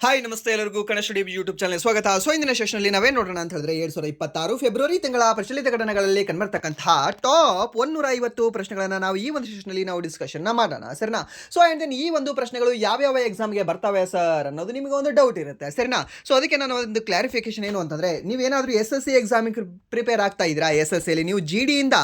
Hi ನಮಸ್ತೆ ಎಲ್ಲರಿಗೂ Kannada study YouTube channel ಸ್ವಾಗತ. ಸೊ ಇಂದಿನ ಸೆಷನಲ್ಲಿ ನಾವೇನು ನೋಡೋಣ ಅಂತ ಹೇಳಿದ್ರೆ 2026 ಫೆಬ್ರವರಿ ತಿಂಗಳ ಪ್ರಚಲಿತ ಘಟನೆಗಳಲ್ಲಿ ಕಂಡುಬರ್ತಕ್ಕಂತಹ ಟಾಪ್ 150 ಪ್ರಶ್ನೆಗಳನ್ನು ನಾವು ಈ ಒಂದು ಸೆಷನಲ್ಲಿ ನಾವು ಡಿಸ್ಕಷನ್ ಮಾಡೋಣ, ಸರಿನಾ? ಸೊ ಆ್ಯಂಡ್ ದೆನ್ ಈ ಒಂದು ಪ್ರಶ್ನೆಗಳು ಯಾವ್ಯಾವ ಎಕ್ಸಾಮ್ಗೆ ಬರ್ತವೆ ಸರ್ ಅನ್ನೋದು ನಿಮಗೆ ಒಂದು ಡೌಟ್ ಇರುತ್ತೆ, ಸರಿನಾ? ಸೊ ಅದಕ್ಕೆ ನಾನು ಒಂದು ಕ್ಲಾರಿಫಿಕೇಶನ್ ಏನು ಅಂತಂದರೆ, ನೀವೇನಾದರೂ SSC ಎಕ್ಸಾಮಿಗೆ ಪ್ರಿಪೇರ್ ಆಗ್ತಾ ಇದ್ದೀರಾ, SSCಯಲ್ಲಿ ನೀವು GD ಇಂದ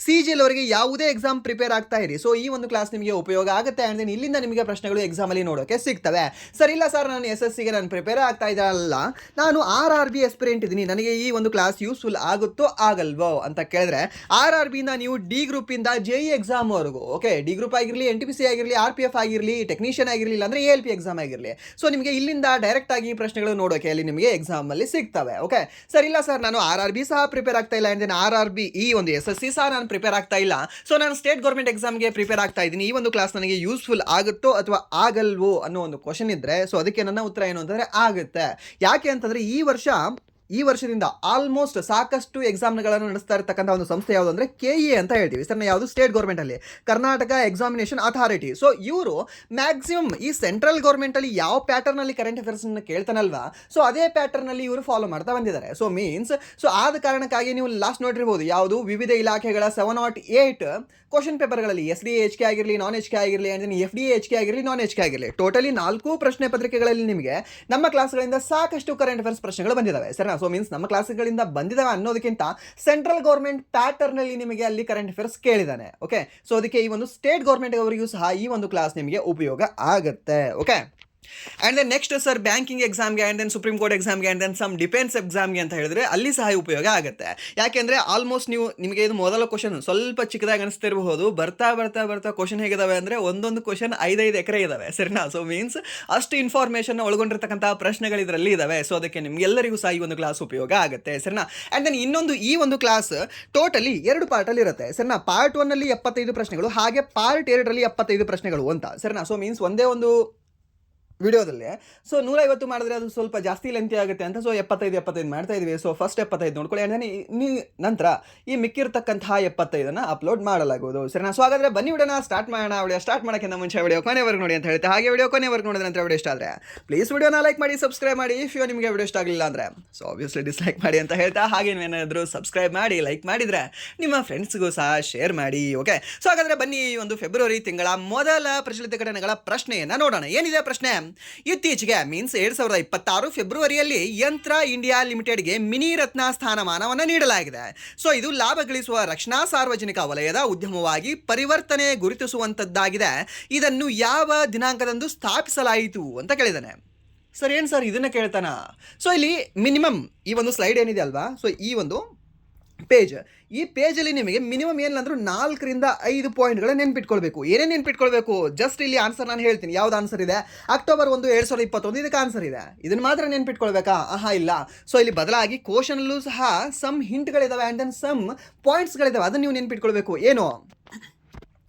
CGL ವರೆಗೆ ಯಾವುದೇ ಎಕ್ಸಾಮ್ ಪ್ರಿಪೇರ್ ಆಗ್ತಾ ಇರಿ. ಸೊ ಈ ಒಂದು ಕ್ಲಾಸ್ ನಿಮಗೆ ಉಪಯೋಗ ಆಗುತ್ತೆ. ಆ್ಯಂಡ್ ದೆನ್ ಇಲ್ಲಿಂದ ನಿಮಗೆ ಪ್ರಶ್ನೆಗಳು ಎಕ್ಸಾಮಲ್ಲಿ ನೋಡೋಕ್ಕೆ ಸಿಗ್ತವೆ. ಸರ್ ಇಲ್ಲ ಸರ್, ನಾನು SSCಗೆ ನಾನು ಪ್ರಿಪೇರ್ ಆಗ್ತಾ ಇದ್ದಲ್ಲ, ನಾನು RRB ಎಸ್ಪಿರೆಂಟ್ ಇದ್ದೀನಿ, ನನಗೆ ಈ ಒಂದು ಕ್ಲಾಸ್ ಯೂಸ್ಫುಲ್ ಆಗುತ್ತೋ ಆಗಲ್ವೋ ಅಂತ ಕೇಳಿದ್ರೆ, RRB ಇಂದ ನೀವು D ಗ್ರೂಪ್ ಇಂದ JE ಎಕ್ಸಾಮ್ ವರೆಗೂ, ಓಕೆ, D ಗ್ರೂಪ್ ಆಗಿರಲಿ, NTPC ಆಗಿರಲಿ, RPF ಆಗಿರಲಿ, ಟೆಕ್ನಿಷಿಯನ್ ಆಗಿರಲಿಲ್ಲ ಅಂದರೆ ALP ಎಕ್ಸಾಮ್ ಆಗಿರಲಿ, ಸೊ ನಿಮಗೆ ಇಲ್ಲಿಂದ ಡೈರೆಕ್ಟ್ ಆಗಿ ಪ್ರಶ್ನೆಗಳು ನೋಡೋಕೆ ಅಲ್ಲಿ ನಿಮಗೆ ಎಕ್ಸಾಮ್ ಅಲ್ಲಿ ಸಿಗ್ತವೆ. ಓಕೆ ಸರ್, ಇಲ್ಲ ಸರ್ ನಾನು RRB ಸಹ ಪ್ರಿಪೇರ್ ಆಗ್ತಾ ಇಲ್ಲ, ಅಂದರೆ RRB ಈ ಒಂದು SSC ಸಹ ನಾನು ಪ್ರಿಪೇರ್ ಆಗ್ತಾ ಇಲ್ಲ, ಸೊ ನಾನು ಸ್ಟೇಟ್ ಗೌರ್ಮೆಂಟ್ ಎಕ್ಸಾಮ್ಗೆ ಪ್ರಿಪೇರ್ ಆಗ್ತಾ ಇದ್ದೀನಿ, ಈ ಒಂದು ಕ್ಲಾಸ್ ನನಗೆ ಯೂಸ್ಫುಲ್ ಆಗುತ್ತೋ ಅಥವಾ ಆಗಲ್ವೋ ಅನ್ನೋ ಒಂದು ಕ್ವಶನ್ ಇದ್ದರೆ, ಸೊ ಅದಕ್ಕೆ ನನ್ನ ಉತ್ತರ ಏನು ಅಂತಂದರೆ ಆಗುತ್ತೆ. ಯಾಕೆ ಅಂತಂದರೆ ಈ ವರ್ಷದಿಂದ ಆಲ್ಮೋಸ್ಟ್ ಸಾಕಷ್ಟು ಎಕ್ಸಾಮ್ಗಳನ್ನು ನಡೆಸ್ತಾ ಇರತಕ್ಕಂಥ ಒಂದು ಸಂಸ್ಥೆ ಯಾವುದು ಅಂದರೆ KE ಅಂತ ಹೇಳ್ತೀವಿ ಸರ್. ಯಾವುದು ಸ್ಟೇಟ್ ಗೌರ್ಮೆಂಟಲ್ಲಿ ಕರ್ನಾಟಕ ಎಕ್ಸಾಮಿನೇಷನ್ ಅಥಾರಿಟಿ. ಸೊ ಇವರು ಮ್ಯಾಕ್ಸಿಮಮ್ ಈ ಸೆಂಟ್ರಲ್ ಗೌರ್ಮೆಂಟಲ್ಲಿ ಯಾವ ಪ್ಯಾಟರ್ನಲ್ಲಿ ಕರೆಂಟ್ ಅಫೇರ್ಸ್ನ ಕೇಳ್ತಾನಲ್ವಾ, ಸೊ ಅದೇ ಪ್ಯಾಟರ್ನಲ್ಲಿ ಇವರು ಫಾಲೋ ಮಾಡ್ತಾ ಬಂದಿದ್ದಾರೆ. ಸೊ ಆದ ಕಾರಣಕ್ಕಾಗಿ ನೀವು ಲಾಸ್ಟ್ ನೋಡಿರ್ಬೋದು, ಯಾವುದು ವಿವಿಧ ಇಲಾಖೆಗಳ 708 ಕ್ವಶನ್ ಪೇಪರ್ಗಳಲ್ಲಿ SDA HK ಆಗಿರಲಿ, ನಾನ್ HK ಆಗಿರಲಿ, ಆ್ಯಂಡ್ FDA HK ಆಗಿರಲಿ, ನಾನ್ HK ಆಗಿರಲಿ, ಟೋಟಲಿ 4 ಪ್ರಶ್ನೆ ಪತ್ರಿಕೆಗಳಲ್ಲಿ ನಿಮಗೆ ನಮ್ಮ ಕ್ಲಾಸ್ಗಳಿಂದ ಸಾಕಷ್ಟು ಕರೆಂಟ್ ಅಫೇರ್ಸ್ ಪ್ರಶ್ನೆಗಳು ಬಂದಿದ್ದಾವೆ ಸರ್. ಸೊ ನಮ್ಮ ಕ್ಲಾಸ್ಗಳಿಂದ ಬಂದಿದ್ದಾವೆ ಅನ್ನೋದಕ್ಕಿಂತ ಸೆಂಟ್ರಲ್ ಗೌರ್ಮೆಂಟ್ ಪ್ಯಾಟರ್ನಲ್ಲಿ ನಿಮಗೆ ಅಲ್ಲಿ ಕರೆಂಟ್ ಅಫೇರ್ಸ್ ಕೇಳಿದ್ದಾನೆ. ಓಕೆ, ಸೊ ಅದಕ್ಕೆ ಈ ಒಂದು ಸ್ಟೇಟ್ ಗೌರ್ಮೆಂಟ್ ಅವರಿಗೂ ಸಹ ಈ ಒಂದು ಕ್ಲಾಸ್ ನಿಮಗೆ ಉಪಯೋಗ ಆಗುತ್ತೆ. Okay, and then next sir banking ಎಕ್ಸಾಮ್ಗೆ, ಆ್ಯಂಡ್ ದೆನ್ ಸುಪ್ರೀಂ ಕೋರ್ಟ್ ಎಕ್ಸಾಮ್ಗೆ, ಆ್ಯಂಡ್ ದೆನ್ ಸಮ್ ಡಿಫೆನ್ಸ್ ಎಕ್ಸಾಮ್ಗೆ ಅಂತ ಹೇಳಿದ್ರೆ ಅಲ್ಲಿ ಸಹ ಉಪಯೋಗ ಆಗುತ್ತೆ. ಯಾಕೆಂದರೆ ಆಲ್ಮೋಸ್ಟ್ ನಿಮಗೆ ಇದು ಮೊದಲ ಕ್ವಶನ್ ಸ್ವಲ್ಪ ಚಿಕ್ಕದಾಗಿ ಅನಿಸ್ತಿರಬಹುದು, ಬರ್ತಾ ಬರ್ತಾ ಬರ್ತಾ ಕ್ವಶನ್ ಹೇಗಿದಾವೆ ಅಂದರೆ ಒಂದೊಂದು ಕ್ವಶನ್ 5 ಎಕರೆ ಇದಾವೆ ಸರಿನಾ. ಸೊ ಅಷ್ಟು ಇನ್ಫಾರ್ಮೇಷನ್ ಒಳಗೊಂಡಿರ್ತಕ್ಕಂಥ ಪ್ರಶ್ನೆಗಳು ಇದರಲ್ಲಿ ಇದಾವೆ. ಸೊ ಅದಕ್ಕೆ ನಿಮಗೆಲ್ಲರಿಗೂ ಸಹ ಈ ಒಂದು ಕ್ಲಾಸ್ ಉಪಯೋಗ ಆಗುತ್ತೆ ಸರಿನಾ. ಆ್ಯಂಡ್ ದೆನ್ ಇನ್ನೊಂದು, ಈ ಒಂದು ಕ್ಲಾಸ್ ಟೋಟಲಿ 2 ಪಾರ್ಟಲ್ಲಿ ಇರುತ್ತೆ ಸರಿನಾ. ಪಾರ್ಟ್ 1ನಲ್ಲಿ 75 ಪ್ರಶ್ನೆಗಳು, ಹಾಗೆ ಪಾರ್ಟ್ 2ರಲ್ಲಿ 75 ಪ್ರಶ್ನೆಗಳು ಅಂತ ಸರಿನಾ. ಸೊ ಒಂದೇ ಒಂದು ವಿಡಿಯೋದಲ್ಲಿ ಸೊ 150 ಮಾಡಿದ್ರೆ ಅದು ಸ್ವಲ್ಪ ಜಾಸ್ತಿ ಲೆಂತಿ ಆಗುತ್ತೆ ಅಂತ, ಸೊ 75 ಮಾಡ್ತಾ ಇದ್ವಿ. ಸೊ ಫಸ್ಟ್ 75 ನೋಡ್ಕೊಳ್ಳಿ, ಆ್ಯಂಡ್ ನಂತರ ಈ ಮಿಕ್ಕಿರ್ತಕ್ಕಂತಹ 75 ಅಪ್ಲೋಡ್ ಮಾಡಲಾಗುವುದು ಸರಿನಾ. ಸೊ ಹಾಗಾದರೆ ಬನ್ನಿ ವಿಡಿಯೋನ ಸ್ಟಾರ್ಟ್ ಮಾಡೋಣ. ವಿಡಿಯೋ ಸ್ಟಾರ್ಟ್ ಮಾಡೋಕ್ಕಿಂತ ಮುಂಚೆ ವಿಡಿಯೋ ಕೊನೆವರೆಗೂ ನೋಡಿ ಅಂತ ಹೇಳ್ತಾ, ಹಾಗೆ ವಿಡಿಯೋ ಕೊನೆವರೆಗೂ ನೋಡಿದ ನಂತರ ವಿಡಿಯೋ ಇಷ್ಟ ಆದರೆ ಪ್ಲೀಸ್ ವಿಡಿಯೋನ ಲೈಕ್ ಮಾಡಿ, ಸಬ್ಸ್ಕ್ರೈಬ್ ಮಾಡಿ. ಇಫ್ ನಿಮಗೆ ವಿಡಿಯೋ ಇಷ್ಟ ಆಗಲಿಲ್ಲ ಅಂದರೆ ಸೊ ಆಬ್ವಿಯಸ್ಲಿ ಡಿಸ್ಲೈಕ್ ಮಾಡಿ ಅಂತ ಹೇಳ್ತಾ, ಹಾಗೆ ಏನಾದರೂ ಸಬ್ಸ್ಕ್ರೈಬ್ ಮಾಡಿ, ಲೈಕ್ ಮಾಡಿದರೆ ನಿಮ್ಮ ಫ್ರೆಂಡ್ಸ್ಗೂ ಸಹ ಶೇರ್ ಮಾಡಿ. ಓಕೆ, ಸೊ ಹಾಗಾದರೆ ಬನ್ನಿ ಈ ಒಂದು ಫೆಬ್ರವರಿ ತಿಂಗಳ ಮೊದಲ ಪ್ರಚಲಿತ ಘಟನೆಗಳ ಪ್ರಶ್ನೆಯನ್ನು ನೋಡೋಣ. ಏನಿದೆ ಪ್ರಶ್ನೆ? ಇತ್ತೀಚೆಗೆ 2026 ಫೆಬ್ರವರಿಯಲ್ಲಿ ಯಂತ್ರ ಇಂಡಿಯಾ ಲಿಮಿಟೆಡ್ಗೆ ಮಿನಿ ರತ್ನ ಸ್ಥಾನಮಾನವನ್ನು ನೀಡಲಾಗಿದೆ. ಸೊ ಇದು ಲಾಭ ಗಳಿಸುವ ರಕ್ಷಣಾ ಸಾರ್ವಜನಿಕ ವಲಯದ ಉದ್ಯಮವಾಗಿ ಪರಿವರ್ತನೆ ಗುರುತಿಸುವಂತದ್ದಾಗಿದೆ. ಇದನ್ನು ಯಾವ ದಿನಾಂಕದಂದು ಸ್ಥಾಪಿಸಲಾಯಿತು ಅಂತ ಕೇಳಿದ್ದಾನೆ. ಸರ್ ಏನು ಸರ್ ಇದನ್ನ ಕೇಳ್ತಾನ? ಸೊ ಇಲ್ಲಿ ಮಿನಿಮಮ್ ಈ ಒಂದು ಸ್ಲೈಡ್ ಏನಿದೆ ಅಲ್ವಾ, ಸೊ ಈ ಒಂದು ಈ ಪೇಜಲ್ಲಿ ನಿಮಗೆ ಮಿನಿಮಮ್ ಏನಿಲ್ಲ 4 ರಿಂದ 5 ಪಾಯಿಂಟ್ಗಳ ನೆನ್ಪಿಟ್ಕೊಳ್ಬೇಕು. ಏನೇನು ನೆನ್ಪಿಟ್ಕೊಳ್ಬೇಕು? ಜಸ್ಟ್ ಇಲ್ಲಿ ಆನ್ಸರ್ ನಾನು ಹೇಳ್ತೀನಿ. ಯಾವ್ದು ಆನ್ಸರ್ ಇದೆ? ಅಕ್ಟೋಬರ್ 1, 2021 ಇದಕ್ಕೆ ಆನ್ಸರ್ ಇದೆ. ಇದನ್ನು ಮಾತ್ರ ನೆನ್ಪಿಟ್ಕೊಳ್ಬೇಕಾ? ಇಲ್ಲ. ಸೊ ಇಲ್ಲಿ ಬದಲಾಗಿ ಕ್ವಶನಲ್ಲೂ ಸಹ ಸಮ್ ಹಿಂಟ್ಗಳಿದಾವೆ, ಆ್ಯಂಡ್ ದೆನ್ ಸಮ್ ಪಾಯಿಂಟ್ಸ್ಗಳಿದಾವೆ, ಅದನ್ನು ನೀವು ನೆನ್ಪಿಟ್ಕೊಳ್ಬೇಕು. ಏನು?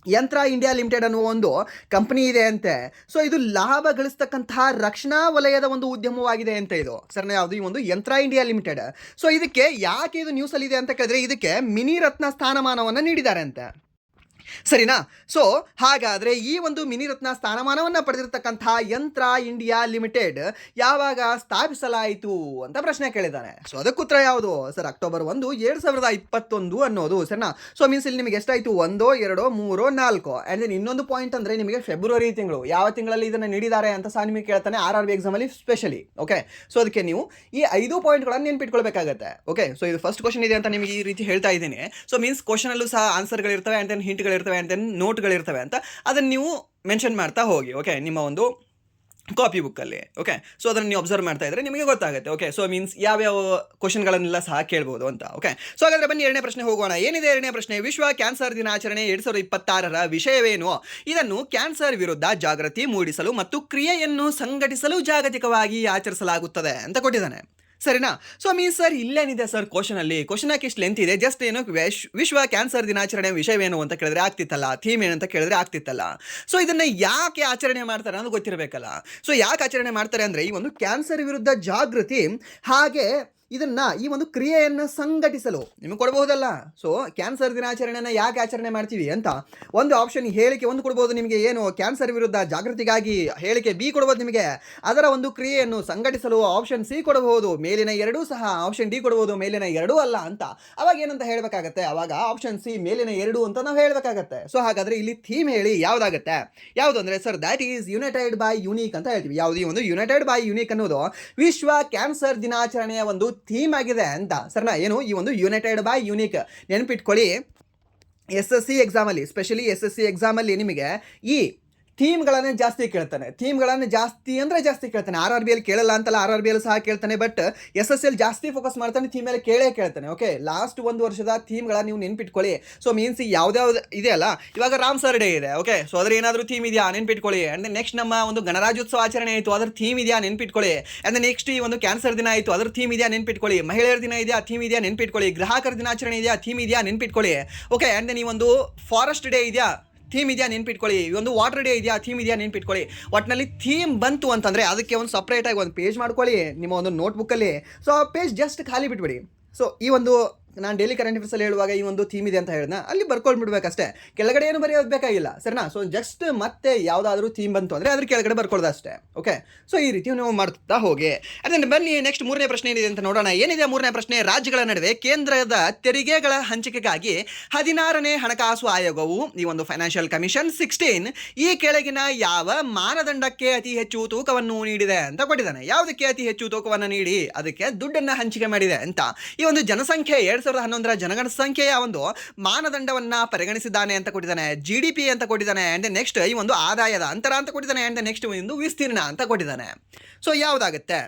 ಯಂತ್ರ ಇಂಡಿಯಾ ಲಿಮಿಟೆಡ್ ಅನ್ನುವ ಒಂದು ಕಂಪನಿ ಇದೆ ಅಂತೆ. ಸೊ ಇದು ಲಾಭ ಗಳಿಸ್ತಕ್ಕಂತಹ ರಕ್ಷಣಾ ವಲಯದ ಒಂದು ಉದ್ಯಮವಾಗಿದೆ ಅಂತ ಇದು ಸರ್. ಯಾವುದು? ಈ ಒಂದು ಯಂತ್ರ ಇಂಡಿಯಾ ಲಿಮಿಟೆಡ್. ಸೊ ಇದಕ್ಕೆ ಯಾಕೆ ಇದು ನ್ಯೂಸಲ್ಲಿ ಇದೆ ಅಂತ ಕೇಳಿದ್ರೆ, ಇದಕ್ಕೆ ಮಿನಿ ರತ್ನ ಸ್ಥಾನಮಾನವನ್ನು ನೀಡಿದ್ದಾರೆ ಅಂತೆ ಸರಿನಾ. ಸೊ ಹಾಗಾದರೆ ಈ ಒಂದು ಮಿನಿ ರತ್ನ ಸ್ಥಾನಮಾನವನ್ನು ಪಡೆದಿರತಕ್ಕಂತಹ ಯಂತ್ರ ಇಂಡಿಯಾ ಲಿಮಿಟೆಡ್ ಯಾವಾಗ ಸ್ಥಾಪಿಸಲಾಯಿತು ಅಂತ ಪ್ರಶ್ನೆ ಕೇಳಿದ್ದಾನೆ. ಸೊ ಅದಕ್ಕೆ ಉತ್ತರ ಯಾವುದು ಸರ್? ಅಕ್ಟೋಬರ್ 1, 2021 ಅನ್ನೋದು ಸರಿನಾ. ಸೊ ಇಲ್ಲಿ ನಿಮಗೆ ಎಷ್ಟಾಯಿತು? 1, 2, 3, 4. ಆ್ಯಂಡ್ ದೆನ್ ಇನ್ನೊಂದು ಪಾಯಿಂಟ್ ಅಂದರೆ ನಿಮಗೆ ಫೆಬ್ರವರಿ ತಿಂಗಳು, ಯಾವ ತಿಂಗಳಲ್ಲಿ ಇದನ್ನು ನೀಡಿದ್ದಾರೆ ಅಂತ ಸಹ ನಿಮಗೆ ಕೇಳ್ತಾನೆ RRB ಎಕ್ಸಾಮಲ್ಲಿ ಸ್ಪೆಷಲಿ. ಓಕೆ, ಸೊ ಅದಕ್ಕೆ ನೀವು ಈ 5 ಪಾಯಿಂಟ್ಗಳನ್ನು ನೆನ್ಪಿಟ್ಕೊಳ್ಬೇಕಾಗತ್ತೆ. ಓಕೆ, ಸೊ ಇದು ಫಸ್ಟ್ ಕ್ವಶನ್ ಇದೆ ಅಂತ ನಿಮಗೆ ಈ ರೀತಿ ಹೇಳ್ತಾ ಇದ್ದೀನಿ. ಸೊ ಕ್ವಶನಲ್ಲೂ ಸಹ ಆನ್ಸರ್ಗಳಿರ್ತವೆ, ಆ್ಯಂಡ್ ದೆನ್ ಹಿಂಟ್ಗಳು ಇರ್ತವೆ, ಆ್ಯಂಡ್ ದೆನ್ ನೋಟ್ಗಳಿರ್ತವೆ ಅಂತ ಅದನ್ನು ನೀವು ಮೆನ್ಷನ್ ಮಾಡ್ತಾ ಹೋಗಿ. ಓಕೆ, ನಿಮ್ಮ ಒಂದು ಕಾಪಿ ಬುಕ್ಕಲ್ಲಿ. ಓಕೆ, ಸೊ ಅದನ್ನು ನೀವು ಅಬ್ಸರ್ವ್ ಮಾಡ್ತಾ ಇದ್ರೆ ನಿಮಗೆ ಗೊತ್ತಾಗುತ್ತೆ. ಓಕೆ, ಸೊ ಯಾವ್ಯಾವ ಕ್ವಶನ್ಗಳನ್ನೆಲ್ಲ ಸಹ ಕೇಳ್ಬೋದು ಅಂತ. ಓಕೆ, ಸೊ ಹಾಗಾದರೆ ಬನ್ನಿ 2ನೇ ಪ್ರಶ್ನೆ ಹೋಗೋಣ. ಏನಿದೆ 2ನೇ ಪ್ರಶ್ನೆ? ವಿಶ್ವ ಕ್ಯಾನ್ಸರ್ ದಿನಾಚರಣೆ 2026ರ ವಿಷಯವೇನು? ಇದನ್ನು ಕ್ಯಾನ್ಸರ್ ವಿರುದ್ಧ ಜಾಗೃತಿ ಮೂಡಿಸಲು ಮತ್ತು ಕ್ರಿಯೆಯನ್ನು ಸಂಘಟಿಸಲು ಜಾಗತಿಕವಾಗಿ ಆಚರಿಸಲಾಗುತ್ತದೆ ಅಂತ ಕೊಟ್ಟಿದ್ದಾನೆ ಸರಿನಾ. ಸೊ ಸರ್ ಇಲ್ಲೇನಿದೆ ಸರ್ ಕ್ವಶನಲ್ಲಿ? ಕ್ವಶನ್ ಯಾಕೆ ಇಷ್ಟು ಲೆಂತ್ ಇದೆ? ಜಸ್ಟ್ ಏನು ವಿಶ್ವ ಕ್ಯಾನ್ಸರ್ ದಿನಾಚರಣೆ ವಿಷಯವೇನು ಅಂತ ಕೇಳಿದ್ರೆ ಆಗ್ತಿತ್ತಲ್ಲ, ಥೀಮ್ ಏನಂತ ಕೇಳಿದ್ರೆ ಆಗ್ತಿತ್ತಲ್ಲ. ಸೊ ಇದನ್ನು ಯಾಕೆ ಆಚರಣೆ ಮಾಡ್ತಾರೆ ಅನ್ನೋದು ಗೊತ್ತಿರಬೇಕಲ್ಲ. ಸೊ ಯಾಕೆ ಆಚರಣೆ ಮಾಡ್ತಾರೆ ಅಂದರೆ, ಈ ಒಂದು ಕ್ಯಾನ್ಸರ್ ವಿರುದ್ಧ ಜಾಗೃತಿ, ಹಾಗೆ ಇದನ್ನ ಈ ಒಂದು ಕ್ರಿಯೆಯನ್ನು ಸಂಘಟಿಸಲು ನಿಮಗೆ ಕೊಡಬಹುದಲ್ಲ. ಸೊ ಕ್ಯಾನ್ಸರ್ ದಿನಾಚರಣೆಯನ್ನು ಯಾಕೆ ಆಚರಣೆ ಮಾಡ್ತೀವಿ ಅಂತ ಒಂದು ಆಪ್ಷನ್ ಹೇಳಿಕೆ ಒಂದು ಕೊಡ್ಬೋದು ನಿಮಗೆ, ಏನು ಕ್ಯಾನ್ಸರ್ ವಿರುದ್ಧ ಜಾಗೃತಿಗಾಗಿ ಹೇಳಿಕೆ ಬಿ ಕೊಡ್ಬೋದು ನಿಮಗೆ. ಅದರ ಒಂದು ಕ್ರಿಯೆಯನ್ನು ಸಂಘಟಿಸಲು ಆಪ್ಷನ್ ಸಿ ಕೊಡಬಹುದು, ಮೇಲಿನ ಎರಡೂ ಸಹ ಆಪ್ಷನ್ ಡಿ ಕೊಡಬಹುದು, ಮೇಲಿನ ಎರಡೂ ಅಲ್ಲ ಅಂತ. ಅವಾಗ ಏನಂತ ಹೇಳಬೇಕಾಗತ್ತೆ, ಅವಾಗ ಆಪ್ಷನ್ ಸಿ ಮೇಲಿನ ಎರಡು ಅಂತ ನಾವು ಹೇಳಬೇಕಾಗತ್ತೆ. ಸೊ ಹಾಗಾದ್ರೆ ಇಲ್ಲಿ ಥೀಮ್ ಹೇಳಿ ಯಾವುದಾಗತ್ತೆ, ಯಾವುದು ಅಂದರೆ sir that is United by unique ಅಂತ ಹೇಳ್ತೀವಿ. ಯಾವುದು ಈ ಒಂದು ಯುನೈಟೆಡ್ ಬೈ ಯುನೀಕ್ ಅನ್ನೋದು ವಿಶ್ವ ಕ್ಯಾನ್ಸರ್ ದಿನಾಚರಣೆಯ ಒಂದು ಥೀಮ್ ಆಗಿದೆ ಅಂತ. ಸರ್ನಾ ಏನು ಈ ಒಂದು ಯುನೈಟೆಡ್ ಬೈ ಯುನೀಕ್ ನೆನಪಿಟ್ಕೊಳ್ಳಿ. SSC ಎಕ್ಸಾಮಲ್ಲಿ, ಸ್ಪೆಷಲಿ SSC ಎಕ್ಸಾಮಲ್ಲಿ ನಿಮಗೆ ಈ ಥೀಮ್ಗಳನ್ನೇ ಜಾಸ್ತಿ ಕೇಳ್ತಾನೆ. ಥೀಮ್ಗಳನ್ನು ಜಾಸ್ತಿ ಅಂದರೆ ಜಾಸ್ತಿ ಕೇಳ್ತಾನೆ. RRB ಅಲ್ಲಿ ಕೇಳಲ್ಲ ಅಂತಲ್ಲ, RRB ಅಲ್ಲಿ ಸಹ ಕೇಳ್ತಾನೆ. ಬಟ್ SSC ಅಲ್ಲಿ ಜಾಸ್ತಿ ಫೋಕಸ್ ಮಾಡ್ತಾನೆ, ಥೀಮ್ ಮೇಲೆ ಕೇಳ್ತಾನೆ. ಓಕೆ, ಲಾಸ್ಟ್ ಒಂದು ವರ್ಷದ ಥೀಮ್ಗಳ ನೀವು ನೆನ್ಪಿಟ್ಕೊಳ್ಳಿ. ಸೊ ಮೀನ್ಸ್ ಯಾವ್ದಾವ್ದು ಇದೆ ಅಲ್ಲ, ಇವಾಗ ರಾಮ್ ಸರ್ ಡೇ ಇದೆ. ಓಕೆ, ಸೊ ಅದ್ರ ಏನಾದರೂ ಥೀಮ್ ಇದೆಯಾ ನೆನ್ಪಿಟ್ಕೊಳ್ಳಿ. ಆ್ಯಂಡ್ ನೆಕ್ಸ್ಟ್ ನಮ್ಮ ಒಂದು ಗಣರಾಜ್ಯೋತ್ಸವ ಆಚರಣೆ ಆಯಿತು, ಅದ್ರ ಥೀಮ್ ಇದೆಯಾ ನೆನ್ಪಿಟ್ಕೊಳ್ಳಿ. ಆ್ಯಂಡ್ ನೆಕ್ಸ್ಟ್ ಈ ಒಂದು ಕ್ಯಾನ್ಸರ್ ದಿನ ಆಯಿತು, ಅದ್ರ ಥೀಮ್ ಇದೆಯಾ ನೆನ್ಪಿಟ್ಕೊಳ್ಳಿ. ಮಹಿಳೆಯರ ದಿನ ಇದೆಯಾ, ಥೀಮ್ ಇದೆಯಾ ನೆನ್ಪಿಟ್ಕೊಳ್ಳಿ. ಗ್ರಾಹಕರ ದಿನಾಚರಣೆ ಇದೆಯಾ, ಥೀಮ್ ಇದೆಯಾ ನೆನ್ಪಿಟ್ಕೊಳ್ಳಿ. ಓಕೆ, ಆ್ಯಂಡ್ ಈ ಒಂದು ಫಾರೆಸ್ಟ್ ಡೇ ಇದೆಯಾ, ಥೀಮ್ ಇದೆಯಾ ನೆನ್ಪಿಟ್ಕೊಳ್ಳಿ. ಈ ಒಂದು ವಾಟರ್ ಡೇ ಇದೆಯಾ, ಥೀಮ್ ಇದೆಯಾ ನೆನ್ಪಿಟ್ಕೊಳ್ಳಿ. ಒಟ್ಟಿನಲ್ಲಿ ಥೀಮ್ ಬಂತು ಅಂತಂದರೆ ಅದಕ್ಕೆ ಒಂದು ಸಪ್ರೇಟಾಗಿ ಒಂದು ಪೇಜ್ ಮಾಡ್ಕೊಳ್ಳಿ ನಿಮ್ಮ ಒಂದು ನೋಟ್ಬುಕ್ಕಲ್ಲಿ. ಸೊ ಆ ಪೇಜ್ ಜಸ್ಟ್ ಖಾಲಿ ಬಿಟ್ಬಿಡಿ. ಸೊ ಈ ಒಂದು ನಾನು ಡೈಲಿ ಕರೆಂಟ್ ಅಫೇರ್ಸಲ್ಲಿ ಹೇಳುವಾಗ ಈ ಒಂದು ಥೀಮ್ ಇದೆ ಅಂತ ಹೇಳಿದ್ನ, ಅಲ್ಲಿ ಬರ್ಕೊಳ್ಬಿಡ್ಬೇಕಷ್ಟೇ, ಕೆಳಗಡೆ ಏನು ಬರೆಯೋದು ಬೇಕಾಗಿಲ್ಲ. ಸರಿನಾ? ಸೊ ಜಸ್ಟ್ ಮತ್ತೆ ಯಾವುದಾದ್ರೂ ಥೀಮ್ ಬಂತು ಅಂದರೆ ಅದ್ರ ಕೆಳಗಡೆ ಬರ್ಕೊಳ್ಳೋದು ಅಷ್ಟೇ. ಓಕೆ, ಸೊ ಈ ರೀತಿ ನೀವು ಮಾಡ್ತಾ ಹೋಗಿ. ಅದನ್ನು ಬನ್ನಿ ನೆಕ್ಸ್ಟ್ ಮೂರನೇ ಪ್ರಶ್ನೆ ಏನಿದೆ ಅಂತ ನೋಡೋಣ. ಏನಿದೆ ಮೂರನೇ ಪ್ರಶ್ನೆ, ರಾಜ್ಯಗಳ ನಡುವೆ ಕೇಂದ್ರದ ತೆರಿಗೆಗಳ ಹಂಚಿಕೆಗಾಗಿ 16ನೇ ಹಣಕಾಸು ಆಯೋಗವು ಈ ಒಂದು ಫೈನಾನ್ಷಿಯಲ್ ಕಮಿಷನ್ 16 ಈ ಕೆಳಗಿನ ಯಾವ ಮಾನದಂಡಕ್ಕೆ ಅತಿ ಹೆಚ್ಚು ತೂಕವನ್ನು ನೀಡಿದೆ ಅಂತ ಕೊಟ್ಟಿದ್ದಾನೆ. ಯಾವುದಕ್ಕೆ ಅತಿ ಹೆಚ್ಚು ತೂಕವನ್ನು ನೀಡಿ ಅದಕ್ಕೆ ದುಡ್ಡನ್ನು ಹಂಚಿಕೆ ಮಾಡಿದೆ ಅಂತ. ಈ ಒಂದು ಜನಸಂಖ್ಯೆ 2011ರ ಜನಗಣಸಂಖ್ಯೆಯ ಒಂದು ಮಾನದಂಡವನ್ನ ಪರಿಗಣಿಸಿದ್ದಾನೆ ಅಂತ ಕೊಟ್ಟಿದ್ದಾನೆ. GDP ಅಂತ ಕೊಟ್ಟಿದ್ದಾನೆ. ಆ್ಯಂಡ್ ನೆಕ್ಸ್ಟ್ ಈ ಒಂದು ಆದಾಯದ ಅಂತರ ಅಂತ ಕೊಟ್ಟಿದ್ದಾನೆ. ಆ್ಯಂಡ್ ನೆಕ್ಸ್ಟ್ ಒಂದು ವಿಸ್ತೀರ್ಣ ಅಂತ ಕೊಟ್ಟಿದ್ದಾನೆ. ಸೊ ಯಾವುದಾಗುತ್ತೆ?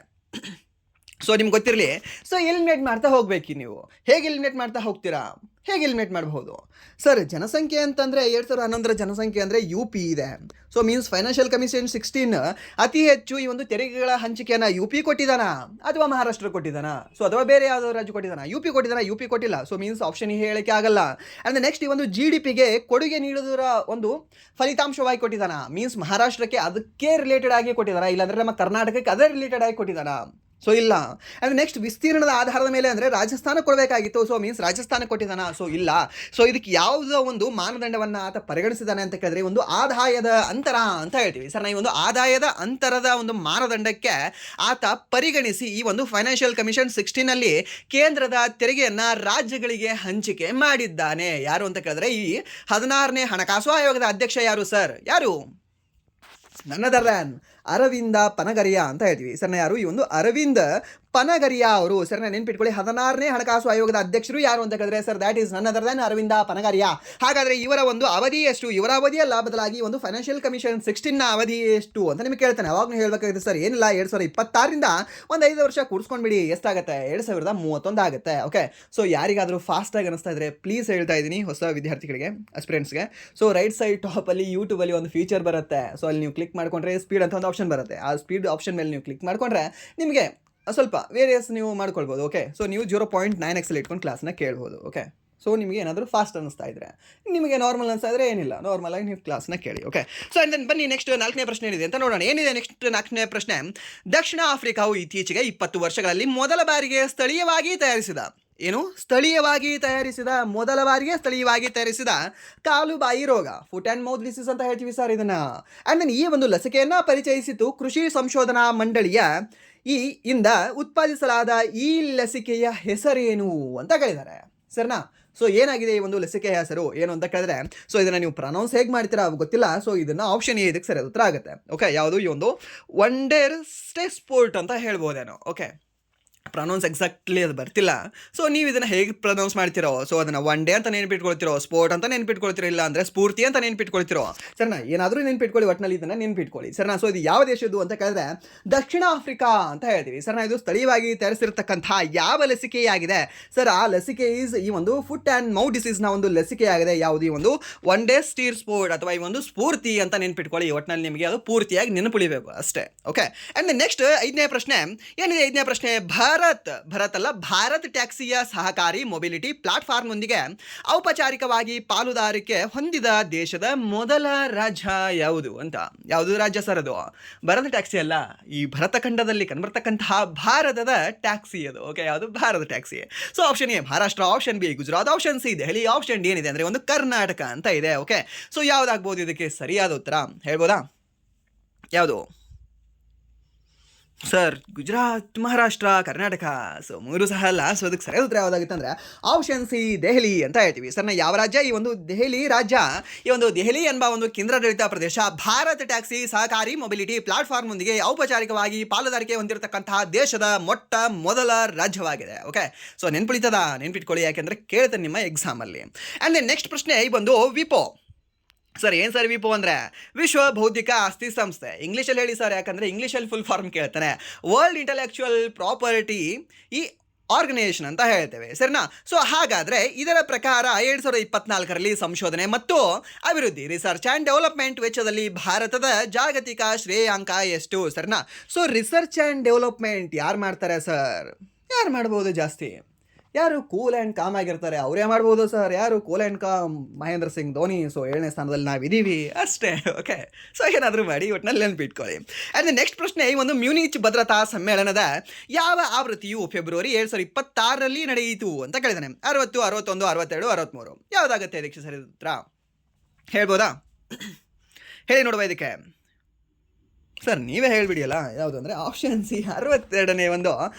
ಸೊ ನಿಮ್ಗೆ ಗೊತ್ತಿರಲಿ. ಸೊ ಎಲಿಮಿನೇಟ್ ಮಾಡ್ತಾ ಹೋಗ್ಬೇಕು ನೀವು. ಹೇಗೆ ಎಲಿಮಿನೇಟ್ ಮಾಡ್ತಾ ಹೋಗ್ತೀರಾ? ಹೇಗೆ ಎಲಿಮಿನೇಟ್ ಮಾಡಬಹುದು ಸರ್? ಜನಸಂಖ್ಯೆ ಅಂತಂದರೆ 2011ರ ಜನಸಂಖ್ಯೆ ಅಂದರೆ UP ಇದೆ. ಸೊ ಮೀನ್ಸ್ ಫೈನಾನ್ಷಿಯಲ್ ಕಮಿಷನ್ 16 ಅತಿ ಹೆಚ್ಚು ಈ ಒಂದು ತೆರಿಗೆಗಳ ಹಂಚಿಕೆಯನ್ನು UP ಕೊಟ್ಟಿದ್ದಾನ ಅಥವಾ ಮಹಾರಾಷ್ಟ್ರ ಕೊಟ್ಟಿದ್ದಾನ? ಸೊ ಅಥವಾ ಬೇರೆ ಯಾವುದೋ ರಾಜ್ಯ ಕೊಟ್ಟಿದ್ದಾನ? UP ಕೊಟ್ಟಿದ್ದಾನ? UP ಕೊಟ್ಟಿಲ್ಲ. ಸೊ ಮೀನ್ಸ್ ಆಪ್ಷನ್ ಹೇಳಕ್ಕೆ ಆಗಲ್ಲ. ಆ್ಯಂಡ್ ನೆಕ್ಸ್ಟ್ ಈ ಒಂದು GDPಗೆ ಕೊಡುಗೆ ನೀಡೋದರ ಒಂದು ಫಲಿತಾಂಶವಾಗಿ ಕೊಟ್ಟಿದ್ದಾನ? ಮೀನ್ಸ್ ಮಹಾರಾಷ್ಟ್ರಕ್ಕೆ ಅದಕ್ಕೆ ರಿಲೇಟೆಡ್ ಆಗಿ ಕೊಟ್ಟಿದ್ದಾನ, ಇಲ್ಲಾಂದರೆ ನಮ್ಮ ಕರ್ನಾಟಕಕ್ಕೆ ಅದೇ ರಿಲೇಟೆಡ್ ಆಗಿ ಕೊಟ್ಟಿದ್ದಾನ? ಸೊ ಇಲ್ಲ. ಆ್ಯಂಡ್ ನೆಕ್ಸ್ಟ್ ವಿಸ್ತೀರ್ಣದ ಆಧಾರದ ಮೇಲೆ ಅಂದರೆ ರಾಜಸ್ಥಾನ ಕೊಡಬೇಕಾಗಿತ್ತು. ಸೊ ಮೀನ್ಸ್ ರಾಜಸ್ಥಾನ ಕೊಟ್ಟಿದ್ದಾನ? ಸೊ ಇಲ್ಲ. ಸೊ ಇದಕ್ಕೆ ಯಾವುದೋ ಒಂದು ಮಾನದಂಡವನ್ನು ಆತ ಪರಿಗಣಿಸಿದ್ದಾನೆ ಅಂತ ಕೇಳಿದ್ರೆ ಒಂದು ಆದಾಯದ ಅಂತರ ಅಂತ ಹೇಳ್ತೀವಿ. ಸರ್, ನಾವು ಈ ಒಂದು ಆದಾಯದ ಅಂತರದ ಒಂದು ಮಾನದಂಡಕ್ಕೆ ಆತ ಪರಿಗಣಿಸಿ ಈ ಒಂದು ಫೈನಾನ್ಷಿಯಲ್ ಕಮಿಷನ್ 16ನಲ್ಲಿ ಕೇಂದ್ರದ ತೆರಿಗೆಯನ್ನು ರಾಜ್ಯಗಳಿಗೆ ಹಂಚಿಕೆ ಮಾಡಿದ್ದಾನೆ. ಯಾರು ಅಂತ ಕೇಳಿದ್ರೆ ಈ 16ನೇ ಹಣಕಾಸು ಆಯೋಗದ ಅಧ್ಯಕ್ಷ ಯಾರು ಸರ್? ಯಾರು? ನನ್ ಅದರ್ ದ್ಯಾನ್ ಅರವಿಂದ ಪನಗರಿಯಾ ಅಂತ ಹೇಳ್ತೀವಿ. ಸರ್ ಯಾರು? ಈ ಒಂದು ಅರವಿಂದ್ ಪನಗರಿಯಾ ಅವರು. ಸರ್ ನೆನ್ಪಿಟ್ಕೊಳ್ಳಿ, 16ನೇ ಹಣಕಾಸು ಆಯೋಗದ ಅಧ್ಯಕ್ಷರು ಯಾರು ಅಂತ ಕೇಳಿದ್ರೆ sir that is none other than Arvind Panagariya. ಹಾಗಾದರೆ ಇವರ ಒಂದು ಅವಧಿ ಎಷ್ಟು? ಇವರ ಅವಧಿಯಲ್ಲ, ಬದಲಾಗಿ ಒಂದು ಫೈನಾನ್ಷಿಯಲ್ ಕಮಿಷನ್ 16ನ ಅವಧಿ ಎಷ್ಟು ಅಂತ ನಿಮಗೆ ಕೇಳ್ತಾನೆ. ಅವಾಗ ನೀವು ಹೇಳಬೇಕಾಗುತ್ತೆ ಸರ್ ಏನಿಲ್ಲ, 2026ರಿಂದ ಒಂದು 5 ವರ್ಷ ಕೂಡಿಸ್ಕೊಂಡ್ಬಿಡಿ. ಎಷ್ಟಾಗುತ್ತೆ? 2031 ಆಗುತ್ತೆ. ಓಕೆ, ಸೊ ಯಾರಿಗಾದರೂ ಫಾಸ್ಟಾಗಿ ಅನಿಸ್ತಾ ಇದ್ರೆ ಪ್ಲೀಸ್ ಹೇಳ್ತಾ ಇದ್ದೀನಿ ಹೊಸ ವಿದ್ಯಾರ್ಥಿಗಳಿಗೆ, ಅಸ್ಪಿರೆಂಟ್ಸ್ಗೆ. ಸೊ ರೈಟ್ ಸೈಡ್ ಟಾಪಲ್ಲಿ ಯೂಟ್ಯೂಬಲ್ಲಿ ಒಂದು ಫೀಚರ್ ಬರುತ್ತೆ. ಸೊ ಅಲ್ಲಿ ನೀವು ಕ್ಲಿಕ್ ಮಾಡ್ಕೊಂಡ್ರೆ ಸ್ಪೀಡ್ ಅಂತ ಒಂದು ಆಪ್ಷನ್ ಬರುತ್ತೆ. ಆ ಸ್ಪೀಡ್ ಆಪ್ಷನ್ ಮೇಲೆ ನೀವು ಕ್ಲಿಕ್ ಮಾಡ್ಕೊಂಡ್ರೆ ನಿಮಗೆ ಸ್ವಲ್ಪ ವೇರಿಯಸ್ ನೀವು ಮಾಡ್ಕೊಳ್ಬೋದು. ಓಕೆ, ಸೊ ನೀವು 0.9x ಇಟ್ಕೊಂಡು ಕ್ಲಾಸ್ನ ಕೇಳ್ಬೋದು. ಓಕೆ, ಸೊ ನಿಮಗೆ ಏನಾದರೂ ಫಾಸ್ಟ್ ಅನ್ನಿಸ್ತಾ ಇದ್ರೆ, ನಿಮಗೆ ನಾರ್ಮಲ್ ಅನಿಸ್ತಾ ಇದ್ರೆ ಏನಿಲ್ಲ, ನಾರ್ಮಲಾಗಿ ನೀವು ಕ್ಲಾಸ್ನ ಕೇಳಿ. ಓಕೆ, ಸೊ ಅಂಡ್ ದೆನ್ ಬನ್ನಿ ನೆಕ್ಸ್ಟ್ 4ನೇ ಪ್ರಶ್ನೆ ಏನಿದೆ ಅಂತ ನೋಡೋಣ. ಏನಿದೆ ನೆಕ್ಸ್ಟ್ 4ನೇ ಪ್ರಶ್ನೆ? ದಕ್ಷಿಣ ಆಫ್ರಿಕಾವು ಇತ್ತೀಚೆಗೆ 20 ವರ್ಷಗಳಲ್ಲಿ ಮೊದಲ ಬಾರಿಗೆ ಸ್ಥಳೀಯವಾಗಿ ತಯಾರಿಸಿದ ಮೊದಲ ಬಾರಿಗೆ ಸ್ಥಳೀಯವಾಗಿ ತಯಾರಿಸಿದ ಕಾಲುಬಾಯಿ ರೋಗ, ಫುಟ್ ಆ್ಯಂಡ್ ಮೌತ್ ಡಿಸೀಸ್ ಅಂತ ಹೇಳ್ತೀವಿ ಸರ್ ಇದನ್ನ. ಆ್ಯಂಡ್ ದೆನ್ ಈ ಒಂದು ಲಸಿಕೆಯನ್ನು ಪರಿಚಯಿಸಿತು ಕೃಷಿ ಸಂಶೋಧನಾ ಮಂಡಳಿಯ ಇಂದ ಉತ್ಪಾದಿಸಲಾದ ಈ ಲಸಿಕೆಯ ಹೆಸರೇನು ಅಂತ ಕೇಳಿದ್ದಾರೆ. ಸರ್ನಾ? ಸೊ ಏನಾಗಿದೆ ಈ ಒಂದು ಲಸಿಕೆಯ ಹೆಸರು ಏನು ಅಂತ ಕೇಳಿದ್ರೆ, ಸೊ ಇದನ್ನು ನೀವು ಪ್ರನೌನ್ಸ್ ಹೇಗೆ ಮಾಡ್ತೀರಾ ಗೊತ್ತಿಲ್ಲ. ಸೊ ಇದನ್ನು ಆಪ್ಷನ್ ಎ ಇದಕ್ಕೆ ಸರಿಯಾದ ಉತ್ತರ ಆಗುತ್ತೆ. ಓಕೆ, ಯಾವುದು? ಈ ಒಂದು ವಂಡರ್ ಸ್ಟೆಸ್ಪೋರ್ಟ್ ಅಂತ ಹೇಳ್ಬೋದೇನೋ. ಓಕೆ, ಪ್ರನೌನ್ಸ್ ಎಕ್ಸಾಕ್ಟ್ಲಿ ಅದು ಬರ್ತಿಲ್ಲ. ಸೊ ನೀವು ಇದನ್ನು ಹೇಗೆ ಪ್ರನೌನ್ಸ್ ಮಾಡ್ತಿರೋ? ಸೊ ಅದನ್ನು ಒನ್ ಡೇ ಅಂತ ನೆನ್ಪಿಟ್ಕೊಳ್ತಿರೋ, ಸ್ಪೋರ್ಟ್ ಅಂತ ನೆನ್ಪಿಟ್ಕೊಳ್ತಿರೋ, ಇಲ್ಲ ಅಂದರೆ ಸ್ಫೂರ್ತಿ ಅಂತ ನೆನ್ಪಿಟ್ಕೊಳ್ತಿರೋ? ಸರ್ನಾ ಏನಾದರೂ ನೆನ್ಪಿಟ್ಕೊಳ್ಳಿ, ಒಟ್ಟಿನಲ್ಲಿ ಇದನ್ನು ನೆನ್ಪಿಟ್ಕೊಳ್ಳಿ. ಸರ್ನಾ, ಸೊ ಇದು ಯಾವ ದೇಶದ್ದು ಅಂತ ಕೇಳಿದ್ರೆ ದಕ್ಷಿಣ ಆಫ್ರಿಕಾ ಅಂತ ಹೇಳ್ತೀವಿ. ಸರ್ನಾ ಇದು ಸ್ಥಳೀಯವಾಗಿ ತಯಾರಿಸಿರ್ತಕ್ಕಂಥ ಯಾವ ಲಸಿಕೆಯಾಗಿದೆ ಸರ್? ಆ ಲಸಿಕೆ ಈಸ್ ಈ ಒಂದು ಫುಟ್ ಆ್ಯಂಡ್ ಮೌತ್ ಡಿಸೀಸ್ನ ಒಂದು ಲಸಿಕೆಯಾಗಿದೆ. ಯಾವುದು? ಈ ಒಂದು ಒನ್ ಡೇ ಸ್ಟೀರ್ ಸ್ಪೋರ್ಟ್ ಅಥವಾ ಈ ಒಂದು ಸ್ಫೂರ್ತಿ ಅಂತ ನೆನ್ಪಿಟ್ಕೊಳ್ಳಿ. ಒಟ್ಟಿನಲ್ಲಿ ನಿಮಗೆ ಅದು ಪೂರ್ತಿಯಾಗಿ ನೆನಪುಳಿಬೇಕು ಅಷ್ಟೇ. ಓಕೆ, ಆ್ಯಂಡ್ ನೆಕ್ಸ್ಟ್ 5ನೇ ಪ್ರಶ್ನೆ ಏನಿದೆ? 5ನೇ ಪ್ರಶ್ನೆ, ಭಾರತ್ ಟ್ಯಾಕ್ಸಿಯ ಸಹಕಾರಿ ಮೊಬಿಲಿಟಿ ಪ್ಲಾಟ್ಫಾರ್ಮ್ನೊಂದಿಗೆ ಔಪಚಾರಿಕವಾಗಿ ಪಾಲುದಾರಿಕೆ ಹೊಂದಿದ ದೇಶದ ಮೊದಲ ರಾಜ್ಯ ಯಾವುದು ಅಂತ. ಯಾವುದು ರಾಜ್ಯ ಸರ್ ಅದು? ಭಾರತ ಟ್ಯಾಕ್ಸಿ ಅಲ್ಲ, ಈ ಭರತ ಖಂಡದಲ್ಲಿ ಕಂಡುಬರ್ತಕ್ಕಂತಹ ಭಾರತದ ಟ್ಯಾಕ್ಸಿ ಅದು. ಓಕೆ, ಯಾವುದು? Bharat taxi. So option A Maharashtra, option B Gujarat, option C Delhi, option D ಏನಿದೆ ಅಂದರೆ ಒಂದು ಕರ್ನಾಟಕ ಅಂತ ಇದೆ. ಓಕೆ, ಸೊ ಯಾವ್ದಾಗ್ಬೋದು ಇದಕ್ಕೆ ಸರಿಯಾದ ಉತ್ತರ ಹೇಳ್ಬೋದಾ? ಯಾವುದು ಸರ್? ಗುಜರಾತ್, ಮಹಾರಾಷ್ಟ್ರ, ಕರ್ನಾಟಕ. ಸೊ ಮೂರು ಸಹ ಅಲ್ಲ. ಸೊ ಅದಕ್ಕೆ ಸರಿಯಾದ ಉತ್ತರ ಯಾವುದಾಗುತ್ತೆ ಅಂದರೆ ಆಪ್ಷನ್ ಸಿ ದೆಹಲಿ ಅಂತ ಹೇಳ್ತೀವಿ. ಸರ್ ಯಾವ ರಾಜ್ಯ? ಈ ಒಂದು ದೆಹಲಿ ರಾಜ್ಯ. ಈ ಒಂದು ದೆಹಲಿ ಎಂಬ ಒಂದು ಕೇಂದ್ರಾಡಳಿತ ಪ್ರದೇಶ ಭಾರತ ಟ್ಯಾಕ್ಸಿ ಸಹಕಾರಿ ಮೊಬಿಲಿಟಿ ಪ್ಲಾಟ್ಫಾರ್ಮ್ನೊಂದಿಗೆ ಔಪಚಾರಿಕವಾಗಿ ಪಾಲುದಾರಿಕೆ ಹೊಂದಿರತಕ್ಕಂತಹ ದೇಶದ ಮೊದಲ ರಾಜ್ಯವಾಗಿದೆ. ಓಕೆ, ಸೊ ನೆನ್ಪಿಟ್ಕೊಳ್ಳಿ, ಯಾಕೆಂದರೆ ಕೇಳ್ತೇನೆ ನಿಮ್ಮ ಎಕ್ಸಾಮಲ್ಲಿ. ಆ್ಯಂಡ್ ನೆಕ್ಸ್ಟ್ ಪ್ರಶ್ನೆ ಈ ಬಂದು ವಿಪೋ. ಸರ್ ಏನು ಸರ್ ವಿಪೋ ಅಂದರೆ? ವಿಶ್ವ ಬೌದ್ಧಿಕ ಆಸ್ತಿ ಸಂಸ್ಥೆ. ಇಂಗ್ಲೀಷಲ್ಲಿ ಹೇಳಿ ಸರ್, ಯಾಕಂದರೆ ಇಂಗ್ಲೀಷಲ್ಲಿ ಫುಲ್ ಫಾರ್ಮ್ ಕೇಳ್ತಾನೆ. ವರ್ಲ್ಡ್ ಇಂಟೆಲೆಕ್ಚುಯಲ್ ಪ್ರಾಪರ್ಟಿ ಈ ಆರ್ಗನೈಸೇಷನ್ ಅಂತ ಹೇಳ್ತೇವೆ, ಸರಿನಾ? ಸೊ ಹಾಗಾದರೆ ಇದರ ಪ್ರಕಾರ 2024ರಲ್ಲಿ ಸಂಶೋಧನೆ ಮತ್ತು ಅಭಿವೃದ್ಧಿ ರಿಸರ್ಚ್ ಆ್ಯಂಡ್ ಡೆವಲಪ್ಮೆಂಟ್ ವೆಚ್ಚದಲ್ಲಿ ಭಾರತದ ಜಾಗತಿಕ ಶ್ರೇಯಾಂಕ ಎಷ್ಟು, ಸರಿನಾ? ಸೊ ರಿಸರ್ಚ್ ಆ್ಯಂಡ್ ಡೆವಲಪ್ಮೆಂಟ್ ಯಾರು ಮಾಡ್ತಾರೆ ಸರ್? ಯಾರು ಮಾಡ್ಬೋದು ಜಾಸ್ತಿ? ಯಾರು ಕೂಲ್ ಆ್ಯಂಡ್ ಕಾಮ್ ಆಗಿರ್ತಾರೆ ಅವರೇ ಮಾಡ್ಬೋದು ಸರ್. ಯಾರು cool and calm? Mahendra Singh Dhoni. So 7ನೇ ಸ್ಥಾನದಲ್ಲಿ ನಾವಿದ್ದೀವಿ ಅಷ್ಟೇ. ಓಕೆ, ಸೊ ಏನಾದರೂ ಮಾಡಿ ಒಟ್ಟಿನಲ್ಲಿ ನೆನಪಿಟ್ಕೊಳ್ಳಿ. ಆ್ಯಂಡ್ ನೆಕ್ಸ್ಟ್ ಪ್ರಶ್ನೆ ಈ ಒಂದು ಮ್ಯೂನಿಚ್ ಭದ್ರತಾ ಸಮ್ಮೇಳನದ ಯಾವ ಆವೃತ್ತಿಯು ಫೆಬ್ರವರಿ 2026ರಲ್ಲಿ ನಡೆಯಿತು ಅಂತ ಕೇಳಿದಾನೆ. 60, 61, 62, 63 ಯಾವುದಾಗುತ್ತೆ ಇದಕ್ಕೆ ಸರಿ ಉತ್ತರ ಹೇಳ್ಬೋದಾ? ಹೇಳಿ ನೋಡುವ ಇದಕ್ಕೆ. ಸರ್ ನೀವೇ ಹೇಳಿಬಿಡಿಯಲ್ಲ ಯಾವುದು ಅಂದರೆ ಆಪ್ಷನ್ ಸಿ 62ನೇ ಒಂದು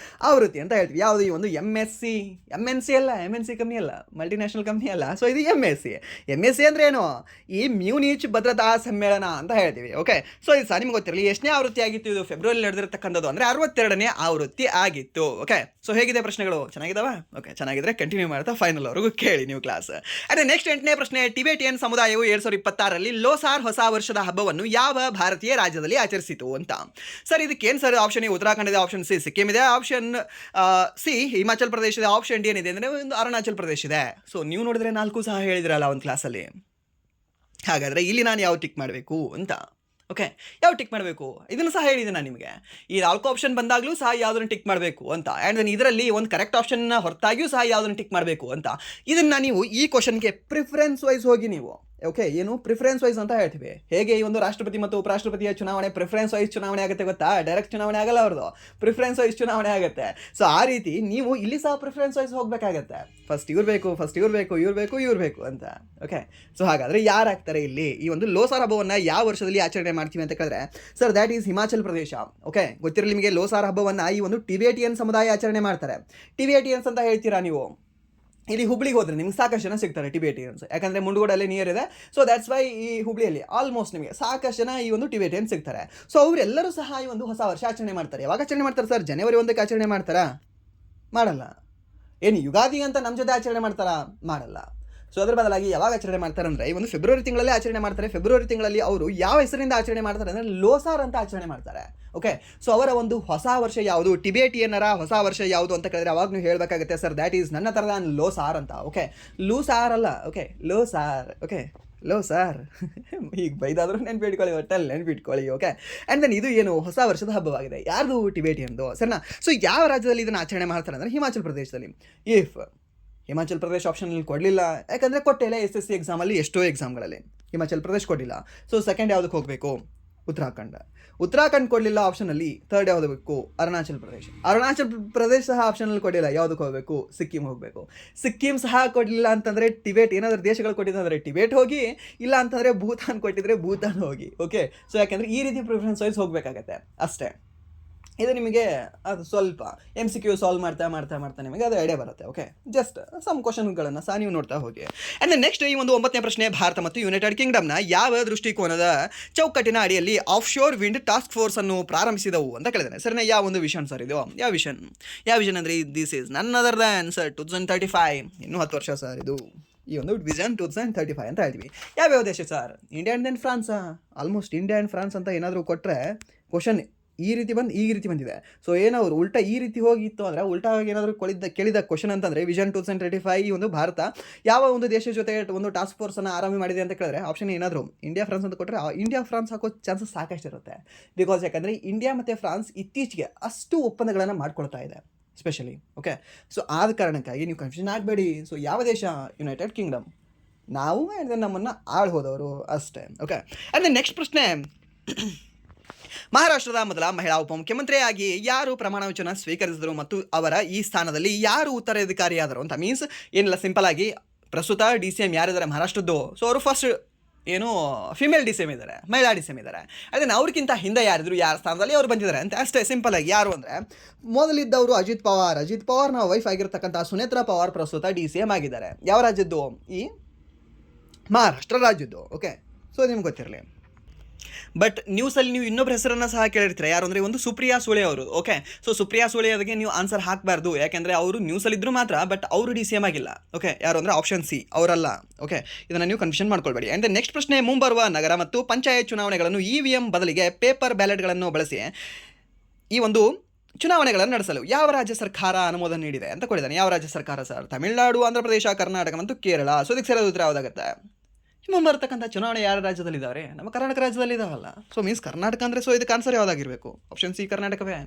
ಆವೃತ್ತಿ ಅಂತ ಹೇಳ್ತೀವಿ. ಯಾವುದು? ಈ ಒಂದು MNC ಅಲ್ಲ, MNC ಕಂಪ್ನಿ ಅಲ್ಲ, ಮಲ್ಟಿನ್ಯಾಷನಲ್ ಕಂಪ್ನಿ ಅಲ್ಲ. ಸೊ ಇದು MSc ಅಂದರೆ ಏನು? ಈ ಮ್ಯೂನಿಚ್ ಭದ್ರತಾ ಸಮ್ಮೇಳನ ಅಂತ ಹೇಳ್ತೀವಿ. ಓಕೆ, ಸೊ ಇದು ಸಹ ನಿಮ್ಗೆ ಗೊತ್ತಿರಲಿ. ಎಷ್ಟನೇ ಆವೃತ್ತಿ ಆಗಿತ್ತು ಇದು? ಫೆಬ್ರವರಿ ನಡೆದಿರತಕ್ಕಂಥದ್ದು ಅಂದರೆ 62ನೇ ಆವೃತ್ತಿ ಆಗಿತ್ತು. ಓಕೆ, ಸೊ ಹೇಗಿದೆ ಪ್ರಶ್ನೆಗಳು? ಚೆನ್ನಾಗಿದ್ದಾವೆ? ಓಕೆ, ಚೆನ್ನಾಗಿದ್ರೆ ಕಂಟಿನ್ಯೂ ಮಾಡ್ತಾ ಫೈನಲ್ವರೆಗೂ ಕೇಳಿ ನೀವು ಕ್ಲಾಸ್. ಅದೇ ನೆಕ್ಸ್ಟ್ 8ನೇ ಪ್ರಶ್ನೆ. ಟಿಬೇಟಿಯನ್ ಸಮುದಾಯವು 2026ರಲ್ಲಿ ಲೋಸಾರ್ ಹೊಸ ವರ್ಷದ ಹಬ್ಬವನ್ನು ಯಾವ ಭಾರತೀಯ ರಾಜ್ಯದಲ್ಲಿ ಆಚರಿಸಿತು ಅಂತ. ಸರ್ ಇದಕ್ಕೇನು ಸರ್? ಆಪ್ಷನ್ ಎ ಉತ್ತರಾಖಂಡ್ ಇದೆ, ಆಪ್ಷನ್ ಸಿ ಸಿಕ್ಕಿಂ ಇದೆ, ಆಪ್ಷನ್ ಸಿ ಹಿಮಾಚಲ್ ಪ್ರದೇಶ ಇದೆ, ಆಪ್ಷನ್ ಡಿ ಏನಿದೆ ಅಂದರೆ ಒಂದು ಅರುಣಾಚಲ್ ಪ್ರದೇಶ ಇದೆ. ಸೊ ನೀವು ನೋಡಿದ್ರೆ 4 ಸಹ ಹೇಳಿದ್ರಲ್ಲ ಒಂದು ಕ್ಲಾಸಲ್ಲಿ. ಹಾಗಾದರೆ ಇಲ್ಲಿ ನಾನು ಯಾವ ಟಿಕ್ ಮಾಡಬೇಕು ಅಂತ? ಓಕೆ, ಯಾವ ಟಿಕ್ ಮಾಡಬೇಕು ಇದನ್ನು ಸಹ ಹೇಳಿದೆ ನಾನು ನಿಮಗೆ. ಈ 4 ಆಪ್ಷನ್ ಬಂದಾಗಲೂ ಸಹ ಯಾವುದನ್ನು ಟಿಕ್ ಮಾಡಬೇಕು ಅಂತ. ಆ್ಯಂಡ್ ದೆನ್ ಇದರಲ್ಲಿ ಒಂದು ಕರೆಕ್ಟ್ ಆಪ್ಷನ್ನ ಹೊರತಾಗಿಯೂ ಸಹ ಯಾವುದನ್ನು ಟಿಕ್ ಮಾಡಬೇಕು ಅಂತ. ಇದನ್ನು ನೀವು ಈ ಕ್ವಶನ್ಗೆ ಪ್ರಿಫರೆನ್ಸ್ ವೈಸ್ ಹೋಗಿ ನೀವು. ಓಕೆ, ಏನು ಪ್ರಿಫರೆನ್ಸ್ ವೈಸ್ ಅಂತ ಹೇಳ್ತೀವಿ. ಹೇಗೆ ಈ ಒಂದು ರಾಷ್ಟ್ರಪತಿ ಮತ್ತು ಉಪರಾಷ್ಟ್ರಪತಿಯ ಚುನಾವಣೆ ಪ್ರಿಫರೆನ್ಸ್ ವೈಸ್ ಚುನಾವಣೆ ಆಗುತ್ತೆ ಗೊತ್ತಾ? ಡೈರೆಕ್ಟ್ ಚುನಾವಣೆ ಆಗಲ್ಲ ಅವ್ರದ್ದು, ಪ್ರಿಫರೆನ್ಸ್ ವೈಸ್ ಚುನಾವಣೆ ಆಗುತ್ತೆ. ಸೊ ಆ ರೀತಿ ನೀವು ಇಲ್ಲಿ ಸಹ ಪ್ರಿಫರೆನ್ಸ್ ವೈಸ್ ಹೋಗಬೇಕಾಗತ್ತೆ. ಫಸ್ಟ್ ಇವ್ರು ಬೇಕು ಅಂತ. ಓಕೆ, ಸೊ ಹಾಗಾದರೆ ಯಾರಾಗ್ತಾರೆ ಇಲ್ಲಿ? ಈ ಒಂದು ಲೋಸಾರ್ ಹಬ್ಬವನ್ನು ಯಾವ ವರ್ಷದಲ್ಲಿ ಆಚರಣೆ ಮಾಡ್ತೀವಿ ಅಂತ ಕೇಳಿದ್ರೆ sir that is Himachal Pradesh. Okay, ಗೊತ್ತಿರಲಿ ನಿಮಗೆ. ಲೋಸಾರ್ ಹಬ್ಬವನ್ನು ಈ ಒಂದು ಟಿಬೇಟಿಯನ್ ಸಮುದಾಯ ಆಚರಣೆ ಮಾಡ್ತಾರೆ. ಟಿಬೇಟಿಯನ್ಸ್ ಅಂತ ಹೇಳ್ತೀರಾ ನೀವು? ಇಲ್ಲಿ ಹುಬ್ಳಿಗೆ ಹೋದರೆ ನಿಮ್ಗೆ ಸಾಕಷ್ಟು ಜನ ಸಿಗ್ತಾರೆ ಟಿಬೇಟಿಯನ್ಸ್, ಯಾಕಂದರೆ ಮುಂಡಗೋಡಲ್ಲಿ ನಿಯರ್ ಇದೆ. ಸೊ ದ್ಯಾಟ್ಸ್ ವೈ ಈ ಹುಬ್ಳಿಯಲ್ಲಿ ಆಲ್ಮೋಸ್ಟ್ ನಿಮಗೆ ಸಾಕಷ್ಟು ಜನ ಈ ಒಂದು ಟಿಬೇಟಿಯನ್ಸ್ ಸಿಗ್ತಾರೆ. ಸೊ ಅವರೆಲ್ಲರೂ ಸಹ ಈ ಒಂದು ಹೊಸ ವರ್ಷ ಆಚರಣೆ ಮಾಡ್ತಾರೆ. ಯಾವಾಗ ಆಚರಣೆ ಮಾಡ್ತಾರೆ ಸರ್? ಜನವರಿ 1ಕ್ಕೆ ಆಚರಣೆ ಮಾಡ್ತಾರಾ? ಮಾಡಲ್ಲ. ಏನು ಯುಗಾದಿ ಅಂತ ನಮ್ಮ ಜೊತೆ ಆಚರಣೆ ಮಾಡ್ತಾರಾ? ಮಾಡಲ್ಲ. ಸೊ ಅದರ ಬದಲಾಗಿ ಯಾವಾಗ ಆಚರಣೆ ಮಾಡ್ತಾರೆ ಅಂದರೆ ಈ ಒಂದು ಫೆಬ್ರವರಿ ತಿಂಗಳಲ್ಲೇ ಆಚರಣೆ ಮಾಡ್ತಾರೆ. ಫೆಬ್ರವರಿ ತಿಂಗಳಲ್ಲಿ ಅವರು ಯಾವ ಹೆಸರಿಂದ ಆಚರಣೆ ಮಾಡ್ತಾರೆ ಅಂದರೆ ಲೋಸಾರ್ ಅಂತ ಆಚರಣೆ ಮಾಡ್ತಾರೆ. ಓಕೆ, ಸೊ ಅವರ ಒಂದು ಹೊಸ ವರ್ಷ ಯಾವುದು? ಟಿಬೇಟಿಯನ್ನರ ಹೊಸ ವರ್ಷ ಯಾವುದು ಅಂತ ಕೇಳಿದ್ರೆ ಅವಾಗ ನೀವು ಹೇಳಬೇಕಾಗುತ್ತೆ ಸರ್ ದ್ಯಾಟ್ ಈಸ್ ನನ್ನ ಥರದ ಲೋಸಾರ್ ಅಂತ. ಓಕೆ, ಲೂಸಾರ್ ಅಲ್ಲ. ಓಕೆ, ಲೋಸಾರ್. ಓಕೆ, ಲೋಸಾರ್. ಈಗ ಬೈದಾದರೂ ನೆನ್ಪಿಟ್ಕೊಳ್ಳಿ, ಒಟ್ಟಲ್ಲಿ ನೆನ್ಪಿಟ್ಕೊಳ್ಳಿ. ಓಕೆ, ಆ್ಯಂಡ್ ದೆನ್ ಇದು ಏನು ಹೊಸ ವರ್ಷದ ಹಬ್ಬವಾಗಿದೆ. ಯಾರ್ದು? ಟಿಬೇಟಿಯನ್ದು, ಸರಿನಾ? ಸೊ ಯಾವ ರಾಜ್ಯದಲ್ಲಿ ಇದನ್ನು ಆಚರಣೆ ಮಾಡ್ತಾರೆ ಅಂದರೆ ಹಿಮಾಚಲ್ ಪ್ರದೇಶದಲ್ಲಿ. ಹಿಮಾಚಲ್ ಪ್ರದೇಶ್ ಆಪ್ಷನಲ್ಲಿ ಕೊಡಲಿಲ್ಲ, ಯಾಕಂದರೆ ಕೊಟ್ಟಿಲ್ಲ SSC ಎಕ್ಸಾಮಲ್ಲಿ ಎಷ್ಟೋ ಎಕ್ಸಾಮ್ಗಳಲ್ಲಿ ಹಿಮಾಚಲ್ ಪ್ರದೇಶ್ ಕೊಡಲಿಲ್ಲ. ಸೊ ಸೆಕೆಂಡ್ ಯಾವುದಕ್ಕೆ ಹೋಗಬೇಕು? ಉತ್ತರಾಖಂಡ್ ಕೊಡಲಿಲ್ಲ ಆಪ್ಷನಲ್ಲಿ. ಥರ್ಡ್ ಯಾವುದು ಬೇಕು? ಅರುಣಾಚಲ್ ಪ್ರದೇಶ್ ಸಹ ಆಪ್ಷನಲ್ಲಿ ಕೊಡಲಿಲ್ಲ. ಯಾವುದಕ್ಕೆ ಹೋಗಬೇಕು? ಸಿಕ್ಕಿಂ ಹೋಗಬೇಕು. ಸಿಕ್ಕಿಂ ಸಹ ಕೊಡಲಿಲ್ಲ ಅಂತಂದರೆ ಟಿಬೇಟ್. ಏನಾದರೂ ದೇಶಗಳು ಕೊಟ್ಟಿದ್ದಂದರೆ ಟಿಬೇಟ್ ಹೋಗಿ, ಇಲ್ಲ ಅಂತಂದರೆ ಭೂತಾನ್ ಕೊಟ್ಟಿದ್ರೆ ಭೂತಾನ್ ಹೋಗಿ. ಓಕೆ, ಸೊ ಯಾಕೆಂದರೆ ಈ ರೀತಿ ಪ್ರಿಫರೆನ್ಸ್ ವೈಸ್ ಹೋಗಬೇಕಾಗತ್ತೆ ಅಷ್ಟೇ. ಇದು ನಿಮಗೆ ಅದು ಸ್ವಲ್ಪ MCQ ಸಾಲ್ವ್ ಮಾಡ್ತಾ ನಿಮಗೆ ಅದು ಐಡಿಯಾ ಬರುತ್ತೆ. ಓಕೆ, ಜಸ್ಟ್ ಸಮ್ ಕ್ವಶನ್ಗಳನ್ನು ಸಹ ನೀವು ನೋಡ್ತಾ ಹೋಗಿ. ಆ್ಯಂಡ್ ನೆಕ್ಸ್ಟ್ ಈ ಒಂದು 9ನೇ ಪ್ರಶ್ನೆ. ಭಾರತ ಮತ್ತು ಯುನೈಟೆಡ್ ಕಿಂಗ್ಡಮ್ನ ಯಾವ ದೃಷ್ಟಿಕೋನದ ಚೌಕಟ್ಟಿನ ಅಡಿಯಲ್ಲಿ ಆಫ್ ಶೋರ್ ವಿಂಡ್ ಟಾಸ್ಕ್ ಫೋರ್ಸನ್ನು ಪ್ರಾರಂಭಿಸಿದವು ಅಂತ ಕೇಳಿದಾನೆ. ಸರಿನಾ? ಯಾವ ಒಂದು ವಿಷನ್ ಸರ್ ಇದು? ಯಾವ ವಿಷನ್ ಅಂದರೆ this is none other than sir 2035. ಇನ್ನೂ 10 ವರ್ಷ ಸರ್ ಇದು. ಈ ಒಂದು ವಿಷನ್ 2035 ಅಂತ ಹೇಳ್ತೀವಿ. ಯಾವ್ಯಾವ ದೇಶ ಸರ್? ಇಂಡಿಯಾ ಆ್ಯಂಡ್ ದೆನ್ ಫ್ರಾನ್ಸಾ? ಆಲ್ಮೋಸ್ಟ್ ಇಂಡಿಯಾ ಆ್ಯಂಡ್ ಫ್ರಾನ್ಸ್ ಅಂತ ಏನಾದರೂ ಕೊಟ್ಟರೆ ಕ್ವಶನ್ ಈ ರೀತಿ ಬಂದಿದೆ. ಸೊ ಏನಾದ್ರು ಉಲ್ಟಾ ಈ ರೀತಿ ಹೋಗಿತ್ತು ಅಂದರೆ ಉಲ್ಟಾ ಏನಾದರೂ ಕೇಳಿದ ಕ್ವಶನ್ ಅಂತಂದರೆ ವಿಷನ್ 2035 ಈ ಒಂದು ಭಾರತ ಯಾವ ಒಂದು ದೇಶದ ಜೊತೆ ಒಂದು ಟಾಸ್ಕ್ ಫೋರ್ಸನ್ನು ಆರಂಭ ಮಾಡಿದೆ ಅಂತ ಕೇಳಿದ್ರೆ ಆಪ್ಷನ್ ಏನಾದರೂ ಇಂಡಿಯಾ ಫ್ರಾನ್ಸ್ ಅಂತ ಕೊಟ್ಟರೆ ಇಂಡಿಯಾ ಫ್ರಾನ್ಸ್ ಹಾಕೋ ಚಾನ್ಸಸ್ ಸಾಕಷ್ಟು ಇರುತ್ತೆ. ಬಿಕಾಸ್ ಯಾಕಂದರೆ ಇಂಡಿಯಾ ಮತ್ತು ಫ್ರಾನ್ಸ್ ಇತ್ತೀಚೆಗೆ ಅಷ್ಟು ಒಪ್ಪಂದಗಳನ್ನು ಮಾಡ್ಕೊಳ್ತಾ ಇದೆ. ಸ್ಪೆಷಲಿ. ಓಕೆ, ಸೊ ಆದ ಕಾರಣಕ್ಕಾಗಿ ನೀವು ಕನ್ಫ್ಯೂಷನ್ ಆಗಬೇಡಿ. ಸೊ ಯಾವ ದೇಶ? United Kingdom. ನಾವು ಆ್ಯಂಡ್ ದೆನ್ ನಮ್ಮನ್ನು ಆಳು ಹೋದವರು ಅಷ್ಟೇ. ಓಕೆ, ಆ್ಯಂಡ್ ದೆನ್ ನೆಕ್ಸ್ಟ್ ಪ್ರಶ್ನೆ, ಮಹಾರಾಷ್ಟ್ರದ ಮೊದಲ ಮಹಿಳಾ ಉಪಮುಖ್ಯಮಂತ್ರಿಯಾಗಿ ಯಾರು ಪ್ರಮಾಣ ವಚನ ಸ್ವೀಕರಿಸಿದರು ಮತ್ತು ಅವರ ಈ ಸ್ಥಾನದಲ್ಲಿ ಯಾರು ಉತ್ತರಾಧಿಕಾರಿಯಾದರು ಅಂತ. ಮೀನ್ಸ್ ಏನಿಲ್ಲ, ಸಿಂಪಲ್ ಆಗಿ ಪ್ರಸ್ತುತ ಡಿ ಸಿ ಎಮ್ ಯಾರಿದ್ದಾರೆ ಮಹಾರಾಷ್ಟ್ರದ್ದು, ಸೊ ಅವರು ಫಸ್ಟ್ ಏನು ಫಿಮೇಲ್ ಡಿ ಸಿ ಎಮ್ ಇದ್ದಾರೆ, ಮಹಿಳಾ ಡಿ ಸಿ ಎಮ್ ಇದ್ದಾರೆ. ಅದನ್ನು ಅವ್ರಿಗಿಂತ ಹಿಂದೆ ಯಾರಿದ್ರು, ಯಾರ ಸ್ಥಾನದಲ್ಲಿ ಅವ್ರು ಬಂದಿದ್ದಾರೆ ಅಂತ ಅಷ್ಟೇ ಸಿಂಪಲ್ ಆಗಿ. ಯಾರು ಅಂದರೆ ಮೊದಲಿದ್ದವರು ಅಜಿತ್ ಪವಾರ್ನ ವೈಫ್ ಆಗಿರ್ತಕ್ಕಂಥ ಸುನೇತ್ರಾ ಪವಾರ್ ಪ್ರಸ್ತುತ ಡಿ ಸಿ ಎಮ್ ಆಗಿದ್ದಾರೆ. ಯಾವ ರಾಜ್ಯದ್ದು? ಈ ಮಹಾರಾಷ್ಟ್ರ ರಾಜ್ಯದ್ದು. ಓಕೆ, ಸೊ ನಿಮ್ಗೆ ಗೊತ್ತಿರಲಿ. ಬಟ್ ನ್ಯೂಸಲ್ಲಿ ನೀವು ಇನ್ನೊಬ್ಬರ ಹೆಸರನ್ನು ಸಹ ಕೇಳಿರ್ತೀರ. ಯಾರು ಅಂದರೆ ಒಂದು ಸುಪ್ರಿಯಾ ಸುಳೆ ಅವರು. ಓಕೆ, ಸೊ ಸುಪ್ರಿಯಾ ಸುಳೆ ಅದಕ್ಕೆ ನೀವು ಆನ್ಸರ್ ಹಾಕಬಾರ್ದು, ಯಾಕೆಂದರೆ ಅವರು ನ್ಯೂಸಲ್ಲಿದ್ದರೂ ಮಾತ್ರ, ಬಟ್ ಅವರು ಡಿ ಸಿ ಎಮ್ ಆಗಿಲ್ಲ. ಓಕೆ, ಯಾರು ಅಂದರೆ ಆಪ್ಷನ್ ಸಿ, ಅವರಲ್ಲ. ಓಕೆ, ಇದನ್ನು ನೀವು ಕನ್ಫ್ಯೂಷನ್ ಮಾಡ್ಕೊಳ್ಬೇಡಿ. ಆ್ಯಂಡ್ ನೆಕ್ಸ್ಟ್ ಪ್ರಶ್ನೆ, ಮುಂಬರುವ ನಗರ ಮತ್ತು ಪಂಚಾಯತ್ ಚುನಾವಣೆಗಳನ್ನು EVM ಬದಲಿಗೆ ಪೇಪರ್ ಬ್ಯಾಲೆಟ್ಗಳನ್ನು ಬಳಸಿ ಈ ಒಂದು ಚುನಾವಣೆಗಳನ್ನು ನಡೆಸಲು ಯಾವ ರಾಜ್ಯ ಸರ್ಕಾರ ಅನುಮೋದನೆ ನೀಡಿದೆ ಅಂತ ಕೊಟ್ಟಿದ್ದಾನೆ. ಯಾವ ರಾಜ್ಯ ಸರ್ಕಾರ ಸರ್? ತಮಿಳುನಾಡು, ಆಂಧ್ರ ಪ್ರದೇಶ, ಕರ್ನಾಟಕ ಮತ್ತು ಕೇರಳ. ಸೊ ಇದಕ್ಕೆ ಸರಿಯಾದ ಉತ್ತರ ಯಾವುದಾಗುತ್ತೆ? ಮುಂಬರ್ತಕ್ಕಂಥ ಚುನಾವಣೆ ಯಾರ ರಾಜ್ಯದಲ್ಲಿದ್ದಾವೆ? ನಮ್ಮ ಕರ್ನಾಟಕ ರಾಜ್ಯದಲ್ಲಿ ಇದಾವಲ್ಲ. ಸೊ ಮೀನ್ಸ್ ಕರ್ನಾಟಕ ಅಂದರೆ, ಸೊ ಇದಕ್ಕೆ ಆನ್ಸರ್ ಯಾವುದಾಗಿರಬೇಕು? ಆಪ್ಷನ್ ಸಿ, ಕರ್ನಾಟಕವೇ.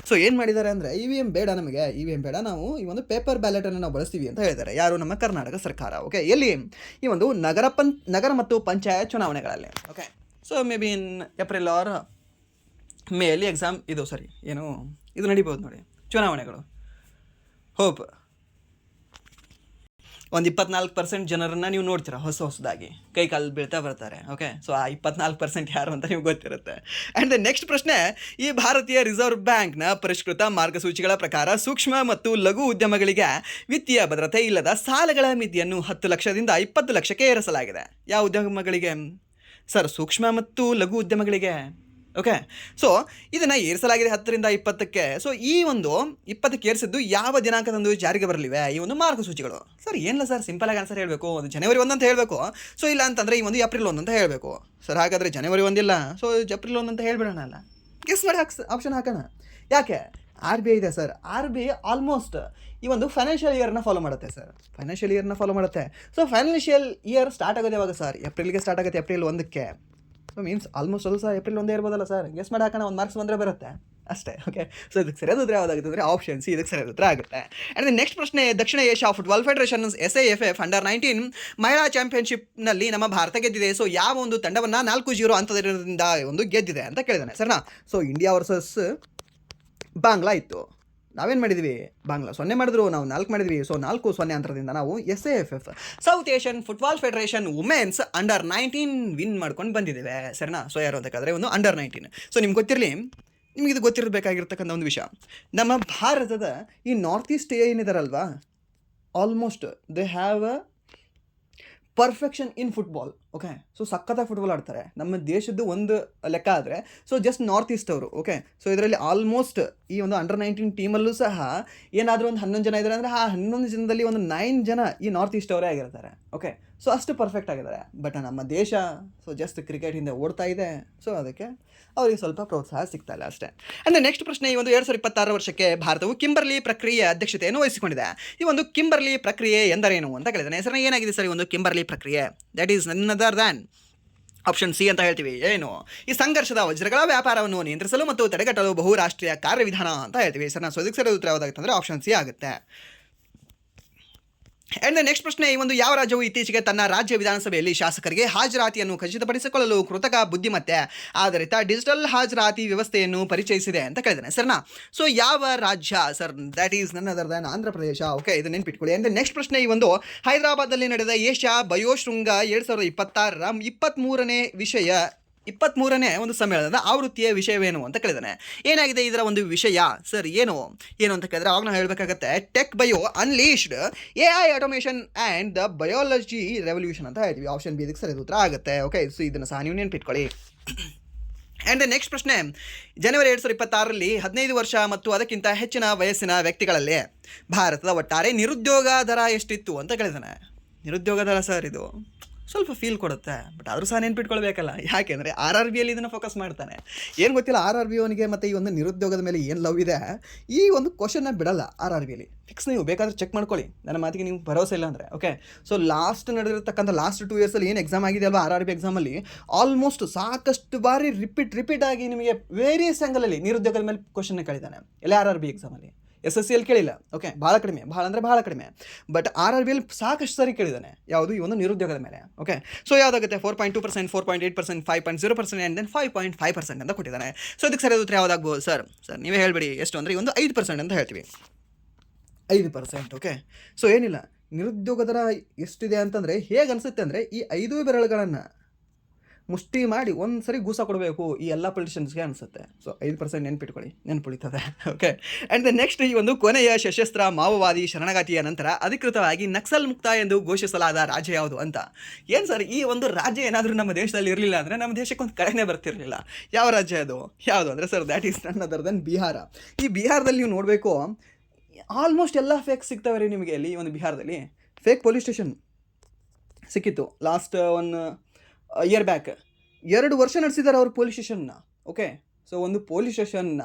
ಸೊ ಏನು ಮಾಡಿದ್ದಾರೆ ಅಂದರೆ EVM ಬೇಡ, ನಮಗೆ EVM ಬೇಡ, ನಾವು ಈ ಒಂದು ಪೇಪರ್ ಬ್ಯಾಲೆಟನ್ನು ನಾವು ಬಳಸ್ತೀವಿ ಅಂತ ಹೇಳಿದ್ದಾರೆ. ಯಾರು? ನಮ್ಮ ಕರ್ನಾಟಕ ಸರ್ಕಾರ. ಓಕೆ, ಎಲ್ಲಿ? ಈ ಒಂದು ನಗರ ಮತ್ತು ಪಂಚಾಯತ್ ಚುನಾವಣೆಗಳಲ್ಲಿ. Okay, so may be in April or ಮೇಯಲ್ಲಿ ಎಕ್ಸಾಮ್ ಇದು ನಡಿಬೋದು ನೋಡಿ ಚುನಾವಣೆಗಳು. ಹೋಪ್ ಒಂದು 24% ಜನರನ್ನು ನೀವು ನೋಡ್ತೀರ ಹೊಸದಾಗಿ ಕೈ ಕಾಲು ಬೀಳ್ತಾ ಬರ್ತಾರೆ. ಓಕೆ, ಸೊ ಆ 24% ಯಾರು ಅಂತ ನಿಮ್ಗೆ ಗೊತ್ತಿರುತ್ತೆ. ಆ್ಯಂಡ್ ದ ನೆಕ್ಸ್ಟ್ ಪ್ರಶ್ನೆ, ಈ ಭಾರತೀಯ ರಿಸರ್ವ್ ಬ್ಯಾಂಕ್ನ ಪರಿಷ್ಕೃತ ಮಾರ್ಗಸೂಚಿಗಳ ಪ್ರಕಾರ ಸೂಕ್ಷ್ಮ ಮತ್ತು ಲಘು ಉದ್ಯಮಗಳಿಗೆ ವಿತ್ತೀಯ ಭದ್ರತೆ ಇಲ್ಲದ ಸಾಲಗಳ ಮಿತಿಯನ್ನು 10 ಲಕ್ಷದಿಂದ 20 ಲಕ್ಷಕ್ಕೆ ಏರಿಸಲಾಗಿದೆ. ಯಾವ ಉದ್ಯಮಗಳಿಗೆ ಸರ್? ಸೂಕ್ಷ್ಮ ಮತ್ತು ಲಘು ಉದ್ಯಮಗಳಿಗೆ. ಓಕೆ, ಸೊ ಇದನ್ನು ಏರಿಸಲಾಗಿದೆ 10ರಿಂದ 20ಕ್ಕೆ. ಸೊ ಈ ಒಂದು 20ಕ್ಕೆ ಏರಿಸಿದ್ದು ಯಾವ ದಿನಾಂಕದಂದು ಜಾರಿಗೆ ಬರಲಿವೆ ಈ ಒಂದು ಮಾರ್ಗಸೂಚಿಗಳು? ಸರ್ ಏನಿಲ್ಲ ಸರ್, ಸಿಂಪಲ್ ಆಗಿ ಆನ್ಸರ್ ಹೇಳಬೇಕು. ಒಂದು ಜನವರಿ 1 ಅಂತ ಹೇಳಬೇಕು. ಸೊ ಇಲ್ಲ ಅಂತಂದರೆ ಈ ಒಂದು ಏಪ್ರಿಲ್ 1 ಅಂತ ಹೇಳಬೇಕು. ಸರ್ ಹಾಗಾದರೆ ಜನವರಿ 1 ಇಲ್ಲ, ಸೊ ಏಪ್ರಿಲ್ 1 ಅಂತ ಹೇಳ್ಬಿಡೋಣ ಅಲ್ಲ. ಗೆಸ್ ಮಾಡಿ ಆಪ್ಷನ್ ಹಾಕೋಣ. ಯಾಕೆ? RBI ಇದೆ ಸರ್. RBI ಆಲ್ಮೋಸ್ಟ್ ಈ ಒಂದು ಫೈನಾನ್ಷಿಯಲ್ ಇಯರ್ನ ಫಾಲೋ ಮಾಡುತ್ತೆ sir. So financial year start ಆಗೋದು ಯಾವಾಗ ಸರ್? ಏಪ್ರಿಲ್ಗೆ ಸ್ಟಾರ್ಟ್ ಆಗುತ್ತೆ, ಏಪ್ರಿಲ್ 1ಕ್ಕೆ. ಸೊ ಮೀನ್ಸ್ ಆಲ್ಮೋಸ್ಟ್ ಅದು ಸಹ ಏಪ್ರಿಲ್ 1 ಇರ್ಬೋದಲ್ಲ ಸರ್. ಗೆಸ್ ಮಾಡಿ ಹಾಕೋಣ, ಒಂದು ಮಾರ್ಕ್ಸ್ ಬಂದರೆ ಬರುತ್ತೆ ಅಷ್ಟೇ. ಓಕೆ, ಸೊ ಇದಕ್ಕೆ ಸರಿಯಾದ ಉತ್ತರ ಯಾವುದಾಗುತ್ತೆ ಅಂದರೆ ಆಪ್ಷನ್ ಸಿ, ಇದಕ್ಕೆ ಸರಿಯಾದ ಉತ್ತರ ಆಗುತ್ತೆ. ಆ್ಯಂಡ್ ನೆಕ್ಸ್ಟ್ ಪ್ರಶ್ನೆ, ದಕ್ಷಿಣ ಏಷ್ಯಾ ಫುಟ್ಬಾಲ್ ಫೆಡರೇಷನ್ SAFF ಅಂಡರ್-19 ಮಹಿಳಾ ಚಾಂಪಿಯನ್ಶಿಪ್ನಲ್ಲಿ ನಮ್ಮ ಭಾರತ ಗೆದ್ದಿದೆ. ಸೊ ಯಾವ ಒಂದು ತಂಡವನ್ನು 4-0 ಅಂತರದಿಂದ ಒಂದು ಗೆದ್ದಿದೆ ಅಂತ ಕೇಳಿದಾನೆ ಸರ್ನಾ. ಸೊ ಇಂಡಿಯಾ ವರ್ಸಸ್ ಬಾಂಗ್ಲಾ ಇತ್ತು. ನಾವೇನು ಮಾಡಿದ್ವಿ? ಬಾಂಗ್ಲಾ 0 ಮಾಡಿದ್ರು, ನಾವು 4 ಮಾಡಿದ್ವಿ. ಸೊ 4-0 ಅಂತರದಿಂದ ನಾವು SAFF south Asian football federation women's under nineteen win ಮಾಡ್ಕೊಂಡು ಬಂದಿದ್ದೇವೆ ಸರಿನಾ. ಸೊ ಯಾರು ಅಂತಕ್ಕಾದರೆ ಒಂದು ಅಂಡರ್-19. ಸೊ ನಿಮ್ಗೆ ಗೊತ್ತಿರಲಿ, ನಿಮಗೆ ಇದು ಗೊತ್ತಿರಬೇಕಾಗಿರ್ತಕ್ಕಂಥ ಒಂದು ವಿಷಯ, ನಮ್ಮ ಭಾರತದ ಈ ನಾರ್ತ್ ಈಸ್ಟ್ ಏನಿದಾರಲ್ವಾ, almost they have a perfection in football. Okay, so ಸಖತ್ತಾಗಿ ಫುಟ್ಬಾಲ್ ಆಡ್ತಾರೆ. ನಮ್ಮ ದೇಶದ್ದು ಒಂದು ಲೆಕ್ಕ ಆದರೆ ಸೊ ಜಸ್ಟ್ ನಾರ್ತ್ ಈಸ್ಟ್ ಅವರು. ಓಕೆ, ಸೊ ಇದರಲ್ಲಿ ಆಲ್ಮೋಸ್ಟ್ ಈ ಒಂದು ಅಂಡರ್-19 ಟೀಮಲ್ಲೂ ಸಹ ಏನಾದರೂ ಒಂದು 11 ಜನ ಇದ್ದಾರೆ ಅಂದರೆ ಆ 11 ಜನದಲ್ಲಿ ಒಂದು 9 ಜನ ಈ ನಾರ್ತ್ ಈಸ್ಟ್ ಅವರೇ ಆಗಿರ್ತಾರೆ. ಓಕೆ, ಸೊ ಅಷ್ಟು ಪರ್ಫೆಕ್ಟ್ ಆಗಿದ್ದಾರೆ. ಬಟ್ ನಮ್ಮ ದೇಶ ಸೊ ಜಸ್ಟ್ ಕ್ರಿಕೆಟ್ ಹಿಂದೆ ಓಡ್ತಾ ಇದೆ. ಸೊ ಅದಕ್ಕೆ ಅವರಿಗೆ ಸ್ವಲ್ಪ ಪ್ರೋತ್ಸಾಹ ಸಿಗ್ತಾ ಇಲ್ಲ ಅಷ್ಟೇ. ಅಂದರೆ ನೆಕ್ಸ್ಟ್ ಪ್ರಶ್ನೆ, ಈ ಒಂದು 2026 ವರ್ಷಕ್ಕೆ ಭಾರತವು ಕಿಂಬರ್ಲಿ ಪ್ರಕ್ರಿಯೆ ಅಧ್ಯಕ್ಷತೆಯನ್ನು ವಹಿಸಿಕೊಂಡಿದೆ. ಈ ಒಂದು ಕಿಂಬರ್ಲಿ ಪ್ರಕ್ರಿಯೆ ಎಂದರೇನು ಅಂತ ಕೇಳಿದ್ದಾನೆ. ಹೆಸರನ್ನ ಏನಾಗಿದೆ ಸರ್ ಈ ಒಂದು ಕಿಂಬರ್ಲಿ ಪ್ರಕ್ರಿಯೆ? That is none other than option C ಅಂತ ಹೇಳ್ತೀವಿ. ಏನು? ಈ ಸಂಘರ್ಷದ ವಜ್ರಗಳ ವ್ಯಾಪಾರವನ್ನು ನಿಯಂತ್ರಿಸಲು ಮತ್ತು ತಡೆಗಟ್ಟಲು ಬಹುರಾಷ್ಟ್ರೀಯ ಕಾರ್ಯವಿಧಾನ ಅಂತ ಹೇಳ್ತೀವಿ ಸರ್. ಸೊ ಇದಕ್ಕೆ ಸರಿಯಾದ ಉತ್ತರ ಯಾವುದಾಗುತ್ತೆ ಅಂದರೆ ಆಪ್ಷನ್ ಸಿ ಆಗುತ್ತೆ. ಆ್ಯಂಡ್ ನೆಕ್ಸ್ಟ್ ಪ್ರಶ್ನೆ, ಈ ಒಂದು ಯಾವ ರಾಜ್ಯವು ಇತ್ತೀಚೆಗೆ ತನ್ನ ರಾಜ್ಯ ವಿಧಾನಸಭೆಯಲ್ಲಿ ಶಾಸಕರಿಗೆ ಹಾಜರಾತಿಯನ್ನು ಖಚಿತಪಡಿಸಿಕೊಳ್ಳಲು ಕೃತಕ ಬುದ್ಧಿಮತ್ತೆ ಆಧಾರಿತ ಡಿಜಿಟಲ್ ಹಾಜರಾತಿ ವ್ಯವಸ್ಥೆಯನ್ನು ಪರಿಚಯಿಸಿದೆ ಅಂತ ಕೇಳಿದ್ದಾನೆ ಸರ್ನಾ. ಸೊ ಯಾವ ರಾಜ್ಯ sir? That is none other than Andhra Pradesh. Okay, ಇದು ನೆನ್ಪಿಟ್ಕೊಳ್ಳಿ. ಅಂದರೆ ನೆಕ್ಸ್ಟ್ ಪ್ರಶ್ನೆ, ಈ ಒಂದು ಹೈದರಾಬಾದಲ್ಲಿ ನಡೆದ ಏಷ್ಯಾ ಬಯೋಶೃಂಗ 2026ರ 23ನೇ ಒಂದು ಸಮ್ಮೇಳನದ ಆವೃತ್ತಿಯ ವಿಷಯವೇನು ಅಂತ ಕೇಳಿದಾನೆ. ಏನಾಗಿದೆ ಇದರ ಒಂದು ವಿಷಯ ಸರ್? ಏನು ಅಂತ ಕೇಳಿದ್ರೆ ಅವಾಗ ನಾವು ಹೇಳಬೇಕಾಗತ್ತೆ, tech bio unleashed AI automation and the biology revolution ಅಂತ ಹೇಳ್ತೀವಿ. ಆಪ್ಷನ್ ಬಿ ಇದಕ್ಕೆ ಸರಿಯಾದ ಉತ್ತರ ಆಗುತ್ತೆ. ಓಕೆ, ಸೊ ಇದನ್ನು ಸಹ ನೀವು ನೆನ್ಪಿಟ್ಕೊಳ್ಳಿ. ಆ್ಯಂಡ್ ನೆಕ್ಸ್ಟ್ ಪ್ರಶ್ನೆ, ಜನವರಿ 2026ರಲ್ಲಿ 15 ವರ್ಷ ಮತ್ತು ಅದಕ್ಕಿಂತ ಹೆಚ್ಚಿನ ವಯಸ್ಸಿನ ವ್ಯಕ್ತಿಗಳಲ್ಲಿ ಭಾರತದ ಒಟ್ಟಾರೆ ನಿರುದ್ಯೋಗ ದರ ಎಷ್ಟಿತ್ತು ಅಂತ ಕೇಳಿದಾನೆ. ನಿರುದ್ಯೋಗ ದರ ಸರ್ ಇದು ಸ್ವಲ್ಪ ಫೀಲ್ ಕೊಡುತ್ತೆ, ಬಟ್ ಆದರೂ ಸಹ ನೆನ್ಪಿಟ್ಕೊಳ್ಬೇಕಲ್ಲ. ಯಾಕೆಂದರೆ RRBಯಲ್ಲಿ ಇದನ್ನು ಫೋಕಸ್ ಮಾಡ್ತಾನೆ. ಏನು ಗೊತ್ತಿಲ್ಲ RRB ಅವನಿಗೆ ಮತ್ತು ಈ ಒಂದು ನಿರುದ್ಯೋಗದ ಮೇಲೆ ಏನು ಲವ್ ಇದೆ, ಈ ಒಂದು ಕ್ವಶನ್ನ ಬಿಡಲ್ಲ RRBಯಲ್ಲಿ. ಫಿಕ್ಸ್ ನೀವು ಬೇಕಾದರೆ ಚೆಕ್ ಮಾಡ್ಕೊಳ್ಳಿ, ನನ್ನ ಮಾತಿಗೆ ನೀವು ಭರವಸೆ ಇಲ್ಲ ಅಂದರೆ. ಓಕೆ, ಸೊ ನಡೆದಿರ್ತಕ್ಕಂಥ ಲಾಸ್ಟ್ 2 ಇಯರ್ಸಲ್ಲಿ ಏನು ಎಕ್ಸಾಮ್ ಆಗಿದೆ ಅಲ್ವಾ RRB ಎಕ್ಸಾಮಲ್ಲಿ, ಆಲ್ಮೋಸ್ಟ್ ಸಾಕಷ್ಟು ಬಾರಿ ರಿಪೀಟ್ ಆಗಿ ನಿಮಗೆ ವೇರಿಯಸ್ ಆ್ಯಂಗಲಲ್ಲಿ ನಿರುದ್ಯೋಗದ ಮೇಲೆ ಕ್ವಶನ್ನ ಕೇಳಿದ್ದಾನೆ. ಎಲ್ಲ RRB ಎಕ್ಸಾಮಲ್ಲಿ SSC ಕೇಳಿಲ್ಲ. ಓಕೆ, ಭಾಳ ಕಡಿಮೆ, ಭಾಳ ಅಂದರೆ ಭಾಳ ಕಡಿಮೆ. ಬಟ್ RRBಯಲ್ಲಿ ಸಾಕಷ್ಟು ಸಾರಿ ಕೇಳಿದ್ದಾನೆ. ಯಾವುದು ಈ ಒಂದು ನಿರುದ್ಯೋಗದ ಮೇಲೆ. ಓಕೆ, ಸೊ ಯಾವುದಾಗುತ್ತೆ 4.2%, 4.8%, 5.0% ಆ್ಯಂಡ್ ದೆನ್ 5.5% ಅಂತ ಕೊಟ್ಟಿದ್ದಾನೆ. ಸೊ ಇದಕ್ಕೆ ಸರಿಯಾದ ಉತ್ತರ ಯಾವುದಾಗ್ಬೋದು ಸರ್? ನೀವೇ ಹೇಳ್ಬಿಡಿ ಎಷ್ಟು ಅಂದರೆ ಈ ಒಂದು 5% ಅಂತ ಹೇಳ್ತೀವಿ. 5%. ಓಕೆ, ಸೊ ಏನಿಲ್ಲ, ನಿರುದ್ಯೋಗ ದರ ಎಷ್ಟಿದೆ ಅಂತಂದರೆ ಹೇಗೆ ಅನಿಸುತ್ತೆ ಅಂದರೆ ಈ 5 ಬೆರಳುಗಳನ್ನು ಮುಷ್ಟಿ ಮಾಡಿ ಒಂದು ಸರಿ ಗೂಸ ಕೊಡಬೇಕು ಈ ಎಲ್ಲ ಪೊಲಿಟಿಷನ್ಸ್ಗೆ ಅನಿಸುತ್ತೆ. ಸೊ 5% ನೆನ್ಪುಳಿತದೆ. ಓಕೆ, ಆ್ಯಂಡ್ ದ ನೆಕ್ಸ್ಟ್, ಈ ಒಂದು ಕೊನೆಯ ಸಶಸ್ತ್ರ ಮಾವೋವಾದಿ ಶರಣಾಗತಿಯ ನಂತರ ಅಧಿಕೃತವಾಗಿ ನಕ್ಸಲ್ ಮುಕ್ತ ಎಂದು ಘೋಷಿಸಲಾದ ರಾಜ್ಯ ಯಾವುದು ಅಂತ. ಏನು ಸರ್, ಈ ಒಂದು ರಾಜ್ಯ ಏನಾದರೂ ನಮ್ಮ ದೇಶದಲ್ಲಿ ಇರಲಿಲ್ಲ ಅಂದರೆ ನಮ್ಮ ದೇಶಕ್ಕೆ ಒಂದು ಕಳೆನೇ ಬರ್ತಿರಲಿಲ್ಲ. ಯಾವ ರಾಜ್ಯ ಅದು? ಯಾವುದು ಅಂದರೆ sir, that is none other than Bihar. ಈ ಬಿಹಾರದಲ್ಲಿ ನೀವು ನೋಡಬೇಕು, ಆಲ್ಮೋಸ್ಟ್ ಎಲ್ಲ ಫೇಕ್ ಸಿಗ್ತವೆ ರೀ ನಿಮಗೆ. ಅಲ್ಲಿ ಒಂದು ಬಿಹಾರದಲ್ಲಿ ಫೇಕ್ ಪೊಲೀಸ್ ಸ್ಟೇಷನ್ ಸಿಕ್ಕಿತ್ತು ಲಾಸ್ಟ್ 1 ಇಯರ್ ಬ್ಯಾಕ್. 2 ವರ್ಷ ನಡೆಸಿದ್ದಾರೆ ಅವ್ರು ಪೊಲೀಸ್ ಸ್ಟೇಷನ್ನ. ಓಕೆ, ಸೊ ಒಂದು ಪೊಲೀಸ್ ಸ್ಟೇಷನ್ನ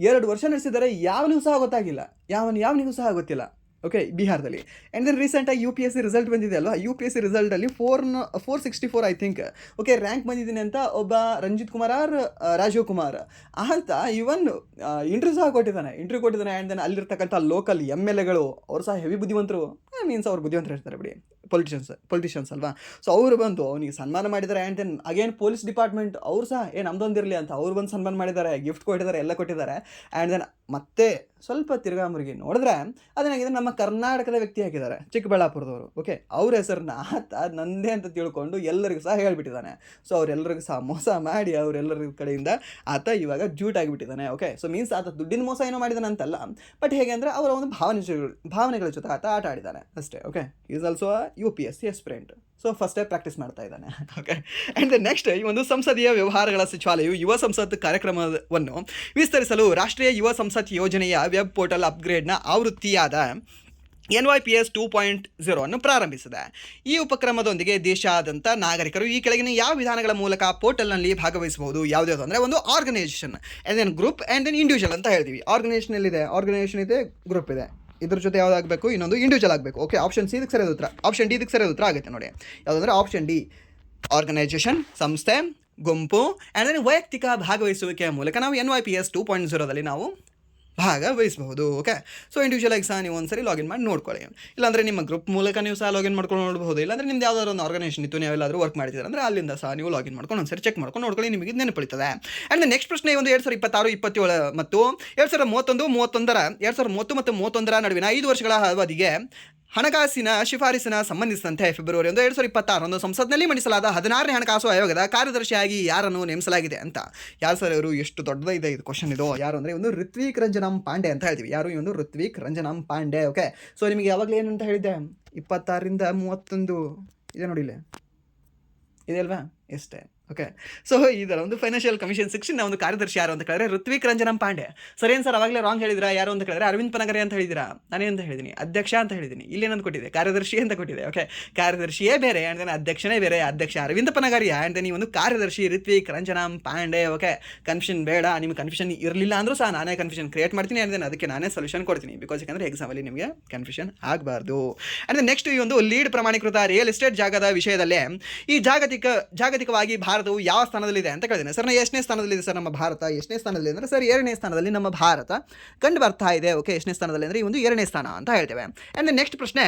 2 ವರ್ಷ ನಡೆಸಿದ್ದಾರೆ. ಯಾವನಿಗೂ ಸಹ ಗೊತ್ತಾಗಿಲ್ಲ, ಯಾವನಿಗೂ ಸಹ ಗೊತ್ತಿಲ್ಲ. ಓಕೆ, ಬಿಹಾರದಲ್ಲಿ. ಆ್ಯಂಡ್ ದೆನ್ ರೀಸೆಂಟಾಗಿ UPSC ರಿಸಲ್ಟ್ ಬಂದಿದೆ ಅಲ್ವಾ, UPSC ರಿಸಲ್ಟಲ್ಲಿ 464 I think. Okay, rank ಬಂದಿದ್ದೀನಿ ಅಂತ ಒಬ್ಬ ರಂಜಿತ್ ಕುಮಾರ್ ರಾಜೀವ್ ಕುಮಾರ್ ಅಂತ ಇವನ್ ಇಂಟರ್ವ್ಯೂ ಸಹ ಕೊಟ್ಟಿದ್ದಾನೆ. ಆ್ಯಂಡ್ ದೆನ್ ಅಲ್ಲಿರ್ತಕ್ಕಂಥ ಲೋಕಲ್ MLAಗಳು ಅವರು ಸಹ ಹೆವಿ ಬುದ್ಧಿವಂತರು. ಮೀನ್ಸ್ ಅವ್ರು ಬುದ್ಧಿವಂತರು ಇರ್ತಾರೆ ಬಿಡಿ, ಪೊಲಿಟಿಷನ್ಸ್ ಅಲ್ವಾ. ಸೊ ಅವರು ಬಂದು ಅವನಿಗೆ ಸನ್ಮಾನ ಮಾಡಿದ್ದಾರೆ. And then again police department ಅವರು ಸಹ ನಮ್ದೊಂದಿರಲಿ ಅಂತ ಅವ್ರು ಬಂದು ಸನ್ಮಾನ ಮಾಡಿದ್ದಾರೆ, ಗಿಫ್ಟ್ ಕೊಟ್ಟಿದ್ದಾರೆ, ಎಲ್ಲ ಕೊಟ್ಟಿದ್ದಾರೆ. ಆ್ಯಂಡ್ ದೆನ್ ಮತ್ತೆ ಸ್ವಲ್ಪ ತಿರ್ಗಾ ಮುರುಗಿ ನೋಡಿದ್ರೆ ಅದೇನಾಗಿದೆ, ನಮ್ಮ ಕರ್ನಾಟಕದ ವ್ಯಕ್ತಿ ಹಾಕಿದ್ದಾರೆ, ಚಿಕ್ಕಬಳ್ಳಾಪುರದವರು. ಓಕೆ, ಅವ್ರ ಹೆಸರನ್ನ ಆತ ನಂದೇ ಅಂತ ತಿಳ್ಕೊಂಡು ಎಲ್ಲರಿಗೂ ಸಹ ಹೇಳ್ಬಿಟ್ಟಿದ್ದಾನೆ. ಸೊ ಅವರೆಲ್ಲರಿಗೂ ಸಹ ಮೋಸ ಮಾಡಿ ಅವರೆಲ್ಲರ ಕಡೆಯಿಂದ ಆತ ಇವಾಗ ಜೂಟ್ ಆಗಿಬಿಟ್ಟಿದ್ದಾನೆ. ಓಕೆ, ಸೊ ಮೀನ್ಸ್ ಆತ ದುಡ್ಡಿನ ಮೋಸ ಏನೋ ಮಾಡಿದಾನೆ ಅಂತಲ್ಲ, ಬಟ್ ಹೇಗೆ ಅಂದರೆ ಅವರ ಒಂದು ಭಾವನೆಗಳ ಜೊತೆ ಆತ ಆಟ ಆಡಿದ್ದಾನೆ ಅಷ್ಟೇ. Okay, is also UPSC aspirant. So ಫಸ್ಟೇ ಪ್ರಾಕ್ಟೀಸ್ ಮಾಡ್ತಾ ಇದ್ದಾನೆ. ಓಕೆ, ಆ್ಯಂಡ್ ನೆಕ್ಸ್ಟ್, ಈ ಒಂದು ಸಂಸದೀಯ ವ್ಯವಹಾರಗಳ ಸಚಿವಾಲಯವು ಯುವ ಸಂಸತ್ ಕಾರ್ಯಕ್ರಮವನ್ನು ವಿಸ್ತರಿಸಲು ರಾಷ್ಟ್ರೀಯ ಯುವ ಸಂಸತ್ ಯೋಜನೆಯ ವೆಬ್ ಪೋರ್ಟಲ್ ಅಪ್ಗ್ರೇಡ್ನ ಆವೃತ್ತಿಯಾದ NYPS 2.0 ಅನ್ನು ಪ್ರಾರಂಭಿಸಿದೆ. ಈ ಉಪಕ್ರಮದೊಂದಿಗೆ ದೇಶಾದ್ಯಂತ ನಾಗರಿಕರು ಈ ಕೆಳಗಿನ ಯಾವ ವಿಧಾನಗಳ ಮೂಲಕ ಪೋರ್ಟಲ್ನಲ್ಲಿ ಭಾಗವಹಿಸಬಹುದು? ಯಾವುದ್ಯಾವುದು ಅಂದರೆ ಒಂದು organisation, and then group, and then individual ಅಂತ ಹೇಳ್ತೀವಿ. ಆರ್ಗನೈಸೇಷನ್ ಇದೆ, ಗ್ರೂಪ್ ಇದೆ. ಇದ್ರ ಜೊತೆ ಯಾವುದಾಗಬೇಕು? ಇನ್ನೊಂದು ಇಂಡಿವಿಜುವಲ್ ಆಗಬೇಕು. ಓಕೆ, ಆಪ್ಷನ್ ಸಿ ಇದಕ್ಕೆ ಸರಿಯಾದ ಉತ್ತರ. ಆಪ್ಷನ್ ಡಿ ಇದಕ್ಕೆ ಸರಿಯಾದ ಉತ್ತರ ಆಗುತ್ತೆ ನೋಡಿ. ಯಾವುದಂದರೆ ಆಪ್ಷನ್ ಡಿ, ಆರ್ಗನೈಸೇಷನ್, ಸಂಸ್ಥೆ, ಗುಂಪು, ಆ್ಯಂಡ್ ದೆನ್ ವೈಯಕ್ತಿಕ ಭಾಗವಹಿಸುವಿಕೆಯ ಮೂಲಕ ನಾವು NYPS 2.0ದಲ್ಲಿ ನಾವು ಭಾಗವಹಿಸಬಹುದು. ಓಕೆ, ಸೊ ಇಂಡಿವಿಜುವಲಾಗಿ ಸಹ ನೀವು ಒಂದ್ಸರಿ ಲಾಗಿನ್ ಮಾಡಿ ನೋಡ್ಕೊಳ್ಳಿ. ಇಲ್ಲಾಂದರೆ ನಿಮ್ಮ ಗ್ರೂಪ್ ಮೂಲಕ ನೀವು ಸಹ ಲಾಗಿನ್ ಮಾಡ್ಕೊಂಡು ನೋಡ್ಬೋದು. ಇಲ್ಲಾಂದರೆ ನಿಮ್ದು ಯಾವುದಾದ್ರು ಒಂದು ಆರ್ಗನೈಸೇಷನ್ ಇತ್ತು, ನೀವೆಲ್ಲಾದರೂ ವರ್ಕ್ ಮಾಡ್ತಿದ್ದಾರೆ ಅಂದರೆ ಅಲ್ಲಿಂದ ಸಹ ನೀವು ಲಾಗಿನ್ ಮಾಡ್ಕೊಂಡು ಒಂದ್ಸರಿ ಚೆಕ್ ಮಾಡ್ಕೊಂಡು ನೋಡ್ಕೊಳ್ಳಿ, ನಿಮಗೆ ನೆನಪುಳಿತದೆ. ಆ್ಯಂಡ್ ನೆಕ್ಸ್ಟ್ ಪ್ರಶ್ನೆ ಒಂದು 2026, 27 ಮತ್ತು 2030 ಮತ್ತು 31 ನಡುವಿನ 5 ವರ್ಷಗಳ ಅವಧಿಗೆ ಹಣಕಾಸಿನ ಶಿಫಾರಸಿನ ಸಂಬಂಧಿಸಿದಂತೆ ಫೆಬ್ರವರಿ 2026 ಸಂಸತ್ನಲ್ಲಿ ಮಂಡಿಸಲಾದ 16ನೇ ಹಣಕಾಸು ಆಯೋಗದ ಕಾರ್ಯದರ್ಶಿಯಾಗಿ ಯಾರನ್ನು ನೇಮಿಸಲಾಗಿದೆ ಅಂತ. ಯಾರು ಸರ್ ಇವರು? ಎಷ್ಟು ದೊಡ್ಡದಿದೆ ಇದು ಕ್ವಶನ್. ಇದು ಯಾರು ಅಂದರೆ ಒಂದು ಋತ್ವಿಕ್ ರಂಜನಂ ಪಾಂಡೆ ಅಂತ ಹೇಳ್ತೀವಿ. ಯಾರು? ಈ ಒಂದು ಋತ್ವಿಕ್ ರಂಜನಂ ಪಾಂಡೆ. ಓಕೆ, ಸೊ ನಿಮಗೆ ಯಾವಾಗಲೇ ಏನಂತ ಹೇಳಿದ್ದೆ, 26ರಿಂದ 31 ಇದೆ ನೋಡಿ, ಇದೆ ಅಲ್ವಾ? ಎಷ್ಟೇ. ಓಕೆ, ಸೊ ಇದರ ಒಂದು ಫೈನಾನ್ಷಿಯಲ್ ಕಮಿಷನ್ 16ನ ಒಂದು ಕಾರ್ಯದರ್ಶಿ ಯಾರು ಅಂತ ಕೇಳಿದ್ರೆ ಋತ್ವಿಕ್ ರಂಜನಂ ಪಾಂಡೆ. ಸರ್ ಏನು ಸರ್ ಅವಾಗಲೇ ರಾಂಗ್ ಹೇಳಿದ್ರಾ? ಯಾರು ಅಂತ ಕೇಳಿದ್ರೆ ಅರವಿಂದ್ ಪನಗರೆ ಅಂತ ಹೇಳಿದಿರಾ. ನಾನೇನಂತ ಹೇಳಿದ್ದೀನಿ? ಅಧ್ಯಕ್ಷ ಅಂತ ಹೇಳಿದ್ದೀನಿ. ಇಲ್ಲೇನಂತ ಕೊಟ್ಟಿದೆ? ಕಾರ್ಯದರ್ಶಿ ಅಂತ ಕೊಟ್ಟಿದೆ. ಓಕೆ, ಕಾರ್ಯದರ್ಶಿಯೇ ಬೇರೆ, ಆ್ಯಂಡ್ ದೆನ್ ಅಧ್ಯಕ್ಷನೇ ಬೇರೆ. ಅಧ್ಯಕ್ಷ ಅರವಿಂದ್ ಪನಗರಿಯಾ, ಆ್ಯಂಡ್ ದೆನ್ ಈ ಒಂದು ಕಾರ್ಯದರ್ಶಿ ಋತ್ವಿಕ್ ರಂಜನಂ ಪಾಂಡೆ. ಓಕೆ, ಕನ್ಫ್ಯೂಷನ್ ಬೇಡ. ನಿಮಗೆ ಕನ್ಫ್ಯೂಷನ್ ಇರಲಿಲ್ಲ ಅಂದರೂ ಸಹ ನಾನೇ ಕನ್ಫ್ಯೂಷನ್ ಕ್ರಿಯೇಟ್ ಮಾಡ್ತೀನಿ, ಆ್ಯಂಡ್ ದೆನ್ ಅದಕ್ಕೆ ನಾನೇ ಸೊಲ್ಯೂಷನ್ ಕೊಡ್ತೀನಿ. ಬಿಕಾಸ್ ಯಾಕಂದರೆ ಎಕ್ಸಾಮಲ್ಲಿ ನಿಮಗೆ ಕನ್ಫ್ಯೂಷನ್ ಆಗಬಾರ್ದು. ಆ್ಯಂಡ್ ದೆನ್ ನೆಕ್ಸ್ಟ್, ಈ ಒಂದು ಲೀಡ್ ಪ್ರಮಾಣೀಕೃತ ರಿಯಲ್ ಎಸ್ಟೇಟ್ ಜಾಗದ ವಿಷಯದಲ್ಲೇ ಈ ಜಾಗತಿಕವಾಗಿ ಭಾರತವು ಯಾವ ಸ್ಥಾನದಲ್ಲಿದೆ ಅಂತ ಕೇಳಿದ್ದೇನೆ. ಸರ್ ಎಷ್ಟನೇ ಸ್ಥಾನದಲ್ಲಿದೆ ಸರ್ ನಮ್ಮ ಭಾರತ? ಎಷ್ಟನೇ ಸ್ಥಾನದಲ್ಲಿ ಅಂದರೆ ಸರ್ 2ನೇ ಸ್ಥಾನದಲ್ಲಿ ನಮ್ಮ ಭಾರತ ಕಂಡು ಬರ್ತಾ ಇದೆ. ಓಕೆ, ಎಷ್ಟನೇ ಸ್ಥಾನದಲ್ಲಿ ಅಂದರೆ ಈ ಒಂದು 2ನೇ ಸ್ಥಾನ ಅಂತ ಹೇಳ್ತೇವೆ. ಆ್ಯಂಡ್ ನೆಕ್ಸ್ಟ್ ಪ್ರಶ್ನೆ,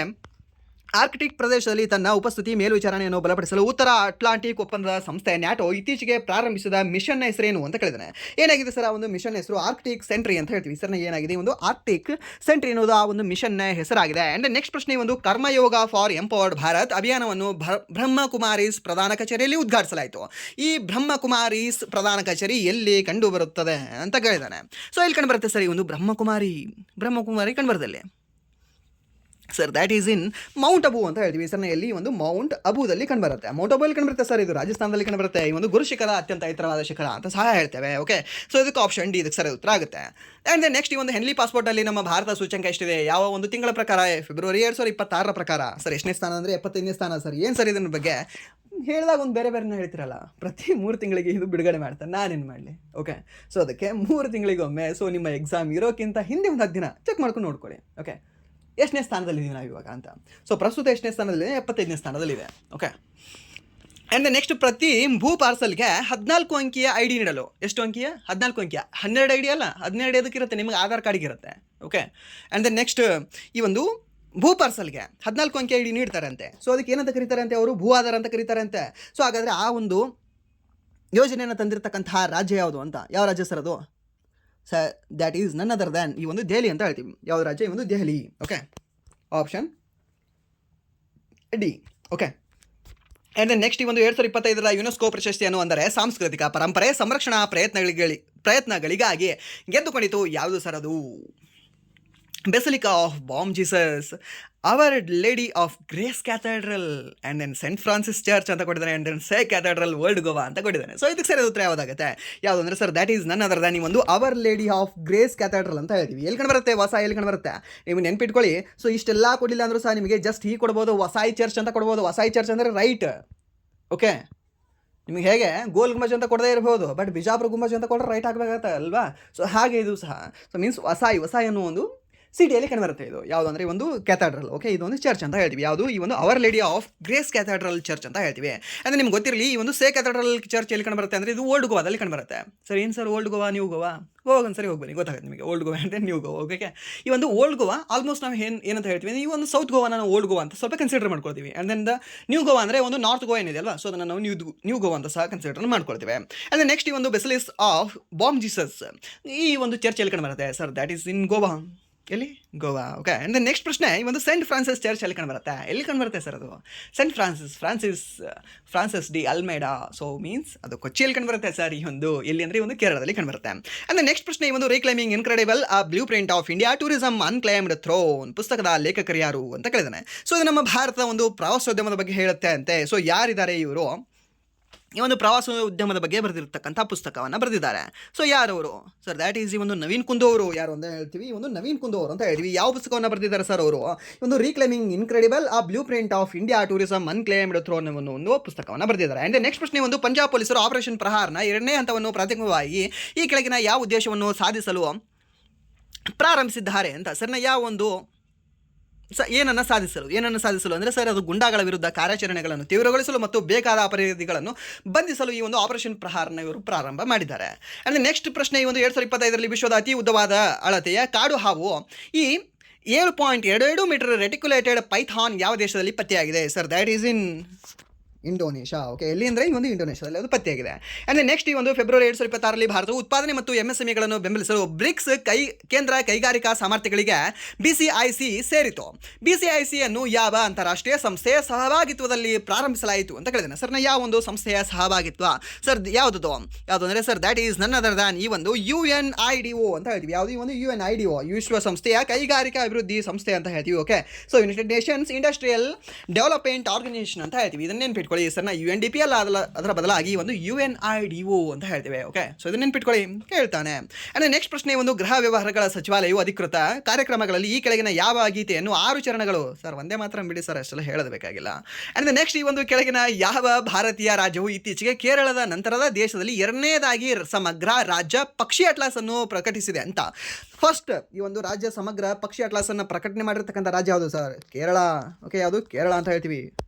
ಆರ್ಕ್ಟಿಕ್ ಪ್ರದೇಶದಲ್ಲಿ ತನ್ನ ಉಪಸ್ಥಿತಿ ಮೇಲ್ವಿಚಾರಣೆಯನ್ನು ಬಲಪಡಿಸಲು ಉತ್ತರ ಅಟ್ಲಾಂಟಿಕ್ ಒಪ್ಪಂದದ ಸಂಸ್ಥೆ ನ್ಯಾಟೋ ಇತ್ತೀಚೆಗೆ ಪ್ರಾರಂಭಿಸಿದ ಮಿಷನ್ನ ಹೆಸರೇನು ಅಂತ ಕೇಳಿದ್ದಾನೆ. ಏನಾಗಿದೆ ಸರ್ ಆ ಒಂದು ಮಿಷನ್ ಹೆಸರು? ಆರ್ಕ್ಟಿಕ್ ಸೆಂಟ್ರಿ ಅಂತ ಹೇಳ್ತೀವಿ. ಸರ್ ಏನಾಗಿದೆ? ಒಂದು ಆರ್ಕ್ಟಿಕ್ ಸೆಂಟ್ರಿ ಅನ್ನೋದು ಆ ಒಂದು ಮಿಷನ್ನ ಹೆಸರಾಗಿದೆ. ಆ್ಯಂಡ್ ನೆಕ್ಸ್ಟ್ ಪ್ರಶ್ನೆ, ಒಂದು ಕರ್ಮಯೋಗ ಫಾರ್ ಎಂಪವರ್ಡ್ ಭಾರತ್ ಅಭಿಯಾನವನ್ನು ಬ್ರಹ್ಮಕುಮಾರೀಸ್ ಪ್ರಧಾನ ಕಚೇರಿಯಲ್ಲಿ ಉದ್ಘಾಟಿಸಲಾಯಿತು. ಈ ಬ್ರಹ್ಮಕುಮಾರೀಸ್ ಪ್ರಧಾನ ಕಚೇರಿ ಎಲ್ಲಿ ಕಂಡು ಬರುತ್ತದೆ ಅಂತ ಕೇಳಿದ್ದಾನೆ. ಸೊ ಇಲ್ಲಿ ಕಂಡು ಬರುತ್ತೆ ಸರ್ ಈ ಒಂದು ಬ್ರಹ್ಮಕುಮಾರಿ ಕಂಡು ಬರ್ತಲ್ಲಿ sir. That is in Mount Abu ಅಂತ ಹೇಳ್ತೀವಿ. ಸರ್ ಎಲ್ಲಿ? ಒಂದು ಮೌಂಟ್ ಅಬುದಲ್ಲಿ ಕಂಡುಬರುತ್ತೆ. ಮೌಂಟ್ ಅಬುದಲ್ಲಿ ಕಂಡುಬರುತ್ತೆ ಸರ್. ಇದು ರಾಜಸ್ಥಾನದಲ್ಲಿ ಕಂಡುಬರುತ್ತೆ. ಈ ಒಂದು ಗುರು ಶಿಖರ ಅತ್ಯಂತ ಎತ್ತರವಾದ ಶಿಖರ ಅಂತ ಸಹ ಹೇಳ್ತೇವೆ. ಓಕೆ, ಸೊ ಇದಕ್ಕೆ ಆಪ್ಷನ್ ಡಿ ಇದಕ್ಕೆ ಸರಿ ಉತ್ತರ ಆಗುತ್ತೆ. ಆ್ಯಂಡ್ ದೆನ್ ನೆಕ್ಸ್ಟ್, ಈ ಒಂದು ಹೆನ್ಲಿ ಪಾಸ್ಪೋರ್ಟಲ್ಲಿ ನಮ್ಮ ಭಾರತ ಸೂಚ್ಯಂಕ ಎಷ್ಟಿದೆ? ಯಾವ ಒಂದು ತಿಂಗಳ ಪ್ರಕಾರ? ಫೆಬ್ರವರಿ 2026 ಪ್ರಕಾರ. ಸರ್ ಎಷ್ಟನೇ ಸ್ಥಾನ ಅಂದರೆ 75ನೇ ಸ್ಥಾನ. ಸರ್ ಏನು ಸರ್ ಇದನ್ನ ಬಗ್ಗೆ ಹೇಳಿದಾಗ ಒಂದು ಬೇರೆ ಹೇಳ್ತಿರಲ್ಲ, ಪ್ರತಿ 3 ತಿಂಗಳಿಗೆ ಇದು ಬಿಡುಗಡೆ ಮಾಡ್ತಾರೆ. ನಾನೇನು ಮಾಡಲಿ? ಓಕೆ, ಸೊ ಅದಕ್ಕೆ 3 ತಿಂಗಳಿಗೊಮ್ಮೆ. ಸೊ ನಿಮ್ಮ ಎಕ್ಸಾಮ್ ಇರೋಕ್ಕಿಂತ ಹಿಂದೆ ಒಂದು 10 ದಿನ ಚೆಕ್ ಮಾಡ್ಕೊಂಡು ನೋಡ್ಕೊಳ್ಳಿ. ಓಕೆ, ಎಷ್ಟನೇ ಸ್ಥಾನದಲ್ಲಿದ್ದೀವಿ ನಾವು ಇವಾಗ ಅಂತ. ಸೊ ಪ್ರಸ್ತುತ ಎಷ್ಟನೇ ಸ್ಥಾನದಲ್ಲಿದೆ? 75ನೇ ಸ್ಥಾನದಲ್ಲಿದೆ. ಓಕೆ, ಆ್ಯಂಡ್ ನೆಕ್ಸ್ಟ್ ಪ್ರತಿ ಭೂ ಪಾರ್ಸಲ್ಗೆ 14 ಅಂಕಿಯ ಐ ಡಿ ನೀಡಲು. ಎಷ್ಟು ಅಂಕಿಯ? 14 ಅಂಕಿಯ. 12 ಐ ಡಿ ಅಲ್ಲ, 12 ಅದಕ್ಕಿರುತ್ತೆ, ನಿಮಗೆ ಆಧಾರ್ ಕಾರ್ಡ್ಗೆ ಇರುತ್ತೆ. ಓಕೆ. ಆ್ಯಂಡ್ ದೆನ್ ನೆಕ್ಸ್ಟ್ ಈ ಒಂದು ಭೂ ಪಾರ್ಸಲ್ಗೆ 14 ಅಂಕಿ ಐ ಡಿ ನೀಡ್ತಾರಂತೆ. ಸೊ ಅದಕ್ಕೆ ಏನಂತ ಕರೀತಾರೆ ಅಂತೆ ಅವರು? ಭೂ ಆಧಾರ ಅಂತ ಕರೀತಾರಂತೆ. ಸೊ ಹಾಗಾದರೆ ಆ ಒಂದು ಯೋಜನೆಯನ್ನು ತಂದಿರತಕ್ಕಂತಹ ರಾಜ್ಯ ಯಾವುದು ಅಂತ? ಯಾವ ರಾಜ್ಯ ಸರ್ ಅದು? That is none other than ಈ ಒಂದು ದೆಹಲಿ ಅಂತ ಹೇಳ್ತೀವಿ. ಯಾವ ರಾಜ್ಯ? ಈ ಒಂದು Delhi. Okay, option D. Okay. And then next ಈ ಒಂದು 2025ರ ಯುನೆಸ್ಕೋ ಪ್ರಶಸ್ತಿಯನ್ನು ಅಂದರೆ ಸಾಂಸ್ಕೃತಿಕ ಪರಂಪರೆ ಸಂರಕ್ಷಣಾ ಪ್ರಯತ್ನಗಳಿಗಾಗಿ ಗೆದ್ದುಕೊಂಡಿತು. ಯಾವುದು ಸರ್ ಅದು? Basilica of Bom Jesus, Our Lady of Grace Cathedral, and then Saint Francis Church ಅಂತ ಕೊಟ್ಟಿದ್ದಾನೆ, and then Se Cathedral world Goa ಅಂತ ಕೊಟ್ಟಿದ್ದಾನೆ. ಸೊ ಇದಕ್ಕೆ ಸರಿ ಉತ್ತರ ಯಾವುದಾಗುತ್ತೆ? ಯಾವುದು ಅಂದರೆ sir that is none other than ಈ ಒಂದು Our Lady of Grace Cathedral ಅಂತ ಹೇಳ್ತೀವಿ. ಎಲ್ಲಿ ಕಂಡು ಬರುತ್ತೆ? ವಸಾಯಿ ಎಲ್ಲಿ ಕಂಡು ಬರುತ್ತೆ? ನೀವು ನೆನ್ಪಿಟ್ಕೊಳ್ಳಿ. ಸೊ ಇಷ್ಟೆಲ್ಲ ಕೊಡಲಿಲ್ಲ ಅಂದರೂ ಸಹ ನಿಮಗೆ ಜಸ್ಟ್ ಹೀಗೆ ಕೊಡ್ಬೋದು, ವಸಾಯಿ ಚರ್ಚ್ ಅಂತ ಕೊಡ್ಬೋದು. ವಸಾಯಿ ಚರ್ಚ್ ಅಂದರೆ ರೈಟ್. ಓಕೆ, ನಿಮಗೆ ಹೇಗೆ ಗೋಲ್ ಗುಂಬಜ್ ಅಂತ ಕೊಡದೇ ಇರ್ಬೋದು, ಬಟ್ ಬಿಜಾಪುರ ಗುಂಬಜ್ ಅಂತ ಕೊಟ್ಟರೆ ರೈಟ್ ಆಗಬೇಕಾಗತ್ತೆ ಅಲ್ವಾ? ಸೊ ಹಾಗೆ ಇದು ಸಹ. ಸೊ ಮೀನ್ಸ್ ವಸಾಯಿ ಅನ್ನೋ ಒಂದು ಸಿಟಿಯಲ್ಲಿ ಕಂಡು ಬರುತ್ತೆ. ಇದು ಯಾವುದು ಅಂದರೆ ಒಂದು ಕ್ಯಾಥೆಡ್ರಲ್. ಓಕೆ, ಇದೊಂದು ಚರ್ಚ್ ಅಂತ ಹೇಳ್ತೀವಿ. ಯಾವುದು? ಈ ಒಂದು Our Lady of Grace Cathedral Church ಅಂತ ಹೇಳ್ತೀವಿ. ಅಂದರೆ ನಿಮ್ಗೆ ಗೊತ್ತಿರಲಿ, ಈ ಒಂದು ಸೇ ಕ್ಯಾಥೆಡ್ರಲ್ ಚರ್ಚ್ ಎಲ್ಲಿ ಕಂಡು ಬರುತ್ತೆ ಅಂದರೆ ಇದು ಓಲ್ಡ್ ಗೋವಾದಲ್ಲಿ ಕಂಡು ಬರುತ್ತೆ. ಸರ್ ಏನು sir old Goa, new Goa? ಗೋವಾಗ ಒಂದು ಸರಿ ಹೋಗ್ಬನ್ನಿ, ಗೊತ್ತಾಗುತ್ತೆ ನಿಮಗೆ ಓಲ್ಡ್ ಗೋವಾ ಅಂದರೆ ನ್ಯೂ ಗೋವಾ. ಓಕೆ, ಈ ಒಂದು ಓಲ್ಡ್ ಗೋವಾ ಆಲ್ಮೋಸ್ಟ್ ನಾವು ಏನಂತ ಹೇಳ್ತೀವಿ, ಈ ಒಂದು ಸೌತ್ ಗೋವಾ ನಾವು ಓಲ್ಡ್ ಗೋವಾ ಅಂತ ಸ್ವಲ್ಪ ಕನ್ಸಿಡರ್ ಮಾಡ್ಕೊಳ್ತೀವಿ. ಆ್ಯಂಡ್ ದೆನ್ ನ್ಯೂ ಗೋವಾ ಅಂದರೆ ಒಂದು ನಾರ್ತ್ ಗೋವಾ ಏನಿದೆ ಅಲ್ವಾ, ಸೊ ಅದನ್ನು ನಾವು ನ್ಯೂ ಗೋವಾ ಅಂತ ಸಹ ಕನ್ಸಿಡರ್ ಮಾಡ್ಕೊಳ್ತೀವಿ. ಆ್ಯಂಡ್ ನೆಕ್ಸ್ಟ್ ಈ ಒಂದು ಬೆಸಿಲಿಸ್ ಆಫ್ ಬಾಮ್ ಜೀಸಸ್ ಈ ಒಂದು ಚರ್ಚ್ ಎಲ್ಲಿ ಕಂಡು ಬರುತ್ತೆ ಸರ್? ದ್ಯಾಟ್ ಈಸ್ ಇನ್ ಗೋವಾ. ಎಲ್ಲಿ? ಗೋವಾ. ಓಕೆ. ಆ್ಯಂಡ್ ನೆಕ್ಸ್ಟ್ ಪ್ರಶ್ನೆ, ಈ ಒಂದು ಸೆಂಟ್ ಫ್ರಾನ್ಸಿಸ್ ಚರ್ಚ್ ಎಲ್ಲಿ ಕಂಡು ಬರುತ್ತೆ? ಎಲ್ಲಿ ಕಂಡು ಬರುತ್ತೆ ಸರ್ ಅದು? Saint Francis de Almeida. So means ಅದು ಕೊಚ್ಚಿಯಲ್ಲಿ ಕಂಡು ಬರುತ್ತೆ ಸರ್. ಈ ಒಂದು ಎಲ್ಲಿ ಅಂದರೆ ಒಂದು ಕೇರಳದಲ್ಲಿ ಕಂಡು ಬರುತ್ತೆ. ಆ್ಯಂಡ್ ನೆಕ್ಸ್ಟ್ ಪ್ರಶ್ನೆ, ಈ ಒಂದು ರೀಕ್ಲೈಮಿಂಗ್ ಇನ್ಕ್ರೆಡಿಬಲ್ ಆ blue print of India tourism ಅನ್ಕ್ಲೈಮ್ಡ್ throne ಪುಸ್ತಕದ ಲೇಖಕರು ಯಾರು ಅಂತ ಕೇಳಿದಾನೆ. ಸೊ ಇದು ನಮ್ಮ ಭಾರತದ ಒಂದು ಪ್ರವಾಸೋದ್ಯಮದ ಬಗ್ಗೆ ಹೇಳುತ್ತೆ ಅಂತೆ. ಸೊ ಯಾರಿದ್ದಾರೆ ಇವರು? ಈ ಒಂದು ಪ್ರವಾಸೋದ್ಯಮದ ಬಗ್ಗೆ ಬರೆದಿರ್ತಕ್ಕಂಥ ಪುಸ್ತಕವನ್ನು ಬರೆದಿದ್ದಾರೆ. ಸೊ ಯಾರವರು ಸರ್? ದ್ಯಾಟ್ ಈಸ್ ಈ ಒಂದು ನವೀನ್ ಕುಂದು ಅವರು. ಯಾರು ಅಂತ ಹೇಳ್ತೀವಿ? ಈ ಒಂದು ನವೀನ್ ಕುಂದು ಅವರು ಅಂತ ಹೇಳ್ತೀವಿ. ಯಾವ ಪುಸ್ತಕವನ್ನು ಬರೆದಿದ್ದಾರೆ ಸರ್ ಅವರು? ಒಂದು ರೀಕ್ಲೈಮಿಂಗ್ ಇನ್ಕ್ರೆಡಿಬಲ್ ಆ blue print of India tourism unclaimed throne ಒಂದು ಪುಸ್ತಕವನ್ನು ಬರೆದಿದ್ದಾರೆ. ಆ್ಯಂಡ್ ನೆಕ್ಸ್ಟ್ ಪ್ರಶ್ನೆ, ಒಂದು ಪಂಜಾಬ್ ಪೊಲೀಸರು ಆಪರೇಷನ್ ಪ್ರಹಾರ್ನ 2ನೇ ಹಂತವನ್ನು ಪ್ರಾಥಮಿಕವಾಗಿ ಈ ಕೆಳಗಿನ ಯಾವ ಉದ್ದೇಶವನ್ನು ಸಾಧಿಸಲು ಪ್ರಾರಂಭಿಸಿದ್ದಾರೆ ಅಂತ? ಸರ್ನ ಯಾವ ಒಂದು ಏನನ್ನು ಸಾಧಿಸಲು ಅಂದರೆ ಸರ್ ಅದು ಗುಂಡಾಗಳ ವಿರುದ್ಧ ಕಾರ್ಯಾಚರಣೆಗಳನ್ನು ತೀವ್ರಗೊಳಿಸಲು ಮತ್ತು ಬೇಕಾದ ಅಪರಾಧಿಗಳನ್ನು ಬಂಧಿಸಲು ಈ ಒಂದು ಆಪರೇಷನ್ ಪ್ರಹಾರನ ಇವರು ಪ್ರಾರಂಭ ಮಾಡಿದ್ದಾರೆ. ಆ್ಯಂಡ್ ನೆಕ್ಸ್ಟ್ ಪ್ರಶ್ನೆ, ಈ ಒಂದು 2025ರಲ್ಲಿ ವಿಶ್ವದ ಅತಿ ಉದ್ದವಾದ ಅಳತೆಯ ಕಾಡು ಹಾವು ಈ 7.22 ಮೀಟರ್ ರೆಟಿಕ್ಯುಲೇಟೆಡ್ ಪೈಥಾನ್ ಯಾವ ದೇಶದಲ್ಲಿ ಪತ್ತೆಯಾಗಿದೆ sir? That is in Indonesia. Okay, ಎಲ್ಲಿ ಅಂದರೆ ಈ ಒಂದು ಇಂಡೋನೇಷ್ಯಾದಲ್ಲಿ ಅದು ಪತ್ತೆಯಾಗಿದೆ. ಆ್ಯಂಡ್ ನೆಕ್ಸ್ಟ್ ಈ ಒಂದು ಫೆಬ್ರವರಿ 2026ರಲ್ಲಿ ಭಾರತವು ಉತ್ಪಾದನೆ ಮತ್ತು MSMEಗಳನ್ನು ಬೆಂಬಲಿಸಲು ಬ್ರಿಕ್ಸ್ ಕೇಂದ್ರ ಕೈಗಾರಿಕಾ ಸಾಮರ್ಥ್ಯಗಳಿಗೆ BCIC ಸೇರಿತು. BCICಯನ್ನು ಯಾವ ಅಂತಾರಾಷ್ಟ್ರೀಯ ಸಂಸ್ಥೆಯ ಸಹಭಾಗಿತ್ವದಲ್ಲಿ ಪ್ರಾರಂಭಿಸಲಾಯಿತು ಅಂತ ಕೇಳಿದ್ದೇನೆ. ಸರ್ನ ಯಾವ ಒಂದು ಸಂಸ್ಥೆಯ ಸಹಭಾಗಿತ್ವ ಸರ್? ಯಾವುದು ಅಂದರೆ sir that is none other than ಈ ಒಂದು UNIDO ಅಂತ ಹೇಳ್ತೀವಿ. ಯಾವುದು? ಈ ಒಂದು UNIDO ವಿಶ್ವಸಂಸ್ಥೆಯ ಕೈಗಾರಿಕಾ ಅಭಿವೃದ್ಧಿ ಸಂಸ್ಥೆ ಅಂತ ಹೇಳ್ತೀವಿ. Okay, so United Nations Industrial Development Organization ಅಂತ ಹೇಳ್ತೀವಿ. ಇದನ್ನ ನೆನ್ಪಿಟ್ಕೊಳ್ಳಿ ಸರ್ನ. UNDP ಅಲ್ಲ, ಅದರ ಬದಲಾಗಿ ಒಂದು UNIDO ಅಂತ ಹೇಳ್ತೇವೆ. ಓಕೆ, ಸೊ ಇದನ್ನ ನೆನ್ಪಿಟ್ಕೊಳ್ಳಿ ಕೇಳ್ತಾನೆ. ಆ್ಯಂಡ್ ನೆಕ್ಸ್ಟ್ ಪ್ರಶ್ನೆ, ಒಂದು ಗೃಹ ವ್ಯವಹಾರಗಳ ಸಚಿವಾಲಯವು ಅಧಿಕೃತ ಕಾರ್ಯಕ್ರಮಗಳಲ್ಲಿ ಈ ಕೆಳಗಿನ ಯಾವ ಗೀತೆಯನ್ನು 6 ಚರಣಗಳು ಸರ್? ಒಂದೇ ಮಾತ್ರ ಬಿಡಿ ಸರ್, ಅಷ್ಟೆಲ್ಲ ಹೇಳಬೇಕಾಗಿಲ್ಲ. ಆ್ಯಂಡ್ ನೆಕ್ಸ್ಟ್ ಈ ಒಂದು ಕೆಳಗಿನ ಯಾವ ಭಾರತೀಯ ರಾಜ್ಯವು ಇತ್ತೀಚೆಗೆ ಕೇರಳದ ನಂತರದ ದೇಶದಲ್ಲಿ 2ನೇದಾಗಿ ಸಮಗ್ರ ರಾಜ್ಯ ಪಕ್ಷಿ ಅಟ್ಲಾಸ್ ಅನ್ನು ಪ್ರಕಟಿಸಿದೆ ಅಂತ? ಫಸ್ಟ್ ಈ ಒಂದು ರಾಜ್ಯ ಸಮಗ್ರ ಪಕ್ಷಿ ಅಟ್ಲಾಸ್ ಅನ್ನು ಪ್ರಕಟಣೆ ಮಾಡಿರ್ತಕ್ಕಂಥ ರಾಜ್ಯ ಯಾವುದು ಸರ್? ಕೇರಳ. ಓಕೆ, ಯಾವುದು? ಕೇರಳ ಅಂತ ಹೇಳ್ತೀವಿ.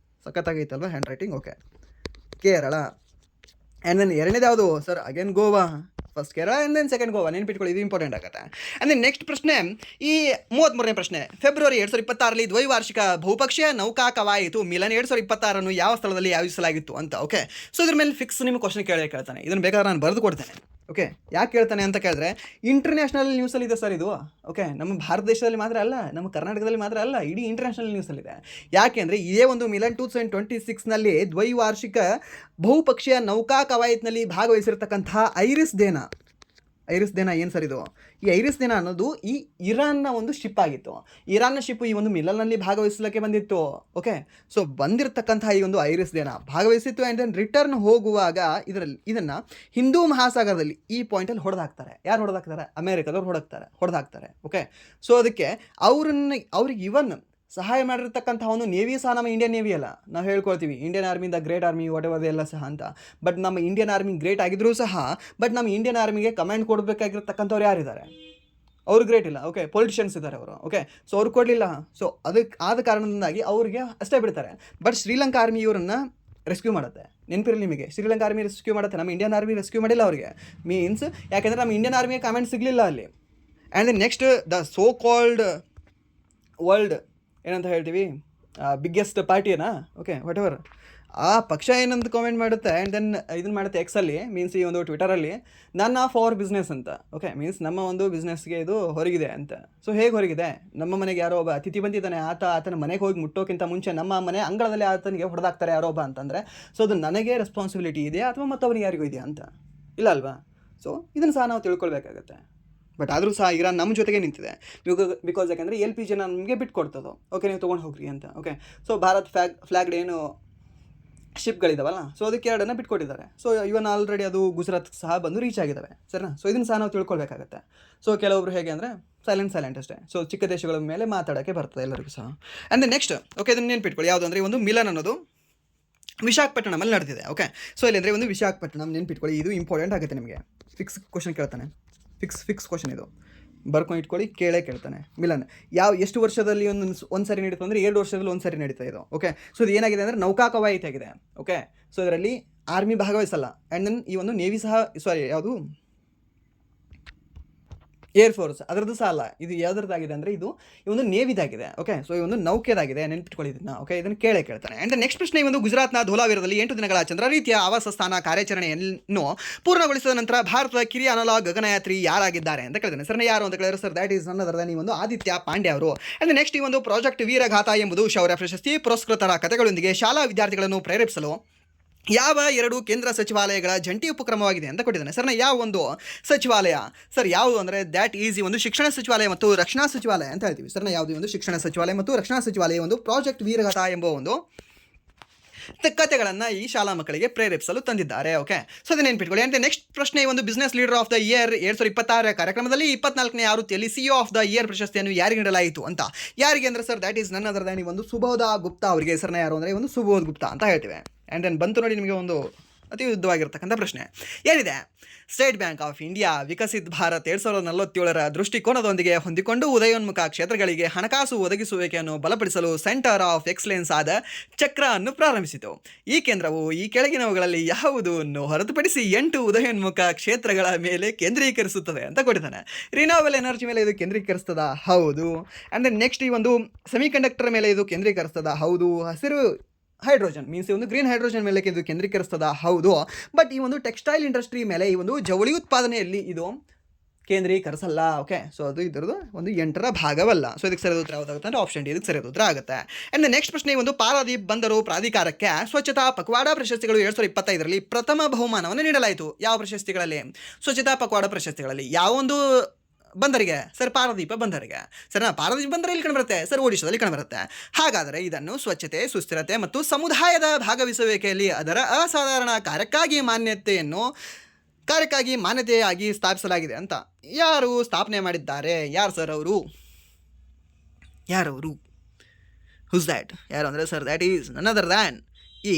ಸಖತ್ತಾಗೈತಲ್ವ handwriting? Okay, Kerala. And then ಎರಡನೇದು ಯಾವುದು sir? Again Goa. First Kerala and then second Goa. ನೆನ್ಪಿಟ್ಕೊಳ್ಳಿ, ಇದು ಇಂಪಾರ್ಟೆಂಟ್ ಆಗುತ್ತೆ. ಆ್ಯಂಡ್ ದೆನ್ ನೆಕ್ಸ್ಟ್ ಪ್ರಶ್ನೆ, ಈ 33ನೇ ಪ್ರಶ್ನೆ, ಫೆಬ್ರವರಿ 2026ರಲ್ಲಿ ದ್ವೈವಾರ್ಷಿಕ ಬಹುಪಕ್ಷೀಯ ನೌಕಾ ಕವಾಯಿತು ಮಿಲನ್ 2026 ಯಾವ ಸ್ಥಳದಲ್ಲಿ ಆಯೋಜಿಸಲಾಗಿತ್ತು ಅಂತ? ಓಕೆ, ಸೊ ಇದ್ರ ಮೇಲೆ ಫಿಕ್ಸ್ ನಿಮ್ಮ ಕ್ವಶನ್ ಕೇಳ್ತಾನೆ. ಇದನ್ನು ಬೇಕಾದ್ರೆ ನಾನು ಬರೆದು ಕೊಡ್ತೇನೆ. ಓಕೆ, ಯಾಕೆ ಕೇಳ್ತಾನೆ ಅಂತ ಕೇಳಿದ್ರೆ ಇಂಟರ್ನ್ಯಾಷನಲ್ ನ್ಯೂಸಲ್ಲಿ ಇದೆ ಸರ್ ಇದು. ಓಕೆ, ನಮ್ಮ ಭಾರತ ದೇಶದಲ್ಲಿ ಮಾತ್ರ ಅಲ್ಲ, ನಮ್ಮ ಕರ್ನಾಟಕದಲ್ಲಿ ಮಾತ್ರ ಅಲ್ಲ, ಇಡೀ ಇಂಟರ್ನ್ಯಾಷನಲ್ ನ್ಯೂಸಲ್ಲಿದೆ. ಯಾಕೆ ಅಂದರೆ ಇದೇ ಒಂದು ಮಿಲನ್ 2026ನಲ್ಲಿ ದ್ವೈವಾರ್ಷಿಕ ಬಹುಪಕ್ಷೀಯ ನೌಕಾ ಕವಾಯತ್ನಲ್ಲಿ ಭಾಗವಹಿಸಿರ್ತಕ್ಕಂತಹ ಐರಿಸ್ ದೇನಾ ಏನು ಸರ್ ಇದು? ಈ ಐರಿಸ್ ದೇನಾ ಅನ್ನೋದು ಈ ಇರಾನ್ನ ಒಂದು ಶಿಪ್ ಆಗಿತ್ತು. ಇರಾನ್ನ ಶಿಪ್ ಈ ಒಂದು ಮಿಲನ್ನಲ್ಲಿ ಭಾಗವಹಿಸಲಿಕ್ಕೆ ಬಂದಿತ್ತು. ಓಕೆ, ಸೊ ಬಂದಿರತಕ್ಕಂತಹ ಈ ಒಂದು ಐರಿಸ್ ದೇನಾ ಭಾಗವಹಿಸಿತ್ತು. ಆ್ಯಂಡ್ ದೆನ್ ರಿಟರ್ನ್ ಹೋಗುವಾಗ ಇದನ್ನು ಹಿಂದೂ ಮಹಾಸಾಗರದಲ್ಲಿ ಈ ಪಾಯಿಂಟಲ್ಲಿ ಹೊಡೆದಾಕ್ತಾರೆ. ಯಾರು ಹೊಡೆದಾಕ್ತಾರೆ? ಅಮೇರಿಕಾದವ್ರು ಹೊಡೆದಾಕ್ತಾರೆ. ಓಕೆ, ಸೊ ಅದಕ್ಕೆ ಅವ್ರಿಗೆ ಇವನ್ ಸಹಾಯ ಮಾಡಿರ್ತಕ್ಕಂಥ ಒಂದು ನೇವಿ ಸಹ ನಮ್ಮ ಇಂಡಿಯನ್ ನೇವಿ ಅಲ್ಲ. ನಾವು ಹೇಳ್ಕೊಳ್ತೀವಿ ಇಂಡಿಯನ್ ಆರ್ಮಿಯಿಂದ ಗ್ರೇಟ್ ಆರ್ಮಿ ವಾಟೆವರ್ ಎಲ್ಲ ಸಹ ಅಂತ. ಬಟ್ ನಮ್ಮ ಇಂಡಿಯನ್ ಆರ್ಮಿ ಗ್ರೇಟ್ ಆಗಿದ್ರೂ ಸಹ ಬಟ್ ನಮ್ಮ ಇಂಡಿಯನ್ ಆರ್ಮಿಗೆ ಕಮಾಂಡ್ ಕೊಡಬೇಕಾಗಿರ್ತಕ್ಕಂಥವ್ರು ಯಾರಿದ್ದಾರೆ? ಅವರು ಗ್ರೇಟ್ ಇಲ್ಲ. ಓಕೆ, ಪೊಲಿಟಿಷಿಯನ್ಸ್ ಇದ್ದಾರೆ ಅವರು. ಓಕೆ, ಸೊ ಅವ್ರು ಕೊಡಲಿಲ್ಲ. ಸೊ ಅದಕ್ಕೆ ಆದ ಕಾರಣದಿಂದಾಗಿ ಅವರಿಗೆ ಅಷ್ಟೇ ಬಿಡ್ತಾರೆ. ಬಟ್ ಶ್ರೀಲಂಕಾ ಆರ್ಮಿ ಇವರನ್ನು ರೆಸ್ಕ್ಯೂ ಮಾಡುತ್ತೆ. ನೆನಪಿರಲಿ ನಿಮಗೆ. ಶ್ರೀಲಂಕಾ ಆರ್ಮಿ ರೆಸ್ಕ್ಯೂ ಮಾಡುತ್ತೆ, ನಮ್ಮ ಇಂಡಿಯನ್ ಆರ್ಮಿ ರೆಸ್ಕ್ಯೂ ಮಾಡಿಲ್ಲ ಅವರಿಗೆ. ಮೀನ್ಸ್ ಯಾಕೆಂದರೆ ನಮ್ಮ ಇಂಡಿಯನ್ ಆರ್ಮಿಗೆ ಕಾಮೆಂಟ್ ಸಿಗಲಿಲ್ಲ ಅಲ್ಲಿ. And then next the so called world ಏನಂತ ಹೇಳ್ತೀವಿ, ಬಿಗ್ಗೆಸ್ಟ್ ಪಾರ್ಟಿನಾ, ಓಕೆ ವಾಟ್ ಎವರ್, ಆ ಪಕ್ಷ ಏನಂತ ಕಾಮೆಂಟ್ ಮಾಡುತ್ತೆ. ಆ್ಯಂಡ್ ದೆನ್ ಇದನ್ನು ಮಾಡುತ್ತೆ ಎಕ್ಸಲ್ಲಿ, ಮೀನ್ಸ್ ಈ ಒಂದು ಟ್ವಿಟರಲ್ಲಿ, ನನ್ನ ಫಾರ್ ಬಿಸ್ನೆಸ್ ಅಂತ. ಓಕೆ, ಮೀನ್ಸ್ ನಮ್ಮ ಒಂದು ಬಿಸ್ನೆಸ್ಗೆ ಇದು ಹೊರಗಿದೆ ಅಂತ. ಸೊ ಹೇಗೆ ಹೊರಗಿದೆ? ನಮ್ಮ ಮನೆಗೆ ಯಾರೋ ಒಬ್ಬ ಅತಿಥಿ ಬಂದಿದ್ದಾನೆ, ಆತನ ಮನೆಗೆ ಹೋಗಿ ಮುಟ್ಟೋಕ್ಕಿಂತ ಮುಂಚೆ ನಮ್ಮ ಮನೆ ಅಂಗಳದಲ್ಲಿ ಆತನಿಗೆ ಹೊಡೆದಾಕ್ತಾರೆ ಯಾರೋ ಒಬ್ಬ ಅಂತಂದರೆ, ಸೊ ಅದು ನನಗೆ ರೆಸ್ಪಾನ್ಸಿಬಿಲಿಟಿ ಇದೆಯಾ ಅಥವಾ ಮತ್ತವನಿಗೆ ಯಾರಿಗೂ ಇದೆಯಾ ಅಂತ? ಇಲ್ಲ ಅಲ್ವಾ? ಸೊ ಇದನ್ನು ಸಹ ನಾವು ತಿಳ್ಕೊಳ್ಬೇಕಾಗತ್ತೆ. ಬಟ್ ಆದರೂ ಸಹ ಇರಾನ್ ನಮ್ಮ ಜೊತೆಗೆ ನಿಂತಿದೆ. ಬಿಕಾಸ್ ಯಾಕೆಂದರೆ LPG ನಮಗೆ ಬಿಟ್ಕೊಡ್ತದೋ, ಓಕೆ ನೀವು ತೊಗೊಂಡು ಹೋಗ್ರಿ ಅಂತ. ಓಕೆ, ಸೊ ಭಾರತ್ ಫ್ಲಾಗ್ಡ್ ಏನು ಶಿಪ್ಗಳಿದಾವಲ್ಲ, ಸೊ ಅದಕ್ಕೆ 2 ಬಿಟ್ಕೊಟ್ಟಿದ್ದಾರೆ. ಸೊ ಇವನ್ ಆಲ್ರೆಡಿ ಅದು ಗುಜರಾತ್ ಸಹ ಬಂದು ರೀಚ್ ಆಗಿದ್ದಾವೆ, ಸರಿನಾ? ಸೊ ಇದನ್ನು ಸಹ ನಾವು ತಿಳ್ಕೊಳ್ಬೇಕಾಗತ್ತೆ. ಸೊ ಕೆಲವೊಬ್ರು ಹೇಗೆ ಅಂದರೆ ಸೈಲೆಂಟ್ ಅಷ್ಟೇ. ಸೊ ಚಿಕ್ಕ ದೇಶಗಳ ಮೇಲೆ ಮಾತಾಡೋಕ್ಕೆ ಬರ್ತದೆ ಎಲ್ಲರಿಗೂ ಸಹ. ಆ್ಯಂಡ್ ನೆಕ್ಸ್ಟ್, ಓಕೆ ಇದನ್ನು ನೆನ್ಪಿಟ್ಕೊಳ್ಳಿ, ಯಾವುದು ಅಂದರೆ ಒಂದು ಮಿಲನ್ ಅನ್ನೋದು ವಿಶಾಖಪಟ್ಟಣಮಲ್ಲಿ ನಡೆದಿದೆ. ಓಕೆ, ಸೊ ಇಲ್ಲಿ ಅಂದರೆ ಒಂದು ವಿಶಾಖಪಟ್ಟಣಂ ನೆನ್ಪಿಟ್ಕೊಳ್ಳಿ, ಇದು ಇಂಪಾರ್ಟೆಂಟ್ ಆಗುತ್ತೆ ನಿಮಗೆ. ಫಿಕ್ಸ್ ಕ್ವಶನ್ ಕೇಳ್ತಾನೆ, ಫಿಕ್ಸ್ ಕ್ವಶನ್ ಇದು, ಬರ್ಕೊಂಡು ಇಟ್ಕೊಳ್ಳಿ, ಕೇಳ್ತಾನೆ. ಮಿಲನ್ ಎಷ್ಟು ವರ್ಷದಲ್ಲಿ ಒಂದು ಸರಿ ನಡೀತು ಅಂದರೆ 2 ವರ್ಷದಲ್ಲಿ ಒಂದು ಸರಿ ನಡೀತಾ ಇದು. ಓಕೆ, ಸೊ ಇದು ಏನಾಗಿದೆ ಅಂದರೆ ನೌಕಾ ಕವಾಯತ್ ಆಗಿದೆ. ಓಕೆ, ಸೊ ಇದರಲ್ಲಿ ಆರ್ಮಿ ಭಾಗವಹಿಸಲ್ಲ. ಆ್ಯಂಡ್ ದೆನ್ ಈ ಒಂದು ನೇವಿ ಸಹ, ಯಾವುದು ಏರ್ಫೋರ್ಸ್ ಅದರದ್ದು ಸಹ ಅಲ್ಲ. ಇದು ಯಾವುದ್ರದ್ದಾಗಿದೆ ಅಂದರೆ ಇದು ಈ ಒಂದು ನೇವಿದಾಗಿದೆ. ಓಕೆ, ಸೊ ಈ ಒಂದು ನೌಕೆದಾಗಿದೆ, ನೆನ್ಪಿಟ್ಕೊಳ್ಳಿದ್ದನ್ನ. ಓಕೆ, ಇದನ್ನು ಕೇಳ್ತಾನೆ. ಆ್ಯಂಡ್ ನೆಕ್ಸ್ಟ್ ಪ್ರಶ್ನೆ, ಈ ಒಂದು ಗುಜರಾತ್ನ ಧೋಲಾವೀರದಲ್ಲಿ 8 ದಿನಗಳ ಚಂದ್ರ ರೀತಿಯ ಆವಾಸ ಸ್ಥಾನ ಕಾರ್ಯಾಚರಣೆಯನ್ನು ಪೂರ್ಣಗೊಳಿಸಿದ ನಂತರ ಭಾರತದ ಕಿರಿಯ ಅನಲಾಗ್ ಗಗನಯಾತ್ರಿ ಯಾರಾಗಿದ್ದಾರೆ ಅಂತ ಕೇಳಿದಾನೆ. ಸರ್ ಯಾರು ಅಂತ ಕೇಳಿದ್ರೆ, sir that is none other than ಈ ಒಂದು ಆದಿತ್ಯ ಪಾಂಡ್ಯ ಅವರು. ಆ್ಯಂಡ್ ನೆಕ್ಸ್ಟ್, ಈ ಒಂದು ಪ್ರಾಜೆಕ್ಟ್ ವೀರಗಾಥ ಎಂಬುದು ಶೌರ್ಯ ಪ್ರಶಸ್ತಿ ಪುರಸ್ಕೃತರ ಕಥೆಗಳೊಂದಿಗೆ ಶಾಲಾ ವಿದ್ಯಾರ್ಥಿಗಳನ್ನು ಪ್ರೇರೇಪಿಸಲು ಯಾವ 2 ಕೇಂದ್ರ ಸಚಿವಾಲಯಗಳ ಜಂಟಿ ಉಪಕ್ರಮವಾಗಿದೆ ಅಂತ ಕೊಟ್ಟಿದ್ದಾನೆ. ಸರ್ನ ಯಾವ ಒಂದು ಸಚಿವಾಲಯ? ಸರ್ ಯಾವುದು ಅಂದರೆ ದ್ಯಾಟ್ ಈಸ್ ಈ ಒಂದು ಶಿಕ್ಷಣ ಸಚಿವಾಲಯ ಮತ್ತು ರಕ್ಷಣಾ ಸಚಿವಾಲಯ ಅಂತ ಹೇಳ್ತೀವಿ. ಸರ್ನ ಯಾವುದು ಒಂದು ಶಿಕ್ಷಣ ಸಚಿವಾಲಯ ಮತ್ತು ರಕ್ಷಣಾ ಸಚಿವಾಲಯ ಒಂದು ಪ್ರಾಜೆಕ್ಟ್ ವೀರಗಾಥ ಎಂಬ ಒಂದು ಕಥೆಗಳನ್ನು ಈ ಶಾಲಾ ಮಕ್ಕಳಿಗೆ ಪ್ರೇರೇಪಿಸಲು ತಂದಿದ್ದಾರೆ. ಓಕೆ, ಸೊ ಅದನ್ನ ನೆನ್ಪಿಟ್ಕೊಳ್ಳಿ. ಅಂತ ನೆಕ್ಸ್ಟ್ ಪ್ರಶ್ನೆ, ಒಂದು business leader of the year 2026 ಕಾರ್ಯಕ್ರಮದಲ್ಲಿ 24ನೇ ಆವೃತ್ತಿಯಲ್ಲಿ CEO ಆಫ್ ದ ಇಯರ್ ಪ್ರಶಸ್ತಿಯನ್ನು ಯಾರಿಗೆ ನೀಡಲಾಯಿತು ಅಂತ. ಯಾರಿಗೆ ಅಂದರೆ sir that is none other than ಈ ಒಂದು ಸುಬೋಧ ಗುಪ್ತಾ ಅವರಿಗೆ. ಹೆಸರನ್ನ ಯಾರು ಅಂದರೆ ಒಂದು ಸುಬೋಧ್ ಗುಪ್ತಾ ಅಂತ ಹೇಳ್ತೀವಿ. ಆ್ಯಂಡ್ ದೆನ್ ಬಂತು ನೋಡಿ ನಿಮಗೆ ಒಂದು ಅತಿ ಉದ್ದವಾಗಿರ್ತಕ್ಕಂಥ ಪ್ರಶ್ನೆ ಏನಿದೆ. State Bank of India Viksit Bharat 2047ರ ದೃಷ್ಟಿಕೋನದೊಂದಿಗೆ ಹೊಂದಿಕೊಂಡು ಉದಯೋನ್ಮುಖ ಕ್ಷೇತ್ರಗಳಿಗೆ ಹಣಕಾಸು ಒದಗಿಸುವಿಕೆಯನ್ನು ಬಲಪಡಿಸಲು ಸೆಂಟರ್ ಆಫ್ ಎಕ್ಸಲೆನ್ಸ್ ಆದ ಚಕ್ರ ಅನ್ನು ಪ್ರಾರಂಭಿಸಿತು. ಈ ಕೇಂದ್ರವು ಈ ಕೆಳಗಿನವುಗಳಲ್ಲಿ ಯಾವುದನ್ನು ಹೊರತುಪಡಿಸಿ 8 ಉದಯೋನ್ಮುಖ ಕ್ಷೇತ್ರಗಳ ಮೇಲೆ ಕೇಂದ್ರೀಕರಿಸುತ್ತದೆ ಅಂತ ಕೊಟ್ಟಿದ್ದಾನೆ. ರಿನೋವೆಬಲ್ ಎನರ್ಜಿ ಮೇಲೆ ಇದು ಕೇಂದ್ರೀಕರಿಸ್ತದ? ಹೌದು. ಆ್ಯಂಡ್ ದೆನ್ ನೆಕ್ಸ್ಟ್, ಈ ಒಂದು ಸೆಮಿಕಂಡಕ್ಟರ್ ಮೇಲೆ ಇದು ಕೇಂದ್ರೀಕರಿಸ್ತದ? ಹೌದು. ಹಸಿರು ಹೈಡ್ರೋಜನ್ ಮೀನ್ಸ್ ಈ ಒಂದು ಗ್ರೀನ್ ಹೈಡ್ರೋಜನ್ ಮೇಲೆ ಇದು ಕೇಂದ್ರೀಕರಿಸ್ತದ? ಹೌದು. ಬಟ್ ಈ ಒಂದು ಟೆಕ್ಸ್ಟೈಲ್ ಇಂಡಸ್ಟ್ರಿ ಮೇಲೆ, ಈ ಒಂದು ಜವಳಿ ಉತ್ಪಾದನೆಯಲ್ಲಿ ಇದು ಕೇಂದ್ರೀಕರಿಸಲ್ಲ. ಓಕೆ, ಸೊ ಅದು ಇದರದ್ದು ಒಂದು 8ರ ಭಾಗವಲ್ಲ. ಸೊ ಇದಕ್ಕೆ ಸರಿಯಾದ ಉತ್ತರ ಯಾವುದಾಗುತ್ತೆ ಅಂದರೆ ಆಪ್ಷನ್ ಡಿ ಇದಕ್ಕೆ ಸರಿಯಾದ ಉತ್ತರ ಆಗುತ್ತೆ. ಆ್ಯಂಡ್ ನೆಕ್ಸ್ಟ್ ಪ್ರಶ್ನೆ, ಒಂದು ಪಾರಾದೀಪ್ ಬಂದರು ಪ್ರಾಧಿಕಾರಕ್ಕೆ ಸ್ವಚ್ಛತಾ ಪಕ್ವಾಡ ಪ್ರಶಸ್ತಿಗಳು 2025ರಲ್ಲಿ ಪ್ರಥಮ ಬಹುಮಾನವನ್ನು ನೀಡಲಾಯಿತು. ಯಾವ ಪ್ರಶಸ್ತಿಗಳಲ್ಲಿ? ಸ್ವಚ್ಛತಾ ಪಕ್ವಾಡ ಪ್ರಶಸ್ತಿಗಳಲ್ಲಿ. ಯಾವೊಂದು ಬಂದರಿಗೆ? ಸರ್ ಪಾರದೀಪ ಬಂದರಿಗೆ. ಸರ್ ಪಾರದೀಪ ಬಂದರೆ ಇಲ್ಲಿ ಕಂಡುಬರುತ್ತೆ? ಸರ್ ಒಡಿಶಾದಲ್ಲಿ ಕಂಡುಬರುತ್ತೆ. ಹಾಗಾದರೆ ಇದನ್ನು ಸ್ವಚ್ಛತೆ, ಸುಸ್ಥಿರತೆ ಮತ್ತು ಸಮುದಾಯದ ಭಾಗವಹಿಸುವಿಕೆಯಲ್ಲಿ ಅದರ ಅಸಾಧಾರಣ ಕಾರ್ಯಕ್ಕಾಗಿ ಮಾನ್ಯತೆಯಾಗಿ ಸ್ಥಾಪಿಸಲಾಗಿದೆ ಅಂತ ಯಾರು ಸ್ಥಾಪನೆ ಮಾಡಿದ್ದಾರೆ? ಯಾರು ಸರ್ ಅವರು? ಹುಸ್ ದ್ಯಾಟ್? ಯಾರು ಅಂದರೆ sir that is none other than ಈ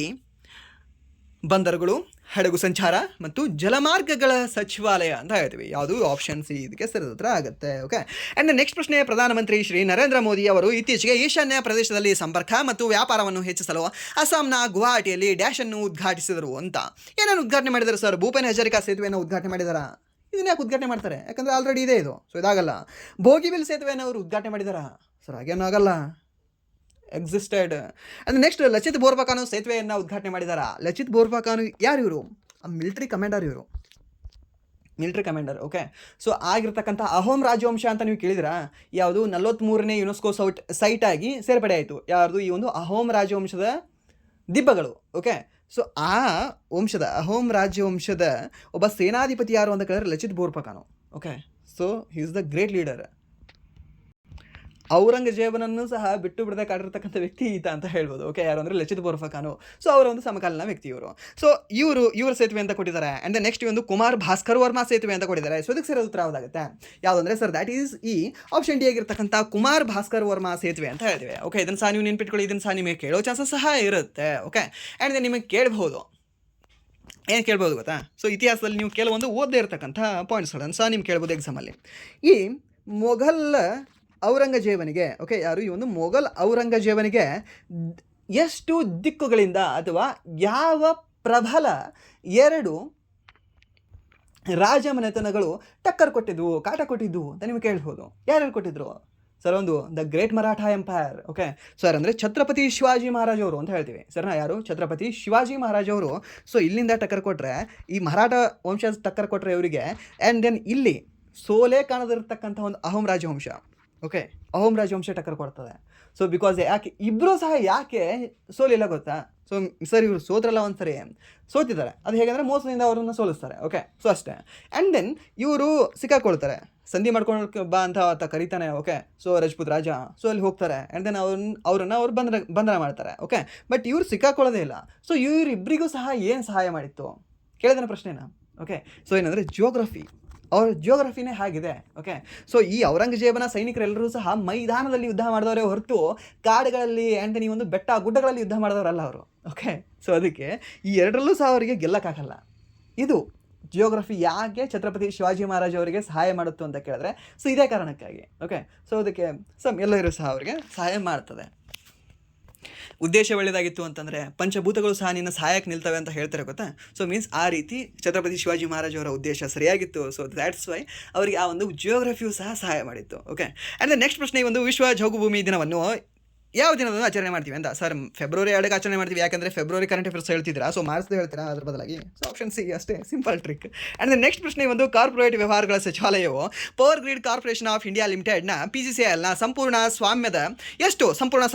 ಬಂದರುಗಳು, ಹಡಗು ಸಂಚಾರ ಮತ್ತು ಜಲಮಾರ್ಗಗಳ ಸಚಿವಾಲಯ ಅಂತ ಹೇಳ್ತೀವಿ. ಯಾವುದು? ಆಪ್ಷನ್ ಸಿ ಇದಕ್ಕೆ ಸರಿಯಾದ ಉತ್ತರ ಆಗುತ್ತೆ. ಓಕೆ, ಆ್ಯಂಡ್ ನೆಕ್ಸ್ಟ್ ಪ್ರಶ್ನೆ, ಪ್ರಧಾನಮಂತ್ರಿ ಶ್ರೀ ನರೇಂದ್ರ ಮೋದಿ ಅವರು ಇತ್ತೀಚೆಗೆ ಈಶಾನ್ಯ ಪ್ರದೇಶದಲ್ಲಿ ಸಂಪರ್ಕ ಮತ್ತು ವ್ಯಾಪಾರವನ್ನು ಹೆಚ್ಚಿಸಲು ಅಸ್ಸಾಂನ ಗುವಾಹಟಿಯಲ್ಲಿ ಡ್ಯಾಶ್ ಅನ್ನು ಉದ್ಘಾಟಿಸಿದರು ಅಂತ. ಏನೇನು ಉದ್ಘಾಟನೆ ಮಾಡಿದ್ದಾರೆ ಸರ್? ಭೂಪೇನ್ ಹಜಾರಿಕಾ ಸೇತುವೆಯನ್ನು ಉದ್ಘಾಟನೆ ಮಾಡಿದಾರಾ? ಇದನ್ನ ಯಾಕೆ ಉದ್ಘಾಟನೆ ಮಾಡ್ತಾರೆ? ಯಾಕಂದರೆ ಆಲ್ರೆಡಿ ಇದೆ ಇದು, ಸೊ ಇದಾಗಲ್ಲ. ಬೋಗಿಬಿಲ್ ಸೇತುವೆಯನ್ನು ಅವರು ಉದ್ಘಾಟನೆ ಮಾಡಿದಾರಾ? ಸರ್ ಹಾಗೇನೂ ಆಗಲ್ಲ, ಎಕ್ಸಿಸ್ಟೆಡ್. ಅಂದರೆ ನೆಕ್ಸ್ಟ್, ಲಚಿತ್ ಬೋರ್ಫುಕನ್ ಸೇತುವೆಯನ್ನು ಉದ್ಘಾಟನೆ ಮಾಡಿದಾರಾ? ಲಚಿತ್ ಬೋರ್ಫುಕನ್ ಯಾರು? ಇವರು ಮಿಲಿಟರಿ ಕಮಾಂಡರ್. ಓಕೆ, ಸೊ ಆಗಿರ್ತಕ್ಕಂಥ ಅಹೋಮ್ ರಾಜವಂಶ ಅಂತ ನೀವು ಕೇಳಿದಿರಾ? ಯಾವುದು 43ನೇ ಯುನೆಸ್ಕೋ ಸೈಟ್ ಆಗಿ ಸೇರ್ಪಡೆ ಆಯಿತು. ಯಾರ್ದು? ಈ ಒಂದು ಅಹೋಮ್ ರಾಜವಂಶದ ದಿಬ್ಬಗಳು. ಓಕೆ, ಸೊ ಆ ವಂಶದ ಅಹೋಮ್ ರಾಜವಂಶದ ಒಬ್ಬ ಸೇನಾಧಿಪತಿ ಯಾರು ಅಂತ ಕೇಳಿದ್ರೆ Lachit Borphukan. Okay, so he is the great leader. ಔರಂಗಜೇಬನನ್ನು ಸಹ ಬಿಟ್ಟು ಬಿಡದೆ ಕಾಡಿರ್ತಕ್ಕಂಥ ವ್ಯಕ್ತಿ ಈತ ಅಂತ ಹೇಳ್ಬೋದು. ಓಕೆ, ಯಾರು ಅಂದರೆ ಲಚಿತ್ ಬೋರ್ಫುಕನ್. ಸೊ ಅವರ ಒಂದು ಸಮಕಾಲೀನ ವ್ಯಕ್ತಿ ಇವರು. ಸೊ ಇವರು ಸೇತುವೆ ಅಂತ ಕೊಟ್ಟಿದ್ದಾರೆ. ಆ್ಯಂಡ್ ನೆಕ್ಸ್ಟ್ ಒಂದು ಕುಮಾರ್ ಭಾಸ್ಕರ್ ವರ್ಮಾ ಸೇತುವೆ ಅಂತ ಕೊಟ್ಟಿದ್ದಾರೆ. ಸೊ ಇದಕ್ಕೆ ಸರಿಯಾದ ಉತ್ತರ ಯಾವುದಾಗುತ್ತೆ? ಯಾವುದಂದರೆ ಸರ್ ದ್ಯಾಟ್ ಈಸ್ ಈ ಆಪ್ಷನ್ ಡಿ ಆಗಿರ್ತಕ್ಕಂಥ ಕುಮಾರ್ ಭಾಸ್ಕರ್ ವರ್ಮಾ ಸೇತುವೆ ಅಂತ ಹೇಳ್ತೀವಿ. ಓಕೆ, ಇದನ್ನು ಸಹ ನೀವು ನೆನ್ಪಿಟ್ಕೊಳ್ಳಿ. ಇದನ್ನು ಸಹ ನಿಮಗೆ ಕೇಳೋ ಚಾನ್ಸಸ್ ಸಹ ಇರುತ್ತೆ. ಓಕೆ, ಆ್ಯಂಡ್ ನಿಮಗೆ ಕೇಳ್ಬೋದು, ಏನು ಕೇಳ್ಬೋದು ಗೊತ್ತಾ? ಸೊ ಇತಿಹಾಸದಲ್ಲಿ ನೀವು ಕೆಲವೊಂದು ಓದದೇ ಇರತಕ್ಕಂಥ ಪಾಯಿಂಟ್ಸ್ಗಳನ್ನು ಸಹ ನಿಮ್ಗೆ ಕೇಳ್ಬೋದು ಎಕ್ಸಾಮಲ್ಲಿ. ಈ ಮೊಘಲ್ ಔರಂಗಜೇಬನಿಗೆ, ಓಕೆ, ಯಾರು? ಈ ಒಂದು ಮೊಘಲ್ ಔರಂಗಜೇಬನಿಗೆ ಎಷ್ಟು ದಿಕ್ಕುಗಳಿಂದ ಅಥವಾ ಯಾವ ಪ್ರಬಲ 2 ರಾಜಮನೆತನಗಳು ಟಕ್ಕರ್ ಕೊಟ್ಟಿದ್ವು, ಕಾಟ ಕೊಟ್ಟಿದ್ವು ಅಂತ ನಿಮಗೆ ಕೇಳ್ಬೋದು. ಯಾರ್ಯಾರು ಕೊಟ್ಟಿದ್ರು ಸರ್? ಒಂದು the great Maratha empire. Okay sir, ಅಂದರೆ ಛತ್ರಪತಿ ಶಿವಾಜಿ ಮಹಾರಾಜ್ ಅವರು ಅಂತ ಹೇಳ್ತೀವಿ ಸರ್ನಾ. ಯಾರು? ಛತ್ರಪತಿ ಶಿವಾಜಿ ಮಹಾರಾಜ್ ಅವರು. ಸೊ ಇಲ್ಲಿಂದ ಟಕ್ಕರ್ ಕೊಟ್ಟರೆ, ಈ ಮರಾಠ ವಂಶ ಟಕ್ಕರ್ ಕೊಟ್ಟರೆ ಇವರಿಗೆ. ಆ್ಯಂಡ್ ದೆನ್ ಇಲ್ಲಿ ಸೋಲೆ ಕಾಣದಿರತಕ್ಕಂಥ ಒಂದು ಅಹೋಮ್ ರಾಜವಂಶ. ಓಕೆ, ಅಹೋಮ್ ರಾಜವಂಶ ಟಕ್ಕರ್ ಕೊಡ್ತದೆ. ಸೊ ಬಿಕಾಸ್ ಯಾಕೆ ಇಬ್ಬರೂ ಸಹ ಯಾಕೆ ಸೋಲಿಲ್ಲ ಗೊತ್ತಾ? ಸೊ ಸರ್ ಇವರು ಸೋತ್ರಲ್ಲ, ಒಂದು ಸರಿ ಸೋತಿದ್ದಾರೆ. ಅದು ಹೇಗೆಂದರೆ ಮೋಸದಿಂದ ಅವರನ್ನು ಸೋಲಿಸ್ತಾರೆ. ಓಕೆ, ಸೊ ಅಷ್ಟೇ. ಆ್ಯಂಡ್ ದೆನ್ ಇವರು ಸಿಕ್ಕಾಕೊಳ್ತಾರೆ, ಸಂಧಿ ಮಾಡ್ಕೊಂಡು ಬಾ ಅಂತ ಆತ ಕರೀತಾನೆ. ಓಕೆ, ಸೊ ರಜಪೂತ್ ರಾಜ. ಸೊ ಅಲ್ಲಿ ಹೋಗ್ತಾರೆ. ಆ್ಯಂಡ್ ದೆನ್ ಅವ್ರು ಬಂಧನ ಮಾಡ್ತಾರೆ. ಓಕೆ, ಬಟ್ ಇವ್ರು ಸಿಕ್ಕಾಕೊಳ್ಳೋದೇ ಇಲ್ಲ. ಸೊ ಇವರಿಬ್ಬರಿಗೂ ಸಹ ಏನು ಸಹಾಯ ಮಾಡಿತ್ತು ಕೇಳಿದ ಪ್ರಶ್ನೆನ. ಓಕೆ, ಸೊ ಏನಂದರೆ ಅವ್ರ ಜಿಯೋಗ್ರಫಿನೇ ಹಾಗಿದೆ. ಓಕೆ, ಸೊ ಈ ಔರಂಗಜೇಬನ ಸೈನಿಕರೆಲ್ಲರೂ ಸಹ ಮೈದಾನದಲ್ಲಿ ಯುದ್ಧ ಮಾಡಿದವರೇ ಹೊರತು ಕಾಡುಗಳಲ್ಲಿ ಆ್ಯಂಡ್ ಈ ಒಂದು ಬೆಟ್ಟ ಗುಡ್ಡಗಳಲ್ಲಿ ಯುದ್ಧ ಮಾಡಿದವರಲ್ಲ ಅವರು. ಓಕೆ, ಸೊ ಅದಕ್ಕೆ ಈ ಎರಡರಲ್ಲೂ ಸಹ ಅವರಿಗೆ ಗೆಲ್ಲಕ್ಕಾಗಲ್ಲ. ಇದು ಜಿಯೋಗ್ರಫಿ ಯಾಕೆ ಛತ್ರಪತಿ ಶಿವಾಜಿ ಮಹಾರಾಜ್ ಅವರಿಗೆ ಸಹಾಯ ಮಾಡುತ್ತು ಅಂತ ಕೇಳಿದ್ರೆ, ಸೊ ಇದೇ ಕಾರಣಕ್ಕಾಗಿ. ಓಕೆ, ಸೊ ಅದಕ್ಕೆ ಎಲ್ಲರೂ ಸಹ ಅವರಿಗೆ ಸಹಾಯ ಮಾಡ್ತದೆ. ಉದ್ದೇಶ ಒಳ್ಳೆಯದಾಗಿತ್ತು ಅಂತಂದರೆ ಪಂಚಭೂತಗಳು ಸಹ ನಿನ್ನ ಸಹಾಯಕ್ಕೆ ನಿಲ್ತವೆ ಅಂತ ಹೇಳ್ತಾರೆ ಗೊತ್ತಾ? ಸೊ ಮೀನ್ಸ್ ಆ ರೀತಿ ಛತ್ರಪತಿ ಶಿವಾಜಿ ಮಹಾರಾಜ್ ಅವರ ಉದ್ದೇಶ ಸರಿಯಾಗಿತ್ತು. ಸೊ ದ್ಯಾಟ್ಸ್ ವೈ ಅವರಿಗೆ ಆ ಒಂದು ಜಿಯೋಗ್ರಫಿಯು ಸಹ ಸಹಾಯ ಮಾಡಿತ್ತು. ಓಕೆ, ಆ್ಯಂಡ್ ನೆಕ್ಸ್ಟ್ ಪ್ರಶ್ನೆ, ಒಂದು ವಿಶ್ವ ಜೌಗುಭೂಮಿ ದಿನವನ್ನು ಯಾವ ದಿನದಂದು ಆಚರಣೆ ಮಾಡ್ತೀವಿ ಅಂತ? ಸರ್ ಫೆಬ್ರವರಿ 2ಕ್ಕೆ ಆಚರಣೆ ಮಾಡ್ತೀವಿ. ಯಾಕಂದರೆ ಫೆಬ್ರವರಿ ಕರೆಂಟ್ ಅಫೇರ್ಸ್ ಹೇಳ್ತಿದ್ದೀರಾ, ಸೊ ಮಾರ್ಚ್ದು ಹೇಳ್ತೀರಾ ಅದ್ರ ಬದಲಾಗಿ. ಸೊ ಆಪ್ಷನ್ ಸಿ ಅಷ್ಟೇ, ಸಿಂಪಲ್ ಟ್ರಿಕ್. ಆ್ಯಂಡ್ ನೆಕ್ಸ್ಟ್ ಪ್ರಶ್ನೆ, ಒಂದು ಕಾರ್ಪೊರೇಟ್ ವ್ಯವಹಾರಗಳ ಸಚಿವಾಲಯವು power grid corporation of India ಲಿಮಿಟೆಡ್ನ PGCILನ ಸಂಪೂರ್ಣ ಸ್ವಾಮ್ಯದ ಎಷ್ಟು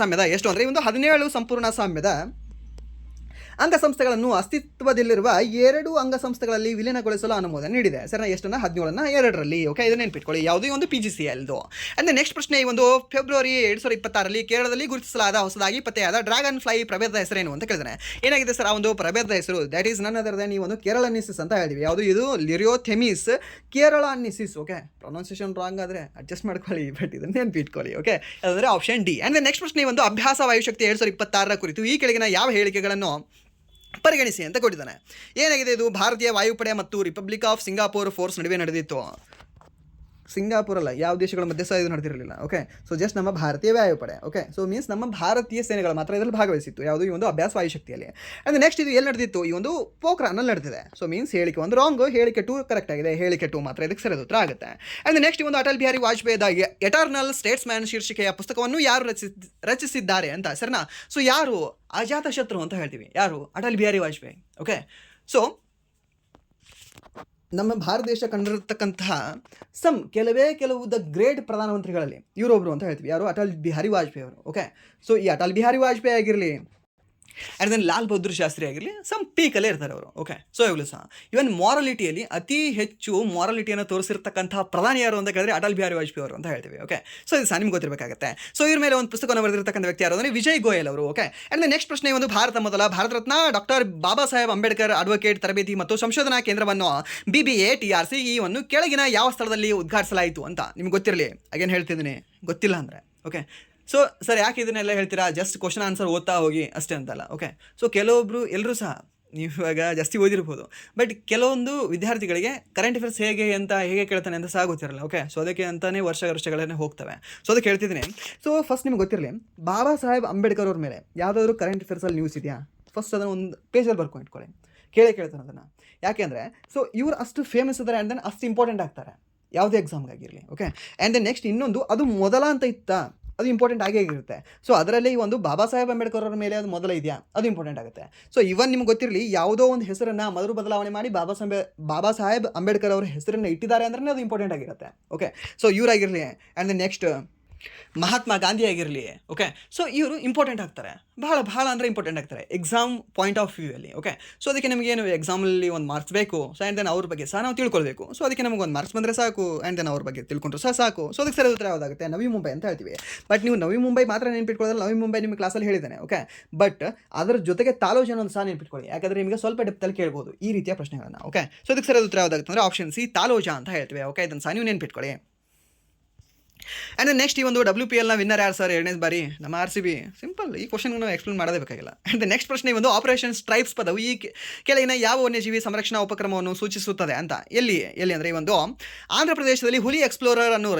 ಅಂದರೆ ಒಂದು 17 ಸಂಪೂರ್ಣ ಸ್ವಾಮ್ಯದ ಅಂಗಸಂಸ್ಥೆಗಳನ್ನು ಅಸ್ತಿತ್ವದಲ್ಲಿರುವ 2 ಅಂಗಸಂಸ್ಥೆಗಳಲ್ಲಿ ವಿಲೀನಗೊಳಿಸಲು ಅನುಮೋದನೆ ನೀಡಿದೆ. ಸರ್ ಎಷ್ಟನ್ನ? 17ನ 2ರಲ್ಲಿ. ಓಕೆ, ಇದನ್ನು ನೆನ್ಪಿಟ್ಕೊಳ್ಳಿ, ಯಾವುದೇ ಒಂದು PGCILದು. ಆ್ಯಂಡ್ ನೆಕ್ಸ್ಟ್ ಪ್ರಶ್ನೆ, ಒಂದು ಫೆಬ್ರವರಿ 2026ರಲ್ಲಿ ಕೇರಳದಲ್ಲಿ ಗುರುತಿಸಲಾದ ಹೊಸದಾಗಿ ಪತ್ತೆಯಾದ ಡ್ರ್ಯಾಗನ್ ಫ್ಲೈ ಪ್ರಭೇದದ ಹೆಸರೇನು ಅಂತ ಕೇಳಿದಾನೆ. ಏನಾಗಿದೆ ಸರ್ ಆ ಒಂದು ಪ್ರಭೇದದ ಹೆಸರು? That is none other than ಈ ಒಂದು ಕೇರಳನಿಸಿಸ್ ಅಂತ ಹೇಳ್ತೀವಿ. ಯಾವುದು? ಇದು Lyriothemis keralensis. Okay, pronunciation wrong ಆದರೆ ಅಡ್ಜಸ್ಟ್ ಮಾಡ್ಕೊಳ್ಳಿ, ಬಟ್ ಇದನ್ನು ನೆನ್ಪಿಟ್ಕೊಳ್ಳಿ. ಓಕೆ, ಅದಂದರೆ ಆಪ್ಷನ್ ಡಿ. ಆ್ಯಂಡ್ ನೆಕ್ಸ್ಟ್ ಪ್ರಶ್ನೆ, ಒಂದು ಅಭ್ಯಾಸ ವಾಯುಶಕ್ತಿ 2026ರ ಕುರಿತು ಈ ಕೆಳಗಿನ ಯಾವ ಹೇಳಿಕೆಗಳನ್ನು ಪರಿಗಣಿಸಿ ಅಂತ ಕೊಟ್ಟಿದ್ದಾನೆ. ಏನಾಗಿದೆ ಇದು? ಭಾರತೀಯ ವಾಯುಪಡೆ ಮತ್ತು ರಿಪಬ್ಲಿಕ್ ಆಫ್ ಸಿಂಗಾಪುರ್ ಫೋರ್ಸ್ ನಡುವೆ ನಡೆದಿತ್ತು. ಸಿಂಗಾಪುರ್ ಅಲ್ಲ, ಯಾವ ದೇಶಗಳ ಮಧ್ಯೆ ಸಹ ಇದು ನಡೆದಿರಲಿಲ್ಲ. ಓಕೆ, ಸೊ ಜಸ್ಟ್ ನಮ್ಮ ಭಾರತೀಯ ವಾಯುಪಡೆ. ಓಕೆ, ಸೊ ಮೀನ್ಸ್ ನಮ್ಮ ಭಾರತೀಯ ಸೇನೆಗಳು ಮಾತ್ರ ಇದರಲ್ಲಿ ಭಾಗವಹಿಸಿತ್ತು. ಯಾವುದು? ಈ ಒಂದು ಅಭ್ಯಾಸ ವಾಯುಶಕ್ತಿಯಲ್ಲಿ. ಆ್ಯಂಡ್ ನೆಕ್ಸ್ಟ್ ಇದು ಎಲ್ಲಿ ನಡೆದಿತ್ತು? ಈ ಒಂದು ಪೋಖ್ರಾನಲ್ಲಿ ನಡೆದಿದೆ. ಸೊ ಮೀನ್ಸ್ ಹೇಳಿಕೆ 1 ರಾಂಗ್, ಹೇಳಿಕೆ 2 ಕರೆಕ್ಟ್ ಆಗಿದೆ. ಹೇಳಿಕೆ 2 ಮಾತ್ರ ಇದಕ್ಕೆ ಸರಿಯಾದ ಉತ್ತರ ಆಗುತ್ತೆ. ಆ್ಯಂಡ್ ನೆಕ್ಸ್ಟ್ ಈ ಒಂದು ಅಟಲ್ ಬಿಹಾರಿ ವಾಜಪೇಯಿ ದ ಎಟರ್ನಲ್ ಸ್ಟೇಟ್ಸ್ಮ್ಯಾನ್ ಶೀರ್ಷಿಕೆಯ ಪುಸ್ತಕವನ್ನು ಯಾರು ರಚಿಸಿದ್ದಾರೆ ಅಂತ? ಸರ್ನಾ, ಸೊ ಯಾರು? ಅಜಾತ ಶತ್ರು ಅಂತ ಹೇಳ್ತೀವಿ. ಯಾರು? ಅಟಲ್ ಬಿಹಾರಿ ವಾಜಪೇಯಿ. ಓಕೆ, ಸೊ ನಮ್ಮ ಭಾರತ ದೇಶ ಕಂಡಿರತಕ್ಕಂತಹ ಕೆಲವು ದ ಗ್ರೇಟ್ ಪ್ರಧಾನಮಂತ್ರಿಗಳಲ್ಲಿ ಇವರೊಬ್ಬರು ಅಂತ ಹೇಳ್ತೀವಿ. ಯಾರು? ಅಟಲ್ ಬಿಹಾರಿ ವಾಜಪೇಯಿ ಅವರು. ಓಕೆ, ಸೊ ಈ ಅಟಲ್ ಬಿಹಾರಿ ವಾಜಪೇಯಿ ಆಗಿರಲಿ, ಆ್ಯಂಡ್ ದೆನ್ ಲಾಲ್ ಬಹದ್ದೂರ್ ಶಾಸ್ತ್ರಿ ಆಗಿರಲಿ, ಪೀಕಲ್ಲೇ ಇರ್ತಾರೆ ಅವರು. ಓಕೆ, ಸೊ ಇವಾಗಲೂ ಸಹ ಇವನ್ ಮಾರಾಲಿಟಿಯಲ್ಲಿ ಅತಿ ಹೆಚ್ಚು ಮಾರಾಲಿಟಿಯನ್ನು ತೋರಿಸಿರ್ತಕ್ಕಂತಹ ಪ್ರಧಾನಿ ಯಾರು ಅಂತ ಕೇಳಿದ್ರೆ ಅಟಲ್ ಬಿಹಾರಿ ವಾಜಪೇಯಿ ಅವರು ಅಂತ ಹೇಳ್ತೀವಿ. ಓಕೆ, ಸೊ ಇದು ಸಹ ನಿಮ್ಗೆ ಗೊತ್ತಿರಬೇಕಾಗುತ್ತೆ. ಸೊ ಇವ್ರ ಮೇಲೆ ಒಂದು ಪುಸ್ತಕವನ್ನು ಬರೆದಿರ್ತಕ್ಕಂಥ ವ್ಯಕ್ತಿ ಯಾರು ಅಂದರೆ ವಿಜಯ್ ಗೋಯಲ್ ಅವರು. ಓಕೆ, ಆ್ಯಂಡ್ ನೆಕ್ಸ್ಟ್ ಪ್ರಶ್ನೆ, ಒಂದು ಭಾರತ ರತ್ನ ಡಾಕ್ಟರ್ ಬಾಬಾ ಸಾಹೇಬ್ ಅಂಬೇಡ್ಕರ್ ಅಡ್ವೊಕೇಟ್ ತರಬೇತಿ ಮತ್ತು ಸಂಶೋಧನಾ ಕೇಂದ್ರವನ್ನು BBA TRC ಇವನ್ನು ಕೆಳಗಿನ ಯಾವ ಸ್ಥಳದಲ್ಲಿ ಉದ್ಘಾಟಿಸಲಾಯಿತು ಅಂತ ನಿಮ್ಗೆ ಗೊತ್ತಿರಲಿ. ಅಗೇನ್ ಹೇಳ್ತಿದ್ದೀನಿ, ಗೊತ್ತಿಲ್ಲ ಅಂದರೆ. ಓಕೆ, ಸೊ ಸರ್ ಯಾಕೆ ಇದನ್ನೆಲ್ಲ ಹೇಳ್ತೀರಾ? ಜಸ್ಟ್ ಕ್ವಶನ್ ಆನ್ಸರ್ ಓದ್ತಾ ಹೋಗಿ ಅಷ್ಟೇ ಅಂತಲ್ಲ. ಓಕೆ, ಸೊ ಕೆಲವೊಬ್ಬರು ಎಲ್ಲರೂ ಸಹ ನೀವು ಇವಾಗ ಜಾಸ್ತಿ ಓದಿರ್ಬೋದು, ಬಟ್ ಕೆಲವೊಂದು ವಿದ್ಯಾರ್ಥಿಗಳಿಗೆ ಕರೆಂಟ್ ಅಫೇರ್ಸ್ ಹೇಗೆ ಕೇಳ್ತಾನೆ ಅಂತ ಸಹ ಗೊತ್ತಿರಲ್ಲ. ಓಕೆ, ಸೊ ಅದಕ್ಕೆ ಅಂತಲೇ ವರ್ಷಗಳನ್ನೇ ಹೋಗ್ತವೆ. ಸೊ ಅದಕ್ಕೆ ಹೇಳ್ತಿದ್ದೀನಿ. ಸೊ ಫಸ್ಟ್ ನಿಮ್ಗೆ ಗೊತ್ತಿರಲಿ, ಬಾಬಾ ಸಾಹೇಬ್ ಅಂಬೇಡ್ಕರ್ ಅವ್ರ ಮೇಲೆ ಯಾವುದಾದ್ರೂ ಕರೆಂಟ್ ಅಫೇರ್ಸಲ್ಲಿ ನ್ಯೂಸ್ ಇದೆಯಾ? ಫಸ್ಟ್ ಅದನ್ನು ಒಂದು ಪೇಜಲ್ಲಿ ಬರ್ಕೊಂಡು ಇಟ್ಕೊಳ್ಳಿ. ಕೇಳ್ತಾನೆ ಅದನ್ನು. ಯಾಕೆಂದರೆ ಸೊ ಇವರು ಅಷ್ಟು ಫೇಮಸ್ ಇದ್ದಾರೆ, ಆ್ಯಂಡ್ ದೆನ್ ಅಷ್ಟು ಇಂಪಾರ್ಟೆಂಟ್ ಆಗ್ತಾರೆ ಯಾವುದೇ ಎಕ್ಸಾಮ್ಗಾಗಿರಲಿ. ಓಕೆ, ಆ್ಯಂಡ್ ದೆನ್ ನೆಕ್ಸ್ಟ್ ಇನ್ನೊಂದು, ಅದು ಮೊದಲ ಅಂತ ಇತ್ತಾ? ಅದು ಇಂಪಾರ್ಟೆಂಟ್ ಆಗೇ ಇರುತ್ತೆ. ಸೊ ಅದರಲ್ಲಿ ಒಂದು ಬಾಬಾ ಸಾಹೇಬ್ ಅಂಬೇಡ್ಕರ್ ಅವರ ಮೇಲೆ ಅದು ಮೊದಲ ಇದೆಯಾ? ಅದು ಇಂಪಾರ್ಟೆಂಟ್ ಆಗುತ್ತೆ. ಸೊ ಇವನ್ ನಿಮ್ಗೆ ಗೊತ್ತಿರಲಿ, ಯಾವುದೋ ಒಂದು ಹೆಸರನ್ನು ಮೊದಲು ಬದಲಾವಣೆ ಮಾಡಿ ಬಾಬಾ ಸಾಹೇಬ್ ಅಂಬೇಡ್ಕರ್ ಅವರ ಹೆಸರನ್ನು ಇಟ್ಟಿದ್ದಾರೆ ಅಂದ್ರೆ ಅದು ಇಂಪಾರ್ಟೆಂಟ್ ಆಗಿರುತ್ತೆ. ಓಕೆ, ಸೊ ಇವರಾಗಿರಲಿ, and then next Mahatma Gandhi ಆಗಿರಲಿ. ಓಕೆ, ಸೊ ಇವರು ಇಂಪಾರ್ಟೆಂಟ್ ಆಗ್ತಾರೆ, ಬಹಳ ಅಂದರೆ ಇಂಪಾರ್ಟೆಂಟ್ ಆಗ್ತಾರೆ ಎಕ್ಸಾಮ್ ಪಾಯಿಂಟ್ ಆಫ್ ವ್ಯೂ ಅಲ್ಲಿ. ಓಕೆ, ಸೊ ಅದಕ್ಕೆ ನಮಗೇನು ಎಕ್ಸಾಮಲ್ಲಿ ಒಂದು ಮಾರ್ಕ್ಸ್ ಬೇಕು. ಸೊ ಆ್ಯಂಡ್ ದೆನ್ ಅವ್ರ ಬಗ್ಗೆ ಸಹ ನಾವು ತಿಳ್ಕೊಳ್ಬೇಕು. ಸೊ ಅದಕ್ಕೆ ನಮಗೆ ಒಂದು ಮಾರ್ಕ್ಸ್ ಬಂದರೆ ಸಾಕು, ಆ್ಯಂಡ್ ದೆನ್ ಅವ್ರ ಬಗ್ಗೆ ತಿಳ್ಕೊಂಡ್ರು ಸಹ ಸಾಕು. ಸೊ ಅದಕ್ಕೆ ಸರಿ ಉತ್ತರ ಯಾವುದಾಗುತ್ತೆ? ನವಿ ಮುಂಬೈ ಅಂತ ಹೇಳ್ತೀವಿ. ಬಟ್ ನೀವು ನವಿ ಮುಂಬೈ ಮಾತ್ರ ನೆನ್ಪಿಟ್ಕೊಳ್ಳೋದ್ರೆ ನವಿ ಮುಂಬೈ ನಿಮ್ಮ ಕ್ಲಾಸಲ್ಲಿ ಹೇಳಿದ್ದೇನೆ. ಓಕೆ, ಬಟ್ ಅದರ ಜೊತೆಗೆ ತಾಲೋಜ್ ಅನ್ನೋದು ಸಹ ನೆನ್ಪಿಟ್ಕೊಳ್ಳಿ, ಯಾಕಂದರೆ ನಿಮಗೆ ಸ್ವಲ್ಪ ಡೆಪ್ತಲ್ಲಿ ಕೇಳ್ಬೋದು ಈ ರೀತಿಯ ಪ್ರಶ್ನೆಗಳನ್ನು. ಓಕೆ, ಸೊ ಅದಕ್ಕೆ ಸರಿಯಾದ ಉತ್ತರ ಯಾವುದಾಗುತ್ತೆ ಅಂದರೆ ಆಪ್ಷನ್ ಸಿ, ತಾಲೋಜ ಅಂತ ಹೇಳ್ತೀವಿ. ಓಕೆ, ಇದನ್ನು ಸಹ ನೀವು ನೆನ್ಪಿಟ್ಕೊಳ್ಳಿ. ಆ್ಯಂಡ್ ನೆಕ್ಸ್ಟ್ ಈ ಒಂದು WPLನ ವಿನ್ನರ್ ಯಾರು ಸರ್? 2ನೇ ಬಾರಿ ನಮ್ಮ RCB. ಸಿಂಪಲ್, ಈ ಕ್ವಶನ್ ನಾವು ಎಕ್ಸ್ಪ್ಲೇನ್ ಮಾಡೋದೇ ಬೇಕಾಗಿಲ್ಲ. ಆ್ಯಂಡ್ ನೆಕ್ಸ್ಟ್ ಪ್ರಶ್ನೆ, ಒಂದು ಆಪರೇಷನ್ ಸ್ಟ್ರೈಪ್ಸ್ ಪದವು ಈ ಕೆಳಗಿನ ಯಾವ ವನ್ಯಜೀವಿ ಸಂರಕ್ಷಣಾ ಉಪಕ್ರಮವನ್ನು ಸೂಚಿಸುತ್ತದೆ ಅಂತ? ಎಲ್ಲಿ ಅಂದರೆ ಈ ಒಂದು ಆಂಧ್ರ ಪ್ರದೇಶದಲ್ಲಿ ಹುಲಿ ಎಕ್ಸ್ಪ್ಲೋರರ್ ಅನ್ನು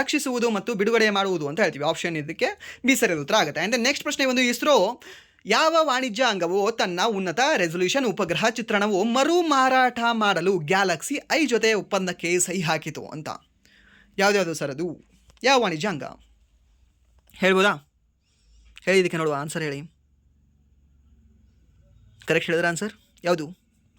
ರಕ್ಷಿಸುವುದು ಮತ್ತು ಬಿಡುಗಡೆ ಮಾಡುವುದು ಅಂತ ಹೇಳ್ತೀವಿ. ಆಪ್ಷನ್ ಇದಕ್ಕೆ ಬಿ ಸರಿಯಾದ ಉತ್ತರ ಆಗುತ್ತೆ. ಆ್ಯಂಡ್ ನೆಕ್ಸ್ಟ್ ಪ್ರಶ್ನೆ, ಒಂದು ಇಸ್ರೋ ಯಾವ ವಾಣಿಜ್ಯ ಅಂಗವು ತನ್ನ ಉನ್ನತ ರೆಸಲ್ಯೂಷನ್ ಉಪಗ್ರಹ ಚಿತ್ರಣವು ಮರು ಮಾರಾಟ ಮಾಡಲು ಗ್ಯಾಲಕ್ಸಿ ಐ ಜೊತೆ ಒಪ್ಪಂದಕ್ಕೆ ಸಹಿ ಹಾಕಿತು ಅಂತ? ಯಾವ್ದು ಸರ್ ಅದು? ಯಾವ ವಾಣಿಜ್ಯ ಅಂಗ ಹೇಳ್ಬೋದಾ? ಹೇಳಿದ್ದಕ್ಕೆ ನೋಡುವ ಆನ್ಸರ್ ಹೇಳಿ. ಕರೆಕ್ಟ್ ಹೇಳಿದ್ರೆ ಆನ್ಸರ್ ಯಾವುದು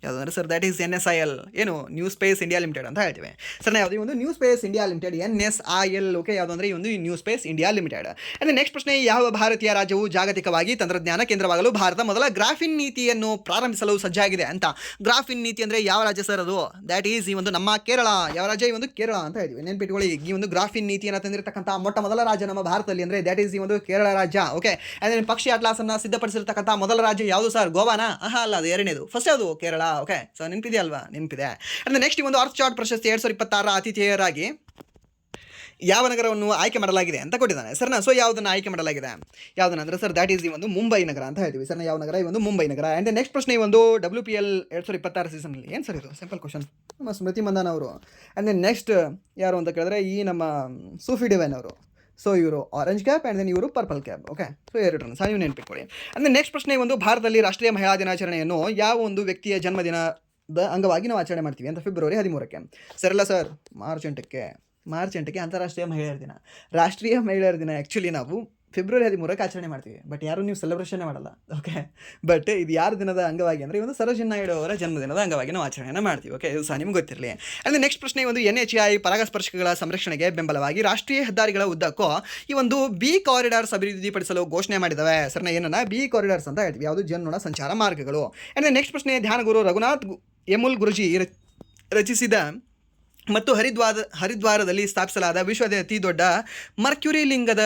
ಅಂದರೆ ಸರ್ ದ್ಯಾಟ್ ಈಸ್ NSIL, ಏನು ನ್ಯೂ ಸ್ಪೇಸ್ ಇಂಡಿಯಾ ಲಿಮಿಟೆಡ್ ಅಂತ ಹೇಳ್ತೀವಿ ಸರ್. ಯಾವುದೇ ಒಂದು new space India limited NSIL. Okay, ಯಾವುದು ಅಂದರೆ ಈ ಒಂದು ನ್ಯೂ ಸ್ಪೇಸ್ ಇಂಡಿಯಾ ಲಿಮಿಟೆಡ್. ಅಂದರೆ ನೆಕ್ಸ್ಟ್ ಪ್ರಶ್ನೆ, ಯಾವ ಭಾರತೀಯ ರಾಜ್ಯವು ಜಾಗತಿಕವಾಗಿ ತಂತ್ರಜ್ಞಾನ ಕೇಂದ್ರವಾಗಲು ಭಾರತ ಮೊದಲ ಗ್ರಾಫಿನ್ ನೀತಿಯನ್ನು ಪ್ರಾರಂಭಿಸಲು ಸಜ್ಜಾಗಿದೆ ಅಂತ? ಗ್ರಾಫಿನ್ ನೀತಿ ಅಂದರೆ ಯಾವ ರಾಜ್ಯ ಸರ್ ಅದು? ದ್ಯಾಟ್ ಈಸ್ ಈ ಒಂದು ನಮ್ಮ ಕೇರಳ. ಯಾವ ರಾಜ್ಯ? ಈ ಒಂದು ಕೇರಳ ಅಂತ ಹೇಳ್ತೀವಿ. ನೆನ್ಪಿಟ್ಕೊಳ್ಳಿ, ಈ ಒಂದು ಗ್ರಾಫಿನ್ ನೀತಿಯನ್ನು ತಂದಿರತಕ್ಕಂಥ ಮೊಟ್ಟ ಮೊದಲ ರಾಜ್ಯ ನಮ್ಮ ಭಾರತದಲ್ಲಿ ಅಂದರೆ ದ್ಯಾಟ್ ಈಸ್ ಈ ಒಂದು ಕೇರಳ ರಾಜ್ಯ. ಓಕೆ, ಅಂದರೆ ಪಕ್ಷಿ ಅಟ್ಲಾಸನ್ನು ಸಿದ್ಧಪಡಿಸಿರ್ತಕ್ಕಂಥ ಮೊದಲ ರಾಜ್ಯ ಯಾವುದು ಸರ್? ಗೋವಾನಾ? ಅಲ್ಲ, ಅದು ಎರಡನೇದು. ಫಸ್ಟ್ ಯಾವುದು? ಕೇರಳ. ಓಕೆ, ಸೊ ನೆನಪಿದೆ ಅಲ್ವಾ? ನೆನಪಿದೆ. ಅಂದರೆ ನೆಕ್ಸ್ಟ್ ಈ ಒಂದು ಅರ್ತ್ ಚಾರ್ಟ್ ಪ್ರಶಸ್ತಿ 2026 ಆತಿಥೇಯರಾಗಿ ಯಾವ ನಗರವನ್ನು ಆಯ್ಕೆ ಮಾಡಲಾಗಿದೆ ಅಂತ ಕೊಟ್ಟಿದ್ದಾನೆ ಸರ್ನ. ಸೊ ಯಾವುದನ್ನು ಆಯ್ಕೆ ಮಾಡಲಾಗಿದೆ? ಯಾವುದನ್ನ ಅಂದರೆ ಸರ್ ದ್ಯಾಟ್ ಈಸ್ ಈ ಒಂದು ಮುಂಬೈ ನಗರ ಅಂತ ಹೇಳ್ತೀವಿ ಸರ್ನ. ಯಾವ ನಗರ? ಈ ಒಂದು ಮುಂಬೈ ನಗರ. ಆ್ಯಂಡ್ ನೆಕ್ಸ್ಟ್ ಪ್ರಶ್ನೆ, ಈ ಒಂದು WPL 2026 ಸೀಸನಲ್ಲಿ ಏನು ಸರ್ ಇದು? ಸಿಂಪಲ್ ಕ್ವಶನ್, ನಮ್ಮ ಸ್ಮೃತಿ ಮಂದಾನ ಅವರು. ಆ್ಯಂಡ್ ದೆನ್ ನೆಕ್ಸ್ಟ್ ಯಾರು ಅಂತ ಕೇಳಿದ್ರೆ ಈ ನಮ್ಮ ಸೂಫಿ ಡಿವೈನ್ ಅವರು. ಸೊ ಇವರು ಆರೆಂಜ್ ಕ್ಯಾಪ್ ಆ್ಯಂಡ್ ದೆನ್ ಇವರು ಪರ್ಪಲ್ ಕ್ಯಾಪ್. ಓಕೆ, ಸೊ ಎರಡು ರನ್ ಸರ್, ನೀವು ನೆನಪಿಟ್ಕೊಳ್ಳಿ. ಅಂದರೆ ನೆಕ್ಸ್ಟ್ ಪ್ರಶ್ನೆ, ಒಂದು ಭಾರತದಲ್ಲಿ ರಾಷ್ಟ್ರೀಯ ಮಹಿಳಾ ದಿನಾಚರಣೆಯನ್ನು ಯಾವ ಒಂದು ವ್ಯಕ್ತಿಯ ಜನ್ಮದಿನದ ಅಂಗವಾಗಿ ನಾವು ಆಚರಣೆ ಮಾಡ್ತೀವಿ ಅಂತ? ಫೆಬ್ರವರಿ 13ಕ್ಕೆ. ಸರಲ್ಲ ಸರ್, ಮಾರ್ಚ್ 8ಕ್ಕೆ ಅಂತಾರಾಷ್ಟ್ರೀಯ ಮಹಿಳೆಯರ ದಿನ. ರಾಷ್ಟ್ರೀಯ ಮಹಿಳೆಯರ ದಿನ ಆ್ಯಕ್ಚುಲಿ ನಾವು ಫೆಬ್ರವರಿ 13ಕ್ಕೆ ಆಚರಣೆ ಮಾಡ್ತೀವಿ, ಬಟ್ ಯಾರು ನೀವು ಸೆಲೆಬ್ರೇಷನ್ನೇ ಮಾಡಲ್ಲ. ಓಕೆ, ಬಟ್ ಇದು ಯಾರ ದಿನದ ಅಂಗವಾಗಿ ಅಂದರೆ ಒಂದು ಸರೋಜಿನಿ ನಾಯ್ಡು ಅವರ ಜನ್ಮದಿನದ ಅಂಗವಾಗಿ ನಾವು ಆಚರಣೆಯನ್ನು ಮಾಡ್ತೀವಿ. ಓಕೆ, ಇದು ಸಹ ನಿಮ್ಗೆ ಗೊತ್ತಿರಲಿ. ಅಂದರೆ ನೆಕ್ಸ್ಟ್ ಪ್ರಶ್ನೆ, ಒಂದು NHI ಪರಾಗಸ್ಪರ್ಶಕಗಳ ಸಂರಕ್ಷಣೆಗೆ ಬೆಂಬಲವಾಗಿ ರಾಷ್ಟ್ರೀಯ ಹೆದ್ದಾರಿಗಳ ಉದ್ದಕ್ಕೂ ಈ ಒಂದು B ಕಾರಿಡಾರ್ಸ್ ಅಭಿವೃದ್ಧಿಪಡಿಸಲು ಘೋಷಣೆ ಮಾಡಿದ್ದಾವೆ ಸರ್ನ. ಏನನ್ನ B ಕಾರಿಡಾರ್ಸ್ ಅಂತ ಹೇಳ್ತೀವಿ, ಯಾವುದು? ಜನ್ನೋಣ ಸಂಚಾರ ಮಾರ್ಗಗಳು. ಅಂದರೆ ನೆಕ್ಸ್ಟ್ ಪ್ರಶ್ನೆ, ಧ್ಯಾನಗುರು ರಘುನಾಥ್ ಯಮುಲ್ ಗುರುಜಿ ರಚಿಸಿದ ಮತ್ತು ಹರಿದ್ವಾರದಲ್ಲಿ ಸ್ಥಾಪಿಸಲಾದ ವಿಶ್ವದ ಅತಿ ದೊಡ್ಡ ಮರ್ಕ್ಯುರಿ ಲಿಂಗದ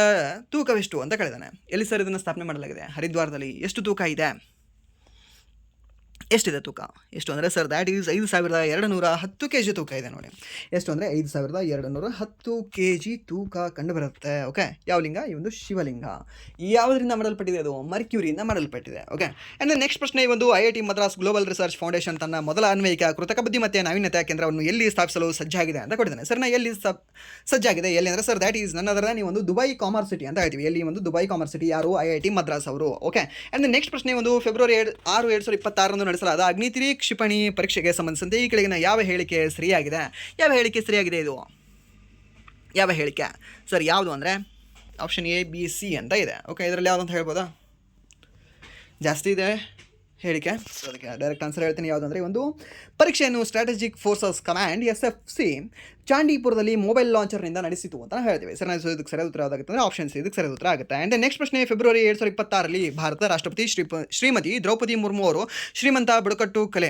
ತೂಕವೆಷ್ಟು ಅಂತ ಕೇಳಿದಾನೆ. ಎಲ್ಲಿ ಸರ್ ಇದನ್ನು ಸ್ಥಾಪನೆ ಮಾಡಲಾಗಿದೆ? ಹರಿದ್ವಾರದಲ್ಲಿ. ಎಷ್ಟು ತೂಕ ಇದೆ? ಎಷ್ಟಿದೆ ತೂಕ? ಎಷ್ಟು ಅಂದರೆ ಸರ್ ದ್ಯಾಟ್ ಈಸ್ 5210 kg ತೂಕ ಇದೆ ನೋಡಿ. ಎಷ್ಟು ಅಂದರೆ 5210 kg ತೂಕ ಕಂಡು ಬರುತ್ತೆ. ಓಕೆ, ಯಾವ ಲಿಂಗ? ಈ ಒಂದು ಶಿವಲಿಂಗ. ಯಾವುದರಿಂದ ಮಾಡಲ್ಪಟ್ಟಿದೆ? ಅದು ಮರ್ಕ್ಯೂರಿಯಿಂದ ಮಾಡಲ್ಪಟ್ಟಿದೆ. ಓಕೆ, ಆ್ಯಂಡ್ ನೆಕ್ಸ್ಟ್ ಪ್ರಶ್ನೆ, ಈ ಒಂದು IIT Madras global research foundation ತನ್ನ ಮೊದಲ ಅನ್ವಯಿಕ ಕೃತಕ ಬುದ್ಧಿಮತ್ತೆ ನಾವೀನ್ಯತಾ ಕೇಂದ್ರವನ್ನು ಎಲ್ಲಿ ಸ್ಥಾಪಿಸಲು ಸಜ್ಜಾಗಿದೆ ಅಂತ ಕೊಟ್ಟಿದ್ದಾನೆ ಸರ್. ಎಲ್ಲಿ ಸಜ್ಜಾಗಿದೆ? ಎಲ್ಲಿ ಅಂದರೆ ಸರ್ ದ್ಯಾಟ್ ಈಸ್ ನನ್ನದರ ನೀವು ಒಂದು ದುಬೈ ಕಾಮರ್ಸ್ ಸಿಟಿ ಅಂತ ಹೇಳ್ತೀವಿ. ಎಲ್ಲಿ? ಒಂದು ದುಬೈ ಕಾಮರ್ಸ್ ಸಿಟಿ. ಯಾರು? IIT ಮದ್ರಾಸ್ ಅವರು. ಓಕೆ, ಆ್ಯಂಡ್ ನೆಕ್ಸ್ಟ್ ಪ್ರಶ್ನೆ, ಒಂದು ಫೆಬ್ರವರಿ 6, 2026 ನಡೆಸಲಾದ ಅಗ್ನಿತಿರಿ ಕ್ಷಿಪಣಿ ಪರೀಕ್ಷೆಗೆ ಸಂಬಂಧಿಸಿದಂತೆ ಈ ಕೆಳಗಿನ ಯಾವ ಹೇಳಿಕೆ ಸರಿಯಾಗಿದೆ? ಯಾವ ಹೇಳಿಕೆ ಸರಿಯಾಗಿದೆ? ಇದು ಯಾವ ಹೇಳಿಕೆ ಸರ್? ಯಾವುದು ಅಂದರೆ ಆಪ್ಷನ್ A, B, C ಅಂತ ಇದೆ. ಓಕೆ, ಇದರಲ್ಲಿ ಯಾವುದು ಅಂತ ಹೇಳ್ಬೋದಾ? ಜಾಸ್ತಿ ಇದೆ ಹೇಳಿಕೆ, ಸೊ ಅದಕ್ಕೆ ಡೈರೆಕ್ಟ್ ಆನ್ಸರ್ ಹೇಳ್ತೀನಿ. ಯಾವುದಂದರೆ ಒಂದು ಪರೀಕ್ಷೆಯನ್ನು ಸ್ಟ್ರಾಟಜಿಕ್ ಫೋರ್ಸಸ್ ಕಮಾಂಡ್ SFC ಚಾಂಡೀಪುರದಲ್ಲಿ ಮೊಬೈಲ್ ಲಾಂಚರ್ನಿಂದ ನಡೆಸಿತು ಅಂತ ಹೇಳ್ತೀವಿ ಸರ್. ಇದಕ್ಕೆ ಸರಿಯಾದ ಉತ್ತರ ಯಾವುದಾಗುತ್ತೆ ಅಂದರೆ ಆಪ್ಷನ್ C ಇದಕ್ಕೆ ಸರಿಯಾದ ಉತ್ತರ ಆಗುತ್ತೆ. ಆ್ಯಂಡ್ ನೆಕ್ಸ್ಟ್ ಪ್ರಶ್ನೆ, ಫೆಬ್ರವರಿ 2026 ಭಾರತದ ರಾಷ್ಟ್ರಪತಿ ಶ್ರೀಮತಿ ದ್ರೌಪದಿ ಮುರ್ಮು ಅವರು ಶ್ರೀಮಂತ ಬುಡಕಟ್ಟು ಕಲೆ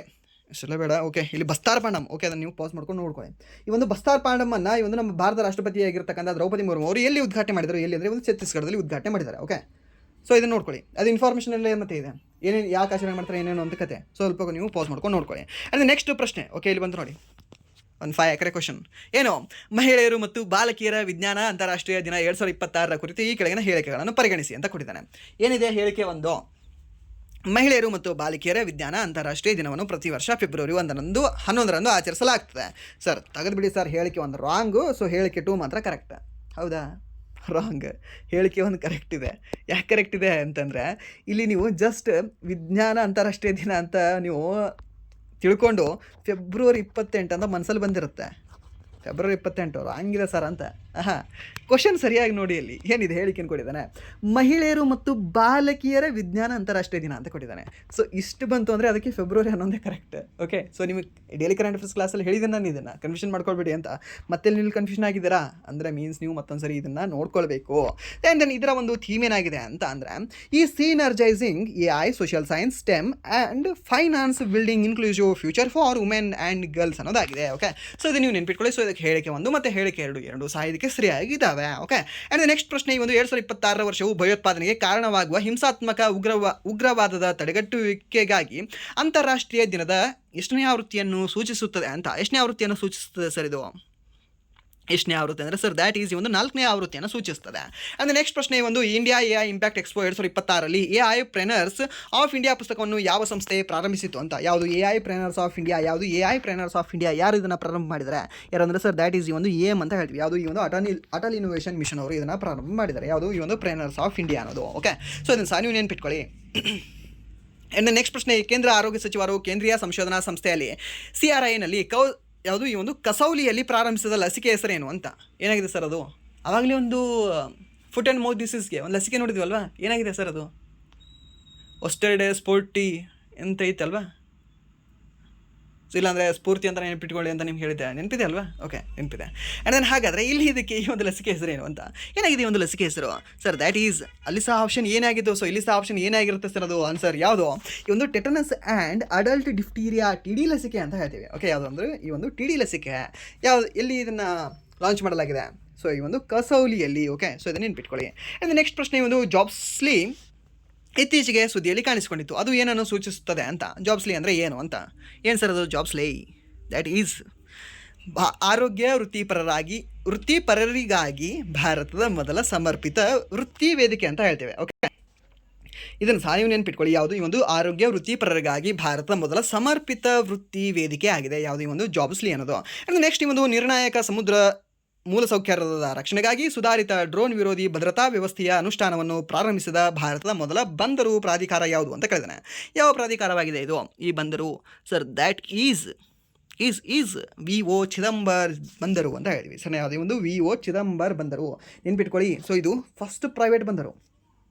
ಅಷ್ಟೆಲ್ಲ ಬೇಡ. ಓಕೆ, ಇಲ್ಲಿ ಬಸ್ತಾರ್ ಪಾಂಡಮ್. ಓಕೆ, ಅದನ್ನು ನೀವು ಪಾಸ್ ಮಾಡ್ಕೊಂಡು ನೋಡ್ಕೊಳ್ಳಿ. ಈ ಒಂದು ಬಸ್ತಾರ್ ಪಾಂಡಮನ್ನು ಈ ಒಂದು ನಮ್ಮ ಭಾರತ ರಾಷ್ಟ್ರಪತಿಯಾಗಿರ್ತಕ್ಕಂಥ ದ್ರೌಪದಿ ಮುರ್ಮು ಅವರು ಎಲ್ಲಿ ಉದ್ಘಾಟನೆ ಮಾಡಿದರು? ಎಲ್ಲಿ ಅಂದರೆ ಒಂದು ಛತ್ತೀಸ್ಗಢದಲ್ಲಿ ಉದ್ಘಾಟನೆ ಮಾಡಿದ್ದಾರೆ. ಓಕೆ, ಸೊ ಇದನ್ನು ನೋಡ್ಕೊಳ್ಳಿ. ಅದು ಇನ್ಫಾರ್ಮೇಷನ್ ಎಲ್ಲ ಮತ್ತೆ ಇದೆ, ಏನೇನು ಯಾಕೆ ಆಚರಣೆ ಮಾಡ್ತಾರೆ ಏನೇನು ಅಂತ ಕತೆ. ಸ್ವಲ್ಪ ನೀವು ಪಾಸ್ ಮಾಡ್ಕೊಂಡು ನೋಡ್ಕೊಳ್ಳಿ. ಅಂದರೆ ನೆಕ್ಸ್ಟ್ ಪ್ರಶ್ನೆ, ಓಕೆ ಇಲ್ಲಿ ಬಂತು ನೋಡಿ, ಒಂದು 5 ಎಕರೆ ಕ್ವಶನ್. ಏನು? ಮಹಿಳೆಯರು ಮತ್ತು ಬಾಲಕಿಯರ ವಿಜ್ಞಾನ ಅಂತಾರಾಷ್ಟ್ರೀಯ ದಿನ 2026 ಕುರಿತು ಈ ಕೆಳಗಿನ ಹೇಳಿಕೆಗಳನ್ನು ಪರಿಗಣಿಸಿ ಅಂತ ಕೊಟ್ಟಿದ್ದಾನೆ. ಏನಿದೆ ಹೇಳಿಕೆ? ಒಂದು, ಮಹಿಳೆಯರು ಮತ್ತು ಬಾಲಕಿಯರ ವಿಜ್ಞಾನ ಅಂತಾರಾಷ್ಟ್ರೀಯ ದಿನವನ್ನು ಪ್ರತಿ ವರ್ಷ ಫೆಬ್ರವರಿ 11ರಂದು ಆಚರಿಸಲಾಗ್ತದೆ. ಸರ್ ತೆಗೆದುಬಿಡಿ ಸರ್, ಹೇಳಿಕೆ 1 ರಾಂಗು. ಸೊ ಹೇಳಿಕೆ 2 ಮಾತ್ರ ಕರೆಕ್ಟ್. ಹೌದಾ? ರಾಂಗ್. ಹೇಳಿಕೆ 1 ಕರೆಕ್ಟ್ ಇದೆ. ಯಾಕೆ ಕರೆಕ್ಟ್ ಇದೆ ಅಂತಂದರೆ ಇಲ್ಲಿ ನೀವು ಜಸ್ಟ್ ವಿಜ್ಞಾನ ಅಂತಾರಾಷ್ಟ್ರೀಯ ದಿನ ಅಂತ ನೀವು ತಿಳ್ಕೊಂಡು ಫೆಬ್ರವರಿ 28 ಅಂತ ಮನಸ್ಸಲ್ಲಿ ಬಂದಿರುತ್ತೆ. ಫೆಬ್ರವರಿ 28 ರಾಂಗಿದೆ ಸರ್ ಅಂತ. ಕ್ವಶನ್ ಸರಿಯಾಗಿ ನೋಡಿ, ಅಲ್ಲಿ ಏನಿದೆ ಹೇಳಿಕೆಯನ್ನು ಕೊಟ್ಟಿದ್ದಾನೆ, ಮಹಿಳೆಯರು ಮತ್ತು ಬಾಲಕಿಯರ ವಿಜ್ಞಾನ ಅಂತಾರಾಷ್ಟ್ರೀಯ ದಿನ ಅಂತ ಕೊಟ್ಟಿದ್ದಾನೆ. ಸೊ ಇಷ್ಟು ಬಂತು ಅಂದರೆ ಅದಕ್ಕೆ ಫೆಬ್ರವರಿ 11 ಕರೆಕ್ಟ್. ಓಕೆ, ಸೊ ನಿಮಗೆ ಡೈಲಿ ಕರೆಂಟ್ ಅಫೇರ್ಸ್ ಕ್ಲಾಸಲ್ಲಿ ಹೇಳಿದ್ದೀನಿ ನಾನು, ಇದನ್ನು ಕನ್ಫ್ಯೂಷನ್ ಮಾಡ್ಕೊಳ್ಬೇಡಿ ಅಂತ. ಮತ್ತೆ ನೀವು ಕನ್ಫ್ಯೂಷನ್ ಆಗಿದ್ದೀರಾ ಅಂದರೆ ಮೀನ್ಸ್ ನೀವು ಮತ್ತೊಂದು ಸರಿ ಇದನ್ನು ನೋಡ್ಕೊಳ್ಬೇಕು. ಆ್ಯಂಡ್ ದೆನ್ ಇದರ ಒಂದು ಥೀಮ್ ಏನಾಗಿದೆ ಅಂತ ಅಂದರೆ ಈ synergising AI, social science, STEM and finance building inclusive future for women and girls ಅನ್ನೋದಾಗಿದೆ. ಓಕೆ, ಸೊ ಇದು ನೀವು ನೆನ್ಪಿಟ್ಕೊಳ್ಳಿ. ಸೊ ಇದಕ್ಕೆ ಹೇಳಿಕೆ 1 ಮತ್ತು ಹೇಳಿಕೆ 2 ಸಹ ಇದಕ್ಕೆ ಸರಿಯಾಗಿದ್ದಾವೆ. ಓಕೆ, ಆ್ಯಂಡ್ ನೆಕ್ಸ್ಟ್ ಪ್ರಶ್ನೆ, ಈ ಒಂದು 2026 ವರ್ಷವು ಭಯೋತ್ಪಾದನೆಗೆ ಕಾರಣವಾಗುವ ಹಿಂಸಾತ್ಮಕ ಉಗ್ರವಾದದ ತಡೆಗಟ್ಟುವಿಕೆಗಾಗಿ ಅಂತಾರಾಷ್ಟ್ರೀಯ ದಿನದ ಎಷ್ಟನೇ ಆವೃತ್ತಿಯನ್ನು ಸೂಚಿಸುತ್ತದೆ ಅಂತ? ಎಷ್ಟನೇ ಆವೃತ್ತಿಯನ್ನು ಸೂಚಿಸುತ್ತದೆ ಸರ್ ಇದು? ಎಷ್ಟನೇ ಆವೃತ್ತಿ ಅಂದರೆ ಸರ್ ದ್ಯಾಟ್ ಈಸ್ ಒಂದು 4ನೇ ಆವೃತ್ತಿಯನ್ನು ಸೂಚಿಸ್ತದೆ. ಅಂದರೆ ನೆಕ್ಸ್ಟ್ ಪ್ರಶ್ನೆ ಒಂದು ಇಂಡಿಯಾ AI ಇಂಪ್ಯಾಕ್ಟ್ ಎಕ್ಸ್ಪೋ 2026ರಲ್ಲಿ AI ಪ್ರೆನರ್ಸ್ ಆಫ್ ಇಂಡಿಯಾ ಪುಸ್ತಕವನ್ನು ಯಾವ ಸಂಸ್ಥೆ ಪ್ರಾರಂಭಿಸಿತು ಅಂತ. ಯಾವುದು AI ಪ್ರೆನರ್ಸ್ ಆಫ್ ಇಂಡಿಯಾ, ಯಾವುದು AI ಪ್ರೆನರ್ಸ್ ಆಫ್ ಇಂಡಿಯಾ, ಯಾರು ಇದನ್ನು ಪ್ರಾರಂಭ ಮಾಡಿದ್ದಾರೆ? ಯಾರಂದರೆ ಸರ್ ದ್ಯಾಟ್ ಈಸ್ ಈ ಒಂದು AM ಅಂತ ಹೇಳ್ತೀವಿ. ಯಾವುದು ಈ ಒಂದು ಅಟಲ್ ಇನೋವೇಷನ್ ಮಿಷನ್ ಅವರು ಇದನ್ನು ಪ್ರಾರಂಭ ಮಾಡಿದ್ದಾರೆ. ಯಾವುದು ಈ ಒಂದು ಪ್ರೆನರ್ಸ್ ಆಫ್ ಇಂಡಿಯಾ ಅನ್ನೋದು. ಓಕೆ, ಸೊ ಇದನ್ನು ಸಹ ನೀವು ನೆನ್ಪಿಟ್ಕೊಳ್ಳಿ. ಇನ್ನು ನೆಕ್ಸ್ಟ್ ಪ್ರಶ್ನೆ, ಕೇಂದ್ರ ಆರೋಗ್ಯ ಸಚಿವರು ಕೇಂದ್ರೀಯ ಸಂಶೋಧನಾ ಸಂಸ್ಥೆಯಲ್ಲಿ CRIನಲ್ಲಿ ಯಾವುದು ಈ ಒಂದು ಕಸೌಲಿಯಲ್ಲಿ ಪ್ರಾರಂಭಿಸಿದ ಲಸಿಕೆ ಹೆಸರೇನು ಅಂತ. ಏನಾಗಿದೆ ಸರ್ ಅದು? ಆವಾಗಲೇ ಒಂದು ಫುಟ್ ಆ್ಯಂಡ್ ಮೌತ್ ಡಿಸೀಸ್ಗೆ ಒಂದು ಲಸಿಕೆ ನೋಡಿದ್ವಲ್ವಾ? ಏನಾಗಿದೆ ಸರ್ ಅದು? ಒಸ್ಟೆಡೆ ಸ್ಪೋರ್ಟಿ ಅಂತ ಐತಲ್ವಾ? ಸೊ ಇಲ್ಲಾಂದರೆ ಸ್ಫೂರ್ತಿ ಅಂತ ನೆನಪಿಟ್ಕೊಳ್ಳಿ ಅಂತ ನಿಮ್ಗೆ ಹೇಳಿದ್ದೆ, ನೆನಪಿದೆ ಅಲ್ವಾ? ಓಕೆ, ನೆನಪಿದೆ. ಆ್ಯಂಡ್ ದೆನ್ ಹಾಗಾದರೆ ಇಲ್ಲಿ ಇದಕ್ಕೆ ಈ ಒಂದು ಲಸಿಕೆ ಹೆಸರೇನು ಅಂತ. ಏನಾಗಿದೆ ಈ ಒಂದು ಲಸಿಕೆ ಹೆಸರು? ಸರ್ ದ್ಯಾಟ್ ಈಸ್, ಅಲ್ಲಿ ಸಹ ಆಪ್ಷನ್ ಏನಾಗಿತ್ತು? ಸೊ ಇಲ್ಲಿ ಸಹ ಆಪ್ಷನ್ ಏನಾಗಿರುತ್ತೆ ಸರ್? ಅದು ಆನ್ಸರ್ ಯಾವುದು? ಈ ಒಂದು tetanus and adult diphtheria TD ಲಸಿಕೆ ಅಂತ ಹೇಳ್ತೀವಿ. ಓಕೆ, ಯಾವುದು ಅಂದರೆ ಈ ಒಂದು TD ಲಸಿಕೆ ಯಾವುದು, ಎಲ್ಲಿ ಇದನ್ನು ಲಾಂಚ್ ಮಾಡಲಾಗಿದೆ? ಸೊ ಈ ಒಂದು ಕಸೌಲಿಯಲ್ಲಿ. ಓಕೆ, ಸೊ ಇದನ್ನು ನೆನಪಿಟ್ಕೊಳ್ಳಿ. ಆ್ಯಂಡ್ ನೆಕ್ಸ್ಟ್ ಪ್ರಶ್ನೆ ಒಂದು ಜಾಬ್ಸ್ಲಿ ಇತ್ತೀಚೆಗೆ ಸುದ್ದಿಯಲ್ಲಿ ಕಾಣಿಸಿಕೊಂಡಿತ್ತು, ಅದು ಏನನ್ನು ಸೂಚಿಸುತ್ತದೆ ಅಂತ. ಜಾಬ್ಸ್ಲಿ ಅಂದರೆ ಏನು ಅಂತ? ಏನು ಸರ್ ಅದು ಜಾಬ್ಸ್ಲಿ? ದ್ಯಾಟ್ ಈಸ್ ಆರೋಗ್ಯ ವೃತ್ತಿಪರರಿಗಾಗಿ ಭಾರತದ ಮೊದಲ ಸಮರ್ಪಿತ ವೃತ್ತಿ ವೇದಿಕೆ ಅಂತ ಹೇಳ್ತೇವೆ. ಓಕೆ, ಇದನ್ನು ಸಹ ನೀವು ನೆನಪಿಟ್ಕೊಳ್ಳಿ. ಯಾವುದು ಈ ಒಂದು ಆರೋಗ್ಯ ವೃತ್ತಿಪರರಿಗಾಗಿ ಭಾರತದ ಮೊದಲ ಸಮರ್ಪಿತ ವೃತ್ತಿ ವೇದಿಕೆ ಆಗಿದೆ. ಯಾವುದು ಈ ಒಂದು ಜಾಬ್ಸ್ಲಿ ಅನ್ನೋದು. ಆ್ಯಂಡ್ ನೆಕ್ಸ್ಟ್ ಈ ಒಂದು ನಿರ್ಣಾಯಕ ಸಮುದ್ರ ಮೂಲಸೌಕರ್ಯದ ರಕ್ಷಣೆಗಾಗಿ ಸುಧಾರಿತ ಡ್ರೋನ್ ವಿರೋಧಿ ಭದ್ರತಾ ವ್ಯವಸ್ಥೆಯ ಅನುಷ್ಠಾನವನ್ನು ಪ್ರಾರಂಭಿಸಿದ ಭಾರತದ ಮೊದಲ ಬಂದರು ಪ್ರಾಧಿಕಾರ ಯಾವುದು ಅಂತ ಕೇಳಿದಾನೆ. ಯಾವ ಪ್ರಾಧಿಕಾರವಾಗಿದೆ ಇದು ಈ ಬಂದರು? Sir that is VO Chidambar ಬಂದರು ಅಂತ ಹೇಳಿದ್ವಿ. ಸರ್ ಯಾವುದೇ ಒಂದು VO ಚಿದಂಬರ್ ಬಂದರು ನೆನ್ಪಿಟ್ಕೊಳ್ಳಿ. ಸೊ ಇದು ಫಸ್ಟ್ ಪ್ರೈವೇಟ್ ಬಂದರು.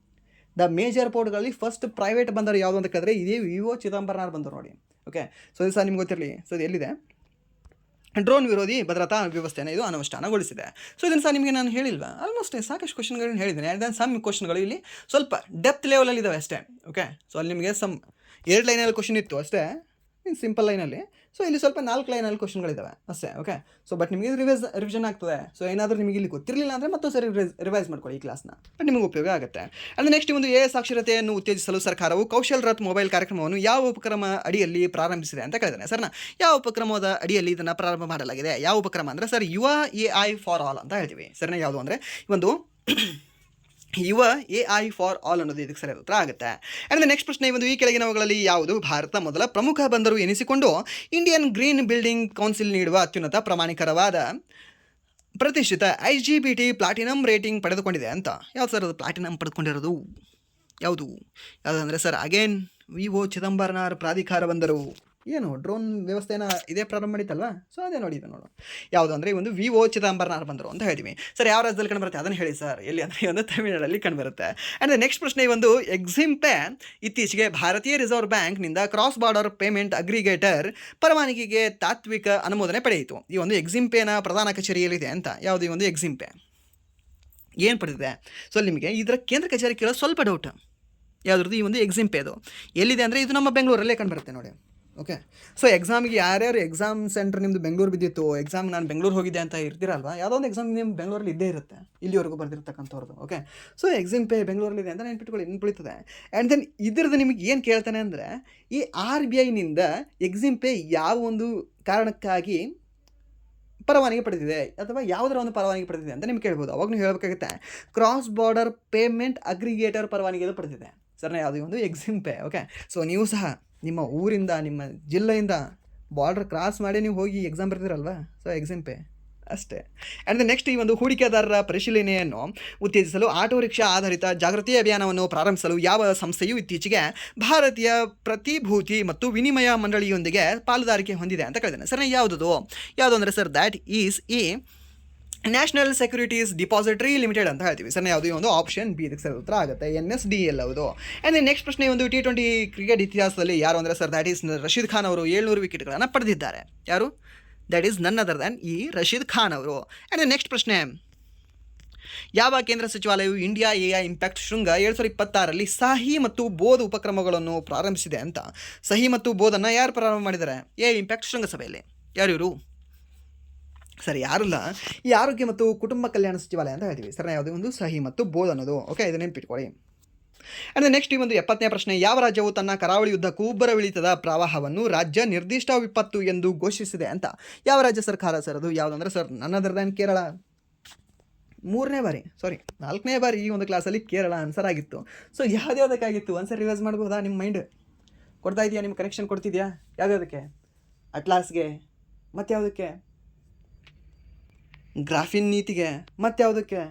ದ ಮೇಜರ್ ಪೋರ್ಟ್ಗಳಲ್ಲಿ ಫಸ್ಟ್ ಪ್ರೈವೇಟ್ ಬಂದರು ಯಾವುದು ಅಂತ ಕೇಳಿದ್ರೆ ಇದೇ VO ಚಿದಂಬರನಾರ್ ಬಂದರು ನೋಡಿ. ಓಕೆ, ಸೊ ಇದು ಸಹ ನಿಮ್ಗೆ ಗೊತ್ತಿರಲಿ. ಸೊ ಇದು ಎಲ್ಲಿದೆ? ಡ್ರೋನ್ ವಿರೋಧಿ ಭದ್ರತಾ ವ್ಯವಸ್ಥೆಯನ್ನು ಇದು ಅನುಷ್ಠಾನಗೊಳಿಸಿದೆ. ಸೊ ಇದನ್ನು ಸಹ ನಿಮಗೆ ನಾನು ಹೇಳಿಲ್ವಾ? ಆಲ್ಮೋಸ್ಟ್ ಸಾಕಷ್ಟು ಕ್ವಶನ್ಗಳನ್ನ ಹೇಳಿದ್ದೇನೆ. ಆ್ಯಂಡ್ ದೆನ್ ಸಮ್ ಕ್ವಶನ್ಗಳು ಇಲ್ಲಿ ಸ್ವಲ್ಪ ಡೆಪ್ತ್ ಲೆವೆಲಲ್ಲಿ ಇದ್ದಾವೆ ಅಷ್ಟೇ. ಓಕೆ, ಸೊ ಅಲ್ಲಿ ನಿಮಗೆ 2 ಲೈನಲ್ಲಿ ಕ್ವಶನ್ ಇತ್ತು ಅಷ್ಟೇ, ಸಿಂಪಲ್ ಲೈನಲ್ಲಿ. ಸೊ ಇಲ್ಲಿ ಸ್ವಲ್ಪ 4 ಲೈನಲ್ಲಿ ಕ್ವಶನ್ಗಳಿದ್ದಾವೆ ಅಷ್ಟೇ. ಓಕೆ, ಸೊ ಬಟ್ ನಿಮಗೆ ರಿವಿಷನ್ ಆಗ್ತದೆ. ಸೊ ಏನಾದರೂ ನಿಮಗೆ ಇಲ್ಲಿ ಗೊತ್ತಿರಲಿಲ್ಲ ಅಂದರೆ ಮತ್ತೊಂದು ಸರಿ ರಿವೈಸ್ ಮಾಡ್ಕೊಳ್ಳಿ ಈ ಕ್ಲಾಸ್ನ, ಬಟ್ ನಿಮಗೆ ಉಪಯೋಗ ಆಗುತ್ತೆ. ಅಂದರೆ ನೆಕ್ಸ್ಟ್ ಒಂದು AI ಸಾಕ್ಷರತೆಯನ್ನು ಉತ್ತೇಜಿಸಲು ಸರ್ಕಾರವು ಕೌಶಲ್ ರಥ್ ಮೊಬೈಲ್ ಕಾರ್ಯಕ್ರಮವನ್ನು ಯಾವ ಉಪಕ್ರಮ ಅಡಿಯಲ್ಲಿ ಪ್ರಾರಂಭಿಸಿದೆ ಅಂತ ಕೇಳಿದಾನೆ. ಸರ್ನ ಯಾವ ಉಪಕ್ರಮದ ಅಡಿಯಲ್ಲಿ ಇದನ್ನು ಪ್ರಾರಂಭ ಮಾಡಲಾಗಿದೆ? ಯಾವ ಉಪಕ್ರಮ ಅಂದರೆ ಸರ್ ಯುವ AI ಫಾರ್ ಆಲ್ ಅಂತ ಹೇಳ್ತೀವಿ. ಸರ್ನ ಯಾವುದು ಅಂದರೆ ಒಂದು ಯುವ AI ಫಾರ್ ಆಲ್ ಅನ್ನೋದು ಇದಕ್ಕೆ ಸರಿಯಾದ ಉತ್ತರ ಆಗುತ್ತೆ. ಆ್ಯಂಡ್ ನೆಕ್ಸ್ಟ್ ಪ್ರಶ್ನೆ ಒಂದು ಈ ಕೆಳಗಿನವುಗಳಲ್ಲಿ ಯಾವುದು ಭಾರತ ಮೊದಲ ಪ್ರಮುಖ ಬಂದರು ಎನಿಸಿಕೊಂಡು ಇಂಡಿಯನ್ ಗ್ರೀನ್ ಬಿಲ್ಡಿಂಗ್ ಕೌನ್ಸಿಲ್ ನೀಡುವ ಅತ್ಯುನ್ನತ ಪ್ರಮಾಣೀಕರವಾದ ಪ್ರತಿಷ್ಠಿತ IGBT ಪ್ಲಾಟಿನಮ್ ರೇಟಿಂಗ್ ಪಡೆದುಕೊಂಡಿದೆ ಅಂತ? ಯಾವುದು ಸರ್ ಅದು ಪ್ಲಾಟಿನಮ್ ಪಡೆದುಕೊಂಡಿರೋದು? ಯಾವುದು ಅಂದರೆ ಸರ್ ಅಗೇನ್ VO ಚಿದಂಬರನಾರ್ ಪ್ರಾಧಿಕಾರ ಬಂದರು. ಏನು ಡ್ರೋನ್ ವ್ಯವಸ್ಥೆನ ಇದೇ ಪ್ರಾರಂಭ ಮಾಡಿತ್ತಲ್ವಾ? ಸೊ ಅದೇ ನೋಡಿ, ಇದು ನೋಡು ಯಾವುದು ಅಂದರೆ ಒಂದು VO ಚಿದಂಬರನಾರ್ ಬಂದರು ಅಂತ ಹೇಳ್ತೀವಿ. ಸರ್ ಯಾವ ರಾಜ್ಯದಲ್ಲಿ ಕಂಡುಬರುತ್ತೆ ಅದನ್ನು ಹೇಳಿ ಸರ್. ಎಲ್ಲಿ ಅಂದರೆ ಒಂದು ತಮಿಳುನಾಡಲ್ಲಿ ಕಂಡುಬರುತ್ತೆ. ಆ್ಯಂಡ್ ನೆಕ್ಸ್ಟ್ ಪ್ರಶ್ನೆ ಒಂದು ಎಕ್ಸಿಮ್ ಪೇ ಇತ್ತೀಚೆಗೆ ಭಾರತೀಯ ರಿಸರ್ವ್ ಬ್ಯಾಂಕ್ನಿಂದ ಕ್ರಾಸ್ ಬಾರ್ಡರ್ ಪೇಮೆಂಟ್ ಅಗ್ರಿಗೇಟರ್ ಪರವಾನಗಿಗೆ ತಾತ್ವಿಕ ಅನುಮೋದನೆ ಪಡೆಯಿತು. ಈ ಒಂದು ಎಕ್ಸಿಮ್ ಪೇನ ಪ್ರಧಾನ ಕಚೇರಿಯಲ್ಲಿದೆ ಅಂತ. ಯಾವುದು ಈ ಒಂದು ಎಕ್ಸಿಮ್ ಪೇ ಏನು ಪಡೆದಿದೆ? ಸೊ ನಿಮಗೆ ಇದರ ಕೇಂದ್ರ ಕಚೇರಿ ಕೇಳೋದು ಸ್ವಲ್ಪ ಡೌಟ್. ಯಾವುದ್ರದ್ದು ಈ ಒಂದು ಎಕ್ಸಿಮ್ ಪೇದು ಎಲ್ಲಿದೆ ಅಂದರೆ ಇದು ನಮ್ಮ ಬೆಂಗಳೂರಲ್ಲೇ ಕಂಡುಬರುತ್ತೆ ನೋಡಿ. ಓಕೆ, ಸೊ ಎಕ್ಸಾಮಿಗೆ ಯಾರ್ಯಾರು ಎಕ್ಸಾಮ್ ಸೆಂಟರ್ ನಿಮ್ಮದು ಬೆಂಗಳೂರು ಬಿದ್ದಿತ್ತು, ಎಕ್ಸಾಮ್ ನಾನು ಬೆಂಗಳೂರು ಹೋಗಿದ್ದೆ ಅಂತ ಇರ್ತೀರಲ್ವಾ? ಯಾವುದೋ ಒಂದು ಎಕ್ಸಾಮ್ ನಿಮ್ಮ ಬೆಂಗಳೂರಲ್ಲಿ ಇದ್ದೇ ಇರುತ್ತೆ, ಇಲ್ಲಿವರೆಗೂ ಬರ್ದಿರ್ತಕ್ಕಂಥವ್ರದ್ದು. ಓಕೆ, ಸೊ ಎಕ್ಸಾಮ್ ಪೇ ಬೆಂಗಳೂರಲ್ಲಿದೆ ಅಂತ ನೆನ್ಪಿಟ್ಕೊಳ್ಳಿ. ಆ್ಯಂಡ್ ದೆನ್ ಇದ್ರದ್ದು ನಿಮಗೆ ಏನು ಕೇಳ್ತಾನೆ ಅಂದರೆ ಈ RBIನಿಂದ ಎಕ್ಸಾಮ್ ಪೇ ಯಾವ ಒಂದು ಕಾರಣಕ್ಕಾಗಿ ಪರವಾನಗಿ ಪಡೆದಿದೆ ಅಥವಾ ಯಾವುದರ ಒಂದು ಪರವಾನಗಿ ಪಡೆದಿದೆ ಅಂತ ನಿಮ್ಗೆ ಕೇಳ್ಬೋದು. ಅವಾಗ ನೀವು ಹೇಳಬೇಕಾಗುತ್ತೆ ಕ್ರಾಸ್ ಬಾರ್ಡರ್ ಪೇಮೆಂಟ್ ಅಗ್ರಿಗೇಟರ್ ಪರವಾನಗಿ ಪಡೆದಿದೆ. ಸರ್ನ ಯಾವುದೇ ಒಂದು ಎಕ್ಸಾಮ್ ಪೇ. ಓಕೆ, ಸೊ ನೀವು ಸಹ ನಿಮ್ಮ ಊರಿಂದ ನಿಮ್ಮ ಜಿಲ್ಲೆಯಿಂದ ಬಾರ್ಡರ್ ಕ್ರಾಸ್ ಮಾಡಿ ನೀವು ಹೋಗಿ ಎಕ್ಸಾಮ್ ಬರ್ತೀರಲ್ವಾ? ಸೊ ಎಕ್ಸಾಮ್ ಪೇ ಅಷ್ಟೇ. ಆ್ಯಂಡ್ ನೆಕ್ಸ್ಟ್ ಈ ಒಂದು ಹೂಡಿಕೆದಾರರ ಪರಿಶೀಲನೆಯನ್ನು ಉತ್ತೇಜಿಸಲು ಆಟೋ ರಿಕ್ಷಾ ಆಧಾರಿತ ಜಾಗೃತಿ ಅಭಿಯಾನವನ್ನು ಪ್ರಾರಂಭಿಸಲು ಯಾವ ಸಂಸ್ಥೆಯು ಇತ್ತೀಚೆಗೆ ಭಾರತೀಯ ಪ್ರತಿಭೂತಿ ಮತ್ತು ವಿನಿಮಯ ಮಂಡಳಿಯೊಂದಿಗೆ ಪಾಲುದಾರಿಕೆ ಹೊಂದಿದೆ ಅಂತ ಕೇಳಿದ್ದೇನೆ. ಸರ್ ಯಾವುದು ಅಂದರೆ sir that is national securities depository limited ಅಂತ ಹೇಳ್ತೀವಿ. ಸರ್ ಯಾವುದು ಒಂದು ಆಪ್ಷನ್ ಬಿ ಇದಕ್ಕೆ ಸರ್ ಉತ್ತರ ಆಗುತ್ತೆ. NSDL ಹೌದು. ಆ್ಯಂಡ್ ನೆಕ್ಸ್ಟ್ ಪ್ರಶ್ನೆ ಒಂದು T20 ಕ್ರಿಕೆಟ್ ಇತಿಹಾಸದಲ್ಲಿ ಯಾರು ಅಂದರೆ sir that is Rashid Khan ಅವರು 700 ವಿಕೆಟ್ಗಳನ್ನು ಪಡೆದಿದ್ದಾರೆ. ಯಾರು? That is none other than Rashid Khan ಅವರು. ಆ್ಯಂಡ್ ನೆಕ್ಸ್ಟ್ ಪ್ರಶ್ನೆ, ಯಾವ ಕೇಂದ್ರ ಸಚಿವಾಲಯವು ಇಂಡಿಯಾ AI ಇಂಪ್ಯಾಕ್ಟ್ ಶೃಂಗ 2026ರಲ್ಲಿ ಸಹಿ ಮತ್ತು ಬೋಧ್ ಉಪಕ್ರಮಗಳನ್ನು ಪ್ರಾರಂಭಿಸಿದೆ ಅಂತ? ಸಹಿ ಮತ್ತು ಬೋಧನ್ನು ಯಾರು ಪ್ರಾರಂಭ ಮಾಡಿದ್ದಾರೆ AI ಇಂಪ್ಯಾಕ್ಟ್ ಶೃಂಗಸಭೆಯಲ್ಲಿ? ಯಾರು ಇವರು? ಸರಿ, ಯಾರಲ್ಲ, ಈ ಆರೋಗ್ಯ ಮತ್ತು ಕುಟುಂಬ ಕಲ್ಯಾಣ ಸಚಿವಾಲಯ ಅಂತ ಹೇಳ್ತೀವಿ. ಸರ್ ಯಾವುದೇ ಒಂದು ಸಹಿ ಮತ್ತು ಬೋಧ್ ಅನ್ನೋದು. ಓಕೆ, ಇದನ್ನ ನೆನ್ಪಿಟ್ಕೊಳ್ಳಿ. ಆ್ಯಂಡ್ ನೆಕ್ಸ್ಟ್ ಈ ಒಂದು 70ನೇ ಪ್ರಶ್ನೆ, ಯಾವ ರಾಜ್ಯವು ತನ್ನ ಕರಾವಳಿ ಉದ್ದಕ್ಕೂ ಉಬ್ಬರವಿಳಿತದ ಪ್ರವಾಹವನ್ನು ರಾಜ್ಯ ನಿರ್ದಿಷ್ಟ ವಿಪತ್ತು ಎಂದು ಘೋಷಿಸಿದೆ ಅಂತ? ಯಾವ ರಾಜ್ಯ ಸರ್ಕಾರ ಸರ್ ಅದು? ಯಾವುದಂದ್ರೆ ಸರ್ ನನ್ ಅದರ್ ದ್ಯಾನ್ ಕೇರಳ. 4ನೇ ಬಾರಿ ಈ ಒಂದು ಕ್ಲಾಸಲ್ಲಿ ಕೇರಳ ಆನ್ಸರ್ ಆಗಿತ್ತು. ಸೊ ಯಾವುದ್ಯಾವುದಕ್ಕಾಗಿತ್ತು ಆನ್ಸರ್ ರಿವೈಸ್ ಮಾಡ್ಬೋದಾ? ನಿಮ್ಮ ಮೈಂಡ್ ಕೊಡ್ತಾ ಇದೆಯಾ? ನಿಮ್ಮ ಕನೆಕ್ಷನ್ ಕೊಡ್ತಿದ್ಯಾ? ಯಾವುದಕ್ಕೆ? ಅಟ್ಲಾಸ್ಗೆ, ಮತ್ತು ಯಾವುದಕ್ಕೆ? ಗ್ರಾಫಿನ್ ನೀತಿಗೆ, ಮತ್ತು ಯಾವುದಕ್ಕೆ?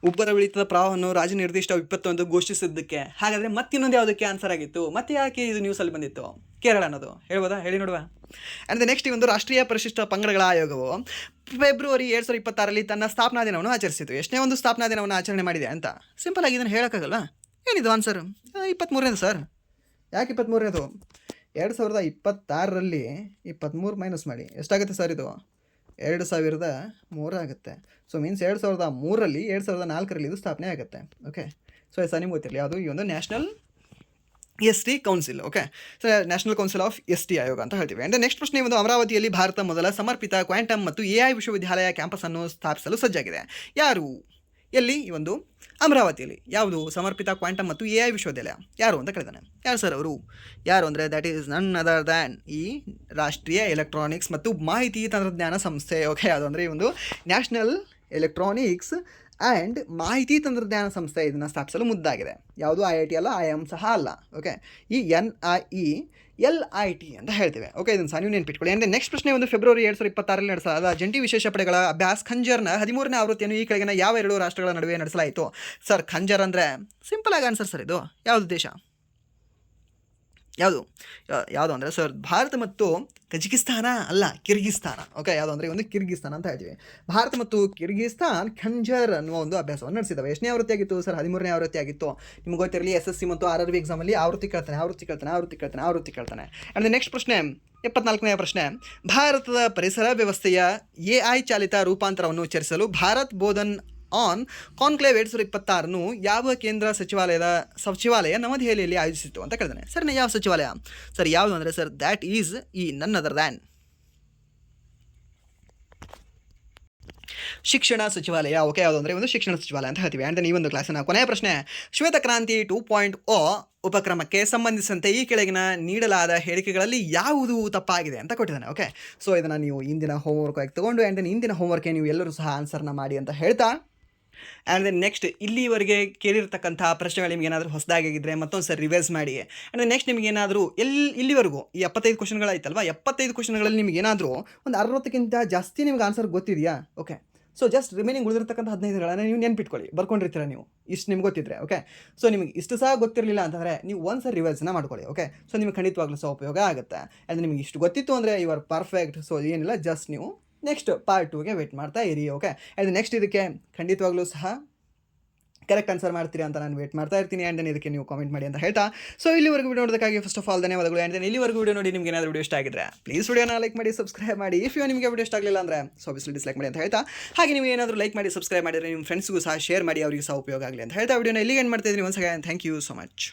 ಉಬ್ಬರವಿಳಿತದ ಪ್ರವಾಹವನ್ನು ರಾಜ್ಯ ನಿರ್ದಿಷ್ಟ ವಿಪತ್ತು ಎಂದು ಘೋಷಿಸಿದ್ದಕ್ಕೆ. ಹಾಗಾದರೆ ಮತ್ತಿನ್ನೊಂದು ಯಾವುದಕ್ಕೆ ಆನ್ಸರ್ ಆಗಿತ್ತು? ಮತ್ತೆ ಯಾಕೆ ಇದು ನ್ಯೂಸಲ್ಲಿ ಬಂದಿತ್ತು? ಕೇರಳ ಅನ್ನೋದು ಹೇಳ್ಬೋದಾ? ಹೇಳಿ ನೋಡುವ. ಆ್ಯಂಡ್ ನೆಕ್ಸ್ಟ್ ಈ ಒಂದು ರಾಷ್ಟ್ರೀಯ ಪರಿಶಿಷ್ಟ ಪಂಗಡಗಳ ಆಯೋಗವು ಫೆಬ್ರವರಿ 2026ರಲ್ಲಿ ತನ್ನ ಸ್ಥಾಪನಾ ದಿನವನ್ನು ಆಚರಿಸಿತು. ಎಷ್ಟನೇ ಒಂದು ಸ್ಥಾಪನಾ ದಿನವನ್ನು ಆಚರಣೆ ಮಾಡಿದೆ ಅಂತ? ಸಿಂಪಲ್ ಆಗಿ ಇದನ್ನು ಹೇಳೋಕ್ಕಾಗಲ್ಲ. ಏನಿದು ಆನ್ಸರ್? 23ನೇದು ಸರ್. ಯಾಕೆ 23ನೇದು? 2026ರಲ್ಲಿ 23 ಮೈನಸ್ ಮಾಡಿ ಎಷ್ಟಾಗುತ್ತೆ ಸರ್? ಇದು 2003 ಆಗುತ್ತೆ. ಸೊ ಮೀನ್ಸ್ 2003ರಲ್ಲಿ 2004ರಲ್ಲಿ ಇದು ಸ್ಥಾಪನೆ ಆಗುತ್ತೆ. ಓಕೆ, ಸೊ ಸರ್ ನಿಮ್ಗೆ ಗೊತ್ತಿರಲಿ ಅದು ಈ ಒಂದು national ST council. Okay, so national council of ST ಆಯೋಗ ಅಂತ ಹೇಳ್ತೀವಿ. ಆ್ಯಂಡ್ ನೆಕ್ಸ್ಟ್ ಪ್ರಶ್ನೆ, ಒಂದು ಅಮರಾವತಿಯಲ್ಲಿ ಭಾರತ ಮೊದಲ ಸಮರ್ಪಿತ ಕ್ವಾಂಟಮ್ ಮತ್ತು AI ವಿಶ್ವವಿದ್ಯಾಲಯ ಕ್ಯಾಂಪಸನ್ನು ಸ್ಥಾಪಿಸಲು ಸಜ್ಜಾಗಿದೆ. ಯಾರು? ಎಲ್ಲಿ? ಈ ಒಂದು ಅಮರಾವತಿಯಲ್ಲಿ. ಯಾವುದು? ಸಮರ್ಪಿತ ಕ್ವಾಂಟಮ್ ಮತ್ತು AI ವಿಶ್ವವಿದ್ಯಾಲಯ. ಯಾರು ಅಂತ ಕೇಳಿದಾನೆ. ಯಾರು ಸರ್ ಅವರು? ಯಾರು ಅಂದರೆ that is none other than ಈ ರಾಷ್ಟ್ರೀಯ ಎಲೆಕ್ಟ್ರಾನಿಕ್ಸ್ ಮತ್ತು ಮಾಹಿತಿ ತಂತ್ರಜ್ಞಾನ ಸಂಸ್ಥೆ. ಓಕೆ, ಅದು ಅಂದರೆ ಈ ಒಂದು ನ್ಯಾಷನಲ್ ಎಲೆಕ್ಟ್ರಾನಿಕ್ಸ್ ಆ್ಯಂಡ್ ಮಾಹಿತಿ ತಂತ್ರಜ್ಞಾನ ಸಂಸ್ಥೆ ಇದನ್ನು ಸ್ಥಾಪಿಸಲು ಮುದ್ದಾಗಿದೆ. ಯಾವುದು? IIT ಅಲ್ಲ, IIM ಸಹ ಅಲ್ಲ. ಓಕೆ, ಈ NIELIT ಅಂತ ಹೇಳ್ತೇವೆ. ಓಕೆ, ಇದನ್ನು ಸಹ ನೀವು ನೆನ್ಪಿಟ್ಕೊಳ್ಳಿ. ಅಂದರೆ ನೆಕ್ಸ್ಟ್ ಪ್ರಶ್ನೆ, ಒಂದು ಫೆಬ್ರವರಿ 2026ರಲ್ಲಿ ನಡೆಸಲಾದ ಜಂಟಿ ವಿಶೇಷ ಪಡೆಗಳ ಅಭ್ಯಾಸ್ ಖಂಜರ್ನ 13ನೇ ಆವೃತ್ತಿಯನ್ನು ಈ ಕೆಳಗಿನ ಯಾವ 2 ರಾಷ್ಟ್ರಗಳ ನಡುವೆ ನಡೆಸಲಾಯಿತು? ಸರ್ ಖಂಜರ್ ಅಂದರೆ ಸಿಂಪಲ್ ಆಗಿ ಆನ್ಸರ್ ಸರ್. ಇದು ಯಾವುದು ದೇಶ? ಯಾವುದು ಅಂದರೆ ಸರ್ ಭಾರತ ಮತ್ತು ಕಜಕಿಸ್ತಾನ ಅಲ್ಲ, ಕಿರ್ಗಿಸ್ತಾನ. ಓಕೆ, ಯಾವುದು ಅಂದರೆ ಒಂದು ಕಿರ್ಗಿಸ್ತಾನ ಅಂತ ಹೇಳ್ತೀವಿ. ಭಾರತ ಮತ್ತು ಕಿರ್ಗಿಸ್ತಾನ್ ಖಂಜರ್ ಅನ್ನುವ ಒಂದು ಅಭ್ಯಾಸವನ್ನು ನಡೆಸಿದ್ದಾವೆ. ಎಷ್ಟನೇ ಆವೃತ್ತಿ ಆಗಿತ್ತು ಸರ್? 13ನೇ ಆವೃತ್ತಿ ಆಗಿತ್ತು. ನಿಮ್ಗೆ ಗೊತ್ತಿರಲಿ SSC ಮತ್ತು RRB ಎಕ್ಸಾಮಲ್ಲಿ ಆವೃತ್ತಿ ಕೇಳ್ತಾನೆ. ಆ್ಯಂಡ್ ನೆಕ್ಸ್ಟ್ ಪ್ರಶ್ನೆ, 74ನೇ ಪ್ರಶ್ನೆ, ಭಾರತದ ಪರಿಸರ ವ್ಯವಸ್ಥೆಯ AI ಚಾಲಿತ ರೂಪಾಂತರವನ್ನು ಚರ್ಚಿಸಲು ಭಾರತ್ ಬೋಧನ್ ಆನ್ ಕಾನ್ಕ್ಲೇವ್ 2026 ಯಾವ ಕೇಂದ್ರ ಸಚಿವಾಲಯ ನವದೆಹಲಿಯಲ್ಲಿ ಆಯೋಜಿಸಿತು ಅಂತ ಕೇಳಿದಾನೆ. ಸರ್ ಯಾವ ಸಚಿವಾಲಯ ಸರ್? ಯಾವುದು ಅಂದರೆ ಸರ್ ದ್ಯಾಟ್ ಈಸ್ ಈ ನನ್ ಅದರ್ ದ್ಯಾನ್ ಶಿಕ್ಷಣ ಸಚಿವಾಲಯ. ಓಕೆ, ಯಾವುದು ಅಂದರೆ ಒಂದು ಶಿಕ್ಷಣ ಸಚಿವಾಲಯ ಅಂತ ಹೇಳ್ತೀವಿ. ಆ್ಯಂಡ್ ಈ ಒಂದು ಕ್ಲಾಸಿನ ಕೊನೆಯ ಪ್ರಶ್ನೆ, ಶ್ವೇತಕ್ರಾಂತಿ 2.0 ಉಪಕ್ರಮಕ್ಕೆ ಸಂಬಂಧಿಸಿದಂತೆ ಈ ಕೆಳಗಿನ ನೀಡಲಾದ ಹೇಳಿಕೆಗಳಲ್ಲಿ ಯಾವುದು ತಪ್ಪಾಗಿದೆ ಅಂತ ಕೊಟ್ಟಿದ್ದಾನೆ. ಓಕೆ, ಸೊ ಇದನ್ನು ನೀವು ಇಂದಿನ ಹೋಮ್ವರ್ಕ್ ಆಗಿ ತೊಗೊಂಡು ಆ್ಯಂಡ್ ಇಂದಿನ ಹೋಮ್ವರ್ಕ್ಗೆ ನೀವು ಎಲ್ಲರೂ ಸಹ ಆನ್ಸರ್ನ ಮಾಡಿ ಅಂತ ಹೇಳ್ತಾ, ಆ್ಯಂಡ್ ದೆನ್ ನೆಕ್ಸ್ಟ್ ಇಲ್ಲಿವರೆಗೆ ಕೇಳಿರ್ತಕ್ಕಂಥ ಪ್ರಶ್ನೆಗಳು ನಿಮ್ಗೆ ಏನಾದರೂ ಹೊಸದಾಗಿದ್ದರೆ ಮತ್ತೊಂದು ಸರಿ ರಿವೈಸ್ ಮಾಡಿ. ಆ್ಯಂಡ್ ನೆಕ್ಸ್ಟ್ ನಿಮ್ಗೆ ಏನಾದರೂ ಇಲ್ಲಿವರೆಗೂ ಈ 75 ಕ್ವಶನ್ಗಳಾಯ್ತಲ್ವ, 75 ಕ್ವಶನ್ಗಳಲ್ಲಿ ನಿಮ್ಗೆ ಏನಾದರೂ ಒಂದು 60ಕ್ಕಿಂತ ಜಾಸ್ತಿ ನಿಮ್ಗೆ ಆನ್ಸರ್ ಗೊತ್ತಿದೆಯಾ? ಓಕೆ, ಸೊ ಜಸ್ಟ್ ರಿಮೈನಿಂಗ್ ಉಳಿದಿರ್ತಕ್ಕಂಥ 15ಗಳನ್ನು ನೀವು ನೆನ್ಪಿಟ್ಕೊಳ್ಳಿ, ಬರ್ಕೊಂಡಿರ್ತೀರ ನೀವು, ಇಷ್ಟು ನಿಮ್ಗೆ ಗೊತ್ತಿದ್ರೆ. ಓಕೆ, ಸೊ ನಿಮಗೆ ಇಷ್ಟು ಸಹ ಗೊತ್ತಿರಲಿಲ್ಲ ಅಂತಂದರೆ ನೀವು ಒಂದು ಸರಿ ರಿವೈಸ್ನ ಮಾಡ್ಕೊಳ್ಳಿ. ಓಕೆ, ಸೊ ನಿಮಗೆ ಖಂಡಿತವಾಗ್ಲೂ ಸಹ ಉಪಯೋಗ ಆಗುತ್ತೆ. ಆ್ಯಂಡ್ ನಿಮಗೆ ಇಷ್ಟು ಗೊತ್ತಿತ್ತು ಅಂದರೆ ಯು ಆರ್ ಪರ್ಫೆಕ್ಟ್. ಸೊ ಏನಿಲ್ಲ, ಜಸ್ಟ್ ನೀವು ನೆಕ್ಸ್ಟ್ ಪಾರ್ಟ್ 2ಗೆ ವೇಟ್ ಮಾಡ್ತಾ ಇರಿ. ಓಕೆ, ಆ್ಯಂಡ್ ನೆಕ್ಸ್ಟ್ ಇದಕ್ಕೆ ಖಂಡಿತವಾಗ್ಲೂ ಸಹ ಕರೆಕ್ಟ್ ಆನ್ಸರ್ ಮಾಡ್ತೀರಿ ಅಂತ ನಾನು ವೇಟ್ ಮಾಡ್ತಾ ಇರ್ತೀನಿ. ಆ್ಯಂಡ್ ದೆನ್ ಇದಕ್ಕೆ ನೀವು ಕಾಮೆಂಟ್ ಮಾಡಿ ಅಂತ ಹೇಳ್ತಾ, ಸೊ ಇಲ್ಲಿವರೆಗೂ ವಿಡಿಯೋ ನೋಡೋದಕ್ಕಾಗಿ ಫಸ್ಟ್ ಆಫ್ ಆಲ್ ಧನ್ಯವಾದಗಳು. ಆ್ಯಂಡ್ ದೆನ್ ಇಲ್ಲಿವರೆಗೂ ವಿಡಿಯೋ ನೋಡಿ ನಿಮ್ಗೆ ಏನಾದರೂ ವಿಡಿಯೋ ಇಷ್ಟ ಆಗಿದ್ರೆ ಪ್ಲೀಸ್ ವಿಡಿಯೋನ ಲೈಕ್ ಮಾಡಿ, ಸಬ್ಸ್ಕ್ರೈಬ್ ಮಾಡಿ. ಇಫ್ ನಿಮಗೆ ವಿಡಿಯೋ ಇಷ್ಟ ಆಗಲಿಲ್ಲ ಅಂದರೆ ಸೊ ಆಬ್ವಿಯಸ್ಲಿ ಡಿಸ್ಲೈಕ್ ಮಾಡಿ ಅಂತ ಹೇಳ್ತಾ, ಹಾಗೆ ನೀವು ಏನಾದರೂ ಲೈಕ್ ಮಾಡಿ, ಸಬ್ಸ್ಕ್ರೈಬ್ ಮಾಡಿದರೆ ನಿಮ್ಮ ಫ್ರೆಂಡ್ಸ್ಗೂ ಸಹ ಶೇರ್ ಮಾಡಿ, ಅವರಿಗೆ ಸಹ ಉಪಯೋಗ ಆಗಲಿ ಅಂತ ಹೇಳ್ತಾ ವಿಡಿಯೋನ ಇಲ್ಲಿಗೆ ಎಂಡ್ ಮಾಡ್ತಾ ಇದ್ದೀನಿ. Once again thank you so much.